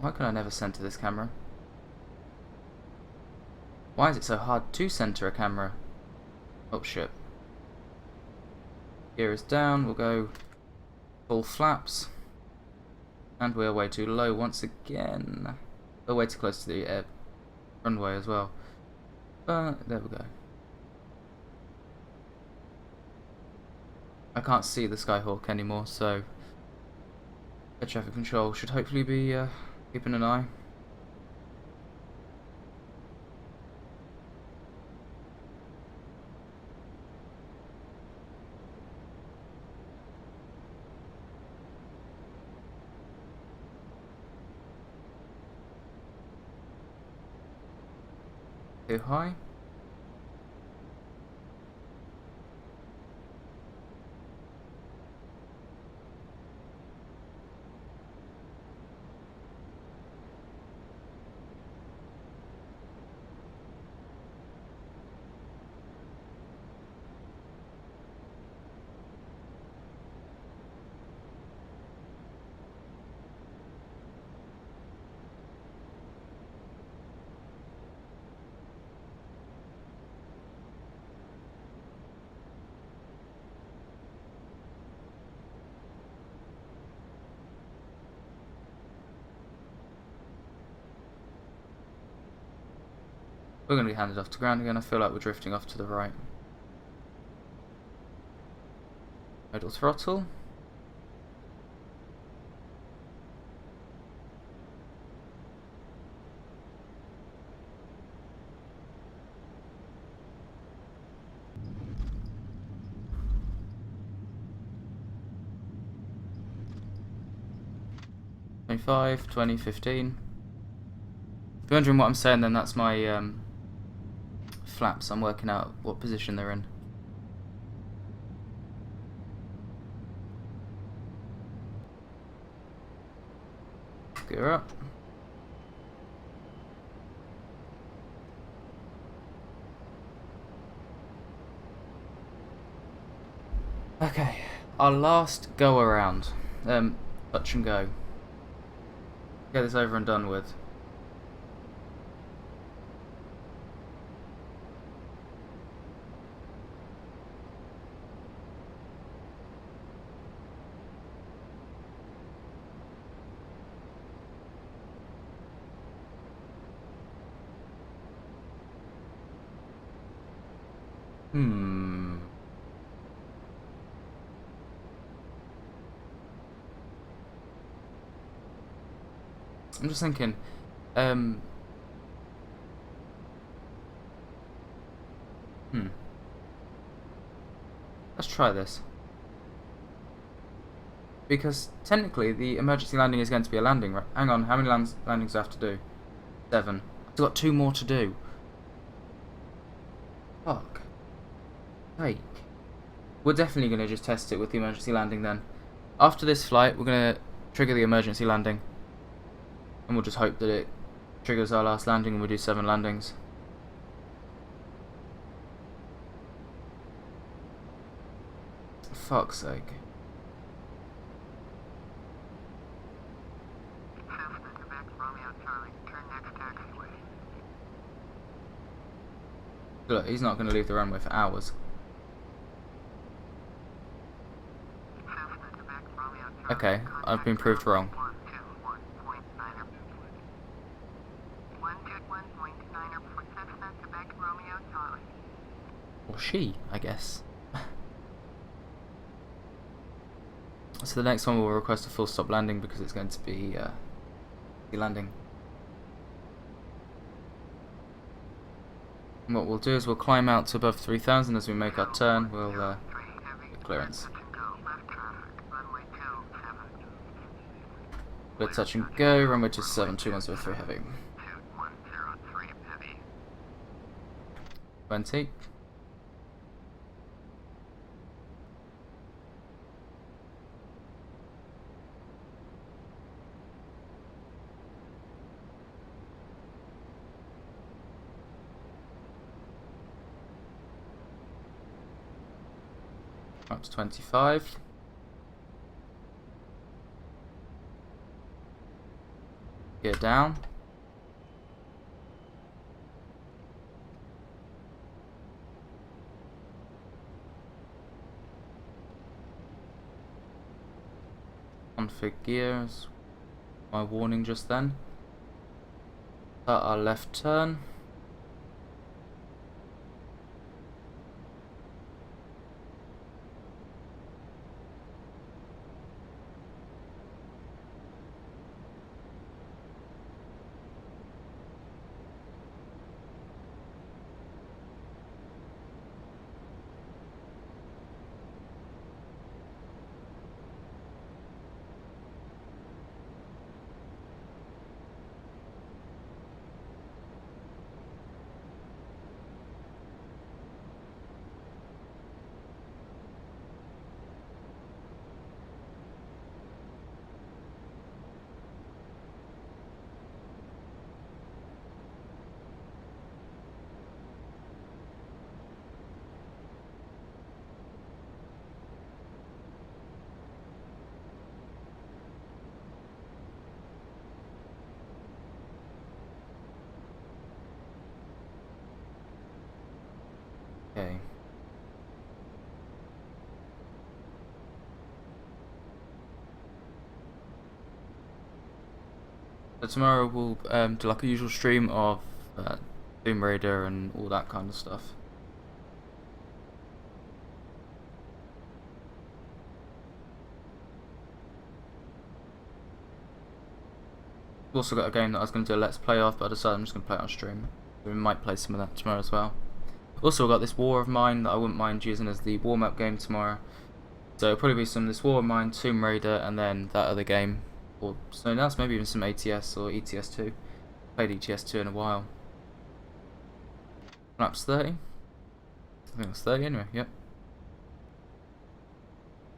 Why can I never center this camera? Why is it so hard to center a camera? Oh shit. Gear is down, we'll go full flaps. And we're way too low once again. We're way too close to the runway as well. But there we go. I can't see the Skyhawk anymore, so air traffic control should hopefully be keeping an eye. Too high. We're going to be handed off to ground again. I feel like we're drifting off to the right. Idle throttle. 25, 20, 15. If you're wondering what I'm saying, then that's my flaps. I'm working out what position they're in. Gear up. Okay, our last go around. Touch and go. Get this over and done with. I'm just thinking, let's try this. Because technically the emergency landing is going to be a landing, right? Hang on, how many landings do I have to do? 7. I've still got 2 more to do. Fuck. Sake. We're definitely going to just test it with the emergency landing then. After this flight, we're going to trigger the emergency landing. And we'll just hope that it triggers our last landing and we do 7 landings. For fuck's sake. Cessna, Quebec, Romeo, Charlie. Turn next taxiway. Look, he's not going to leave the runway for hours. Cessna, Quebec, Romeo, Charlie. Okay, I've been proved wrong. 121.9er for Cessna, Quebec, Romeo, Charlie. Or she, I guess. So the next one will request a full stop landing because it's going to be the landing. And what we'll do is we'll climb out to above 3,000 as we make our turn. We'll get clearance. We'll touch and go. Runway 27, 2103 heavy. 2103 heavy. 20. Up to 25. Gear down. Config gears. My warning just then. Start our left turn. Okay. So tomorrow we'll do like a usual stream of Tomb Raider and all that kind of stuff. I've also got a game that I was going to do a Let's Play of, but I decided I'm just going to play it on stream. We might play some of that tomorrow as well. Also got this War of Mine that I wouldn't mind using as the warm-up game tomorrow. So it'll probably be some of this War of Mine, Tomb Raider, and then that other game. Or something else, maybe even some ATS or ETS2. Played ETS2 in a while. Laps 30? I think it's 30 anyway, yep.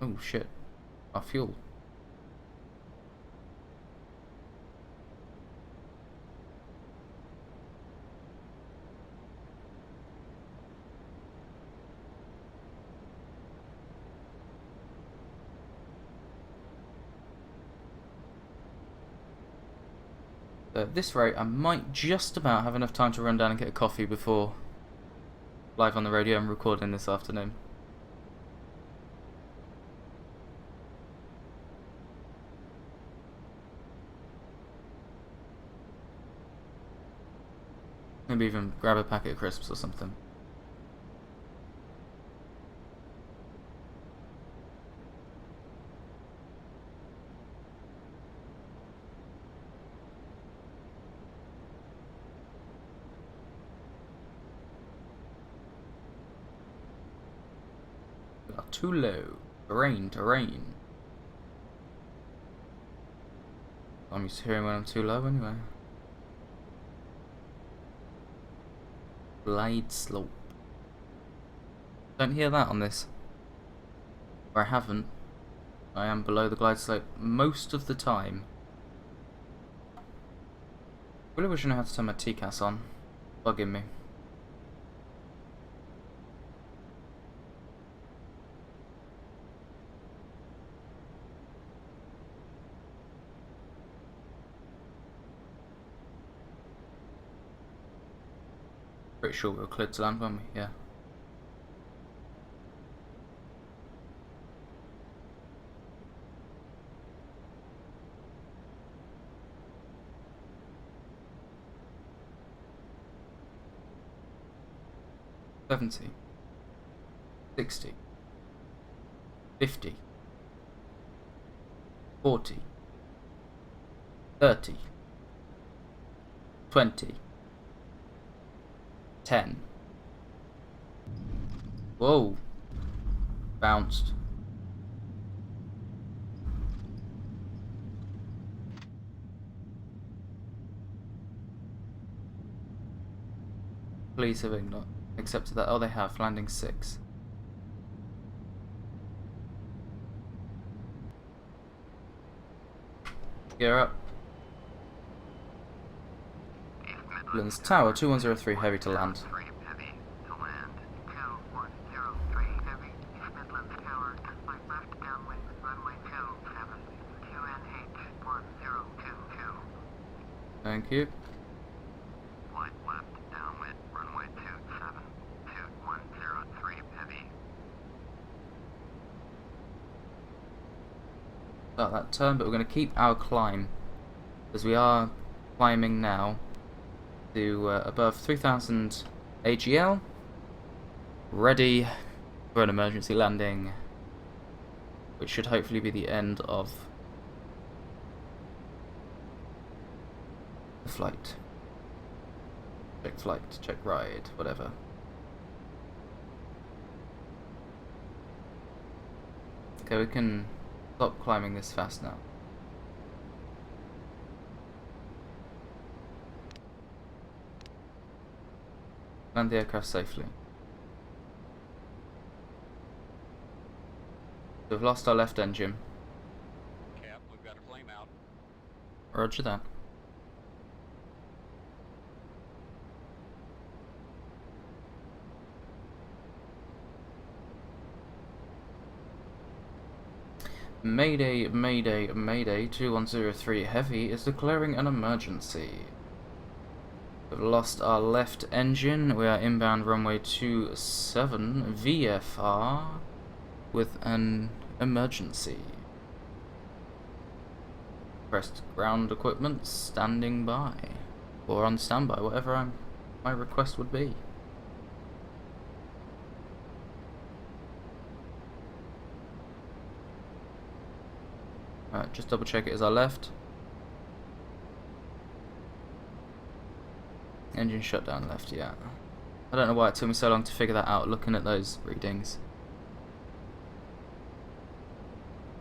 Oh shit. Our fuel. At this rate, I might just about have enough time to run down and get a coffee before live on the radio and recording this afternoon. Maybe even grab a packet of crisps or something. Too low. Terrain. I'm used to hearing when I'm too low anyway. Glide slope. Don't hear that on this. Or I haven't. I am below the glide slope most of the time. Really wish I knew how to turn my TCAS on. Bugging me. Pretty sure we were cleared to land, weren't we? Yeah. 70, 60, 50, 40, 30, 20, 10. Whoa. Bounced. Please have not accepted that. Oh, they have. Landing 6. Gear up. Midlands Tower 2103 heavy to land. Heavy to land. 2103 heavy. East Midlands Tower, my left downwind, runway 27, QNH 1022. Thank you. Flight left downwind, runway 27, 2103 heavy. Start that turn, but we're going to keep our climb as we are climbing now to above 3000 AGL, ready for an emergency landing, which should hopefully be the end of the flight. Check flight, check ride, whatever. Okay, we can stop climbing this fast now. Land the aircraft safely. We've lost our left engine. Cap, we've got a flame out. Roger that. Mayday, Mayday, Mayday, 2103 Heavy is declaring an emergency. We've lost our left engine. We are inbound runway 27 VFR with an emergency. Pressed ground equipment standing by. Or on standby, whatever I'm my request would be. Alright, just double check it as I left. Engine shutdown left, yeah. I don't know why it took me so long to figure that out looking at those readings.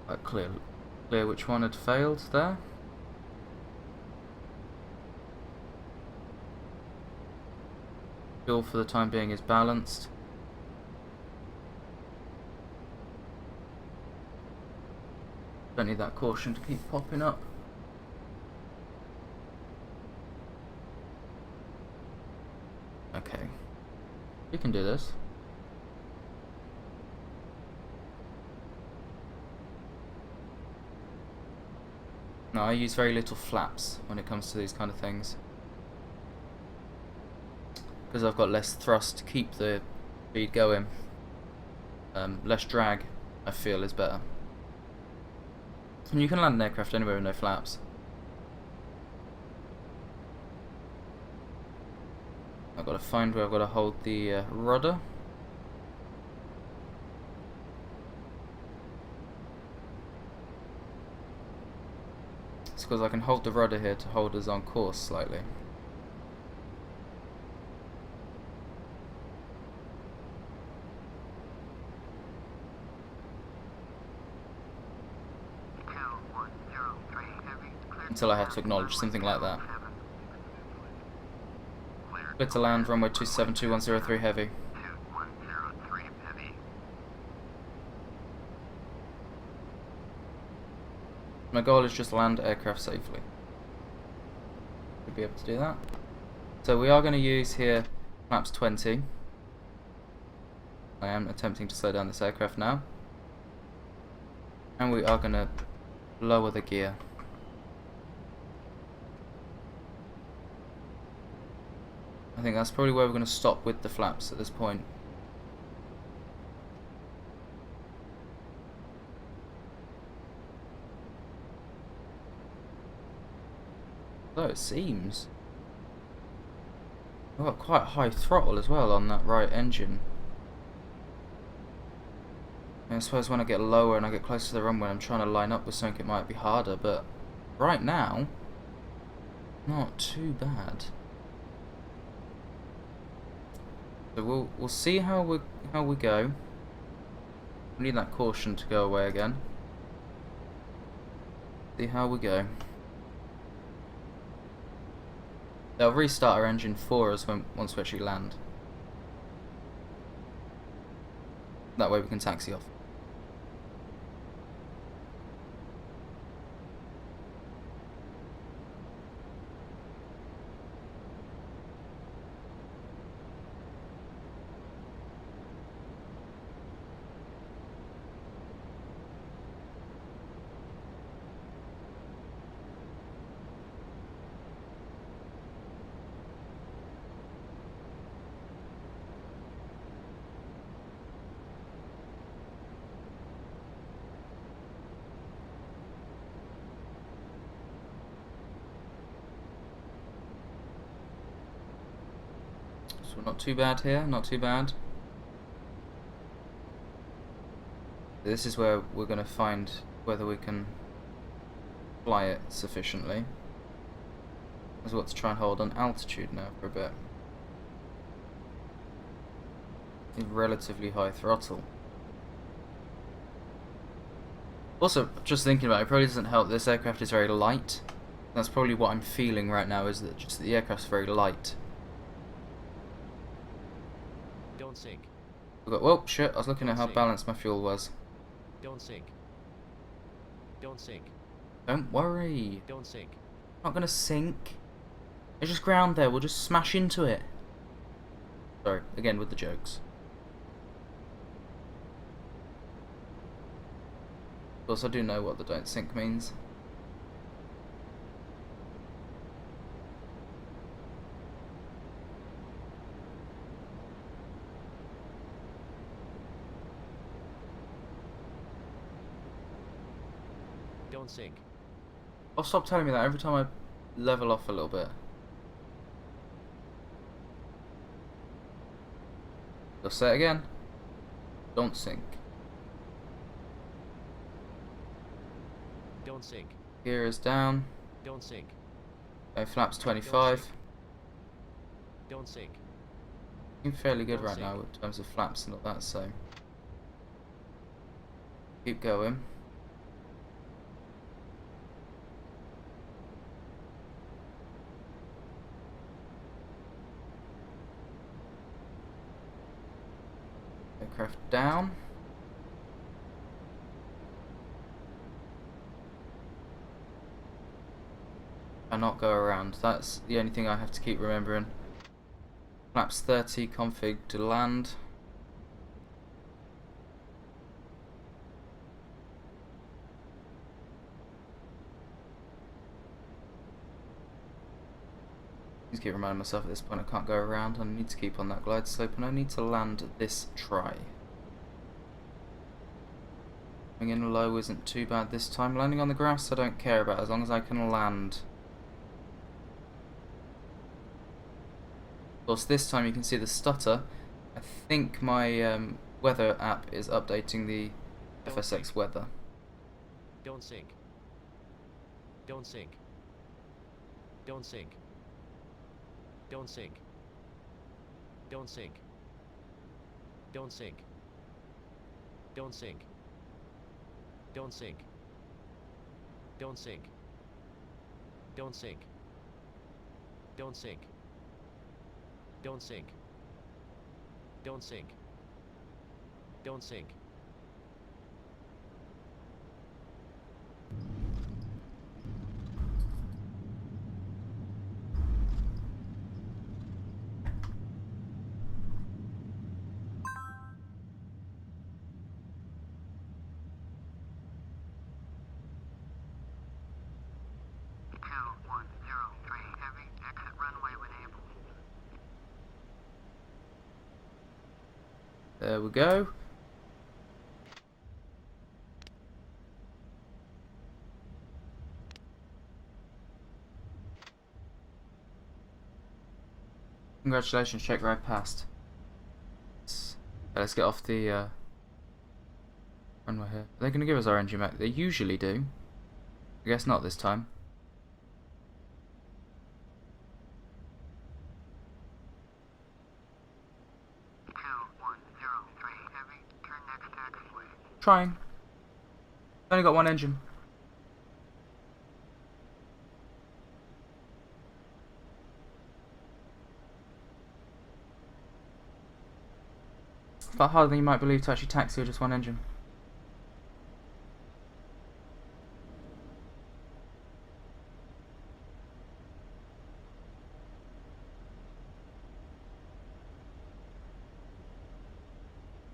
Quite clear which one had failed there. Fuel for the time being is balanced. Don't need that caution to keep popping up. Okay. We can do this. No, I use very little flaps when it comes to these kind of things. Because I've got less thrust to keep the speed going. Less drag, I feel, is better. And you can land an aircraft anywhere with no flaps. I've got to find where I've got to hold the rudder. It's because I can hold the rudder here to hold us on course slightly. Until I have to acknowledge something like that. Clear to land, runway 272-103 heavy. 2103 heavy. My goal is just land aircraft safely. Should be able to do that. So we are going to use here flaps 20. I am attempting to slow down this aircraft now. And we are going to lower the gear. I think that's probably where we're going to stop with the flaps at this point. So it seems we've got quite high throttle as well on that right engine. And I suppose when I get lower and I get closer to the runway, I'm trying to line up with something, it might be harder, but right now, not too bad. So we'll see how we go. We need that caution to go away again. See how we go. They'll restart our engine for us once we actually land. That way we can taxi off. So not too bad here, not too bad. This is where we're going to find whether we can fly it sufficiently. I've got to try and hold on altitude now for a bit. A relatively high throttle. Also, just thinking about it, probably doesn't help this aircraft is very light. That's probably what I'm feeling right now, is that just the aircraft's very light. Don't sink. We've got, whoa, shit, I was looking at how balanced my fuel was. Don't sink. Don't sink. Don't worry. Don't sink. Not gonna sink. It's just ground there, we'll just smash into it. Sorry, again with the jokes. Of course, I do know what the don't sink means. Don't sink. Oh, stop telling me that every time I level off a little bit. I'll say it again. Don't sink. Don't sink. Gear is down. Don't sink. Okay, flaps 25. sink. Don't sink. Seem fairly good Don't right sink. now in terms of flaps and all that, so keep going. Aircraft down. And not go around. That's the only thing I have to keep remembering. Flaps 30, config to land. Just keep reminding myself at this point I can't go around. I need to keep on that glide slope and I need to land this try. Coming in low isn't too bad this time. Landing on the grass I don't care about as long as I can land. Of course, this time you can see the stutter. I think my weather app is updating the FSX weather. Don't sink. Don't sink. Don't sink. Don't sink. Don't sink. Don't sink. Don't sink. Don't sink. Don't sink. Don't sink. Don't sink. Don't sink. Don't sink. Don't sink. Heavy, exit runway when able. There we go. Congratulations, check ride passed. Let's get off the runway here. Are they going to give us our engine back? They usually do. I guess not this time. Heavy, turn next taxiway. Trying. Only got one engine. Far harder than you might believe to actually taxi with just one engine.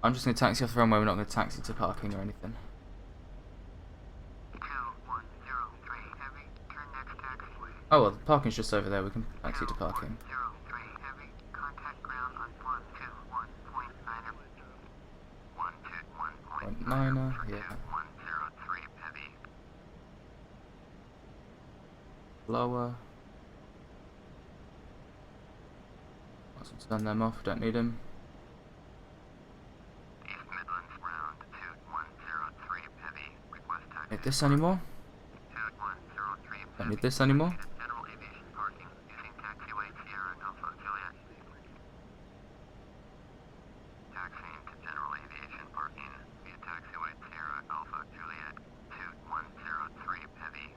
I'm just going to taxi off the runway, we're not going to taxi to parking or anything. 2103 Heavy, turn next taxiway. Oh well, the parking's just over there, we can taxi to parking. 2103 Heavy, contact ground on 121.9er. 121.9er, yeah. 2103 Heavy. Lower. Might as well turn them off, don't need them. East Midlands ground 2103 Heavy, request taxi. Need this anymore? 2103 Don't need this anymore. General aviation parking using taxiway Sierra Alpha Juliet. Taxiing to general aviation parking via taxiway Sierra Alpha Juliet 2103 Heavy.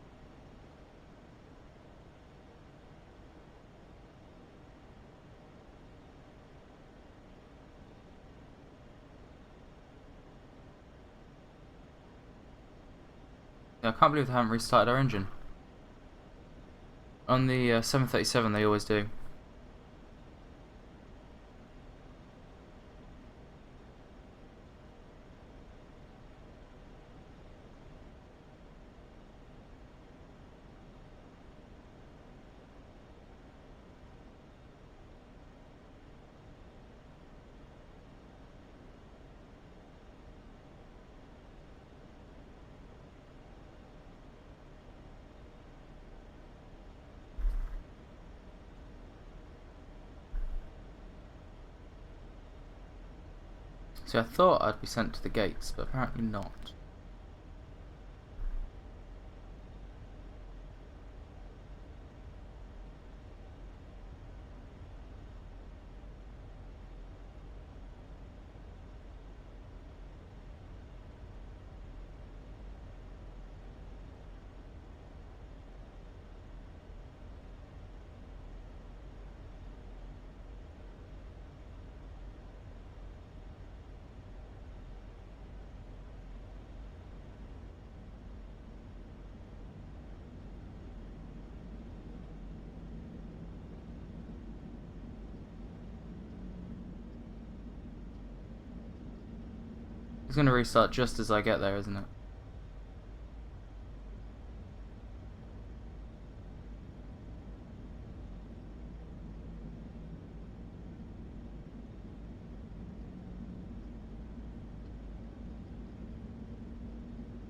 Yeah, I can't believe they haven't restarted our engine. On the 737 they always do. So I thought I'd be sent to the gates, but apparently not. It's going to restart just as I get there, isn't it?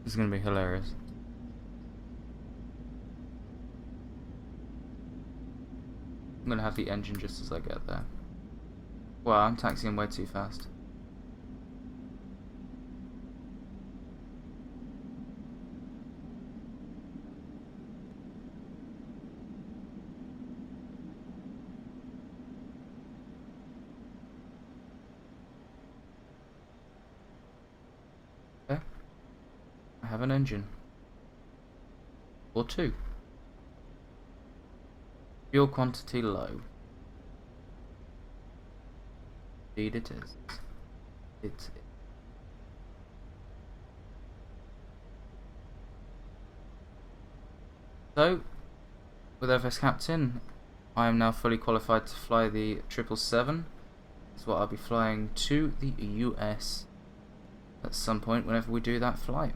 It's going to be hilarious. I'm going to have the engine just as I get there. Wow, I'm taxiing way too fast. Okay. I have an engine. Or two. Fuel quantity low. Indeed it is. So, with FS Captain, I am now fully qualified to fly the 777. That's what I'll be flying to the US at some point whenever we do that flight.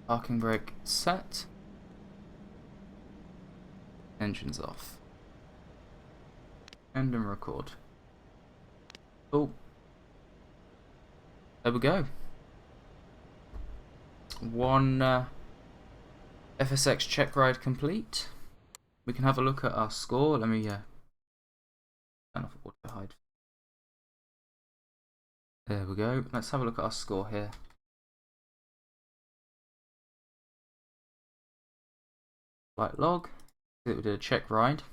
Parking brake set. Engines off. End and record. Cool. There we go. One FSX check ride complete. We can have a look at our score. Let me turn off auto hide. There we go. Let's have a look at our score here. Flight log. We did a check ride.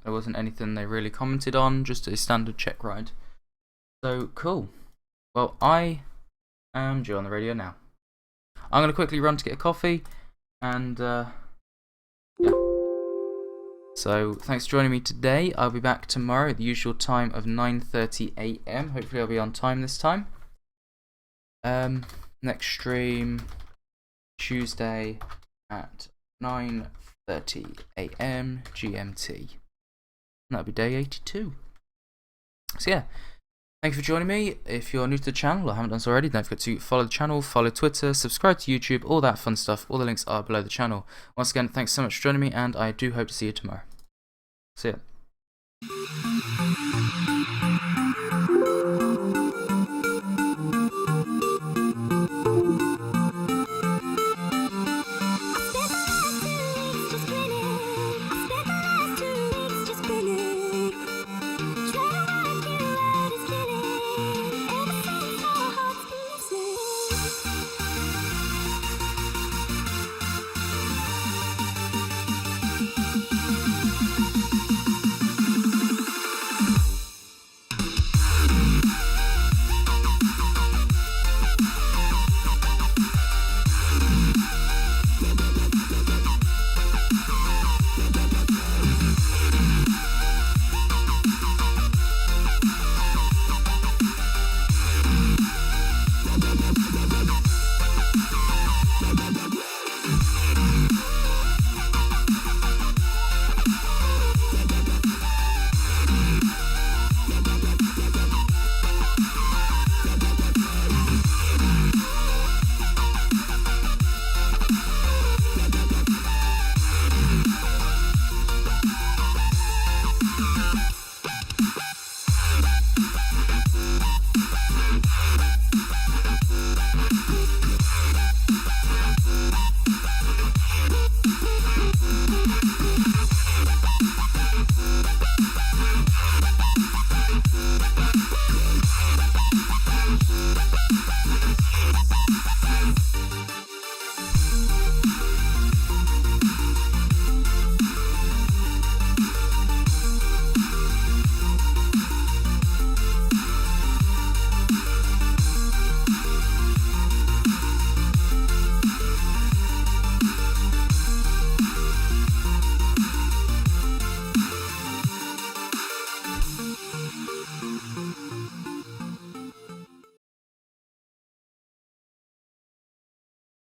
There wasn't anything they really commented on, just a standard check ride. So cool. Well, I am Joe on the radio now. I'm going to quickly run to get a coffee, and yeah. So thanks for joining me today. I'll be back tomorrow at the usual time of 9:30 AM. Hopefully I'll be on time this time. Next stream Tuesday at 9:30 AM GMT. And that'll be day 82. So yeah, thank you for joining me. If you're new to the channel or haven't done so already, don't forget to follow the channel, follow Twitter, subscribe to YouTube, all that fun stuff. All the links are below the channel. Once again, thanks so much for joining me, and I do hope to see you tomorrow. See ya.